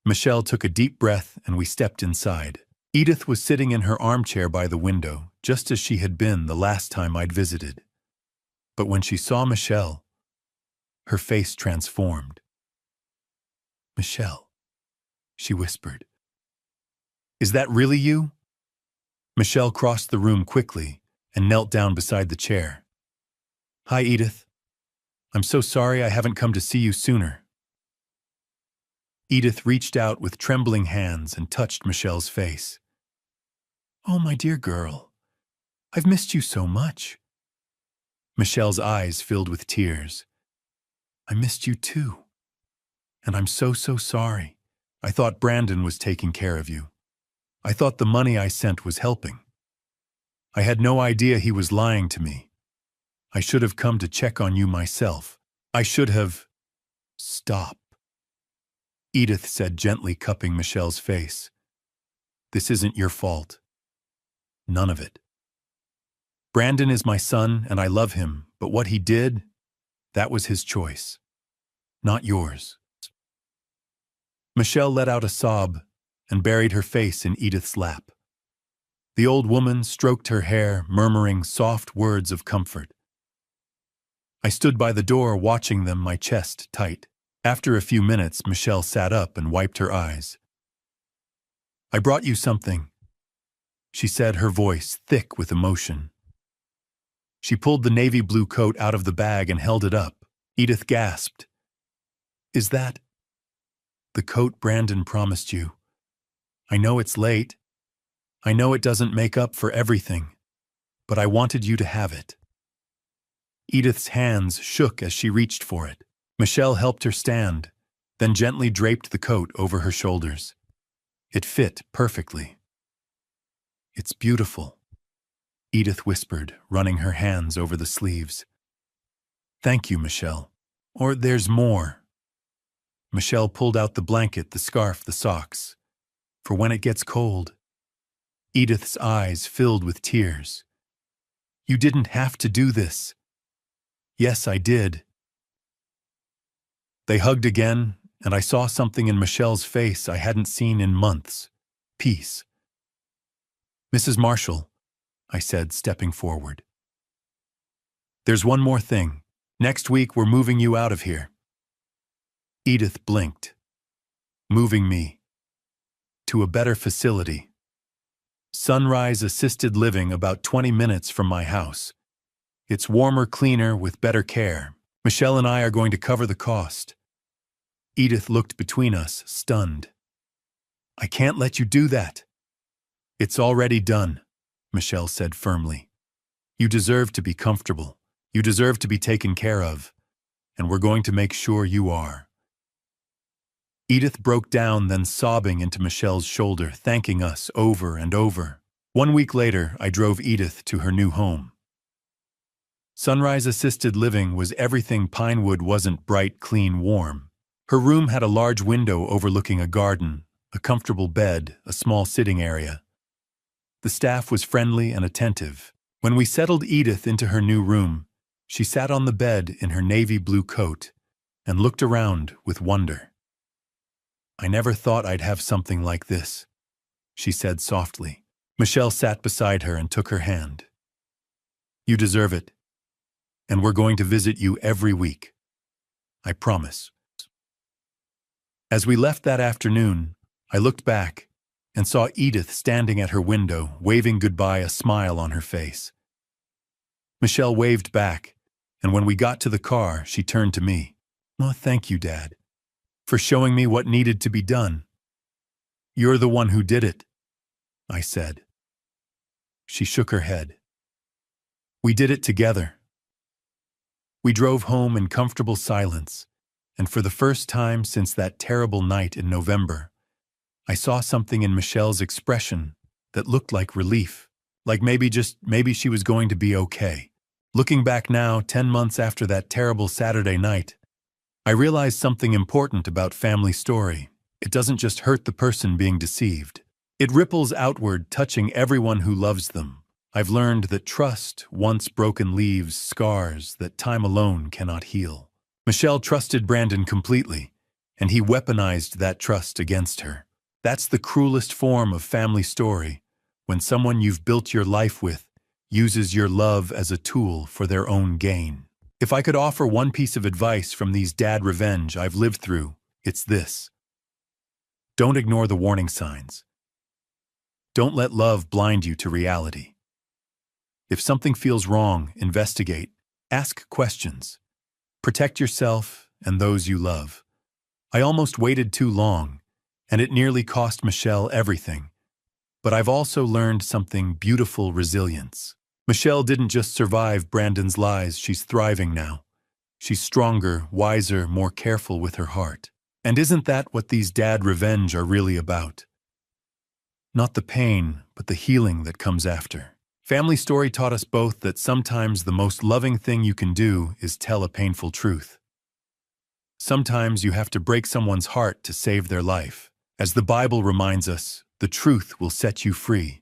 Michelle took a deep breath and we stepped inside. Edith was sitting in her armchair by the window, just as she had been the last time I'd visited. But when she saw Michelle, her face transformed. Michelle, she whispered. Is that really you? Michelle crossed the room quickly and knelt down beside the chair. Hi, Edith. I'm so sorry I haven't come to see you sooner. Edith reached out with trembling hands and touched Michelle's face. Oh, my dear girl, I've missed you so much. Michelle's eyes filled with tears. I missed you too. And I'm so sorry. I thought Brandon was taking care of you. I thought the money I sent was helping. I had no idea he was lying to me. I should have come to check on you myself. I should have... Stop, Edith said, gently cupping Michelle's face. This isn't your fault. None of it. Brandon is my son and I love him, but what he did, that was his choice, not yours. Michelle let out a sob and buried her face in Edith's lap. The old woman stroked her hair, murmuring soft words of comfort. I stood by the door watching them, my chest tight. After a few minutes, Michelle sat up and wiped her eyes. I brought you something, she said, her voice thick with emotion. She pulled the navy blue coat out of the bag and held it up. Edith gasped. Is that the coat Brandon promised you? I know it's late. I know it doesn't make up for everything, but I wanted you to have it. Edith's hands shook as she reached for it. Michelle helped her stand, then gently draped the coat over her shoulders. It fit perfectly. It's beautiful, Edith whispered, running her hands over the sleeves. Thank you, Michelle. Or there's more. Michelle pulled out the blanket, the scarf, the socks. For when it gets cold. Edith's eyes filled with tears. You didn't have to do this. Yes, I did. They hugged again, and I saw something in Michelle's face I hadn't seen in months. Peace. Mrs. Marshall, I said, stepping forward. There's one more thing. Next week, we're moving you out of here. Edith blinked. Moving me. To a better facility. Sunrise Assisted Living about 20 minutes from my house. It's warmer, cleaner, with better care. Michelle and I are going to cover the cost. Edith looked between us, stunned. I can't let you do that. It's already done, Michelle said firmly. You deserve to be comfortable. You deserve to be taken care of. And we're going to make sure you are. Edith broke down, then sobbing into Michelle's shoulder, thanking us over and over. 1 week later, I drove Edith to her new home. Sunrise Assisted Living was everything Pinewood wasn't: bright, clean, warm. Her room had a large window overlooking a garden, a comfortable bed, a small sitting area. The staff was friendly and attentive. When we settled Edith into her new room, she sat on the bed in her navy blue coat and looked around with wonder. I never thought I'd have something like this, she said softly. Michelle sat beside her and took her hand. You deserve it, and we're going to visit you every week. I promise. As we left that afternoon, I looked back and saw Edith standing at her window, waving goodbye, a smile on her face. Michelle waved back, and when we got to the car, she turned to me. Oh, thank you, Dad, for showing me what needed to be done. You're the one who did it, I said. She shook her head. We did it together. We drove home in comfortable silence, and for the first time since that terrible night in November, I saw something in Michelle's expression that looked like relief, like maybe she was going to be okay. Looking back now, 10 months after that terrible Saturday night, I realized something important about family story. It doesn't just hurt the person being deceived. It ripples outward, touching everyone who loves them. I've learned that trust, once broken, leaves scars that time alone cannot heal. Michelle trusted Brandon completely, and he weaponized that trust against her. That's the cruelest form of family story, when someone you've built your life with uses your love as a tool for their own gain. If I could offer one piece of advice from these dad revenge I've lived through, it's this. Don't ignore the warning signs. Don't let love blind you to reality. If something feels wrong, investigate. Ask questions. Protect yourself and those you love. I almost waited too long, and it nearly cost Michelle everything. But I've also learned something beautiful: resilience. Michelle didn't just survive Brandon's lies, she's thriving now. She's stronger, wiser, more careful with her heart. And isn't that what these dad revenge are really about? Not the pain, but the healing that comes after. Family Story taught us both that sometimes the most loving thing you can do is tell a painful truth. Sometimes you have to break someone's heart to save their life. As the Bible reminds us, the truth will set you free.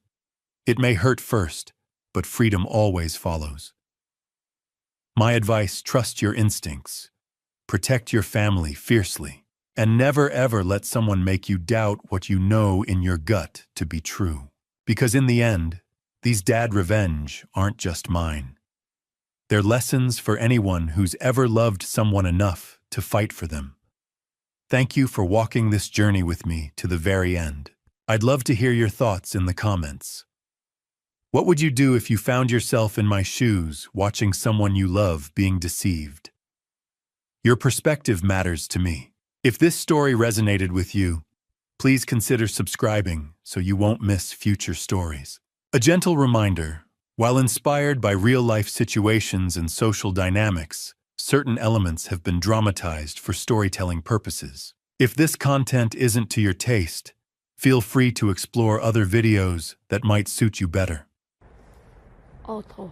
It may hurt first, but freedom always follows. My advice: trust your instincts. Protect your family fiercely. And never ever let someone make you doubt what you know in your gut to be true. Because in the end, these dad revenge aren't just mine. They're lessons for anyone who's ever loved someone enough to fight for them. Thank you for walking this journey with me to the very end. I'd love to hear your thoughts in the comments. What would you do if you found yourself in my shoes, watching someone you love being deceived? Your perspective matters to me. If this story resonated with you, please consider subscribing so you won't miss future stories. A gentle reminder: while inspired by real-life situations and social dynamics, certain elements have been dramatized for storytelling purposes. If this content isn't to your taste, Feel free to explore other videos that might suit you better. 더워.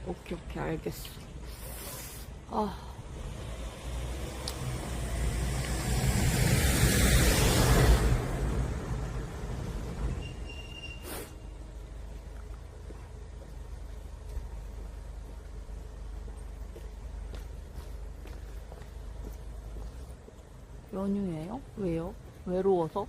오케이, 알겠어. 연휴예요? 왜요? 외로워서?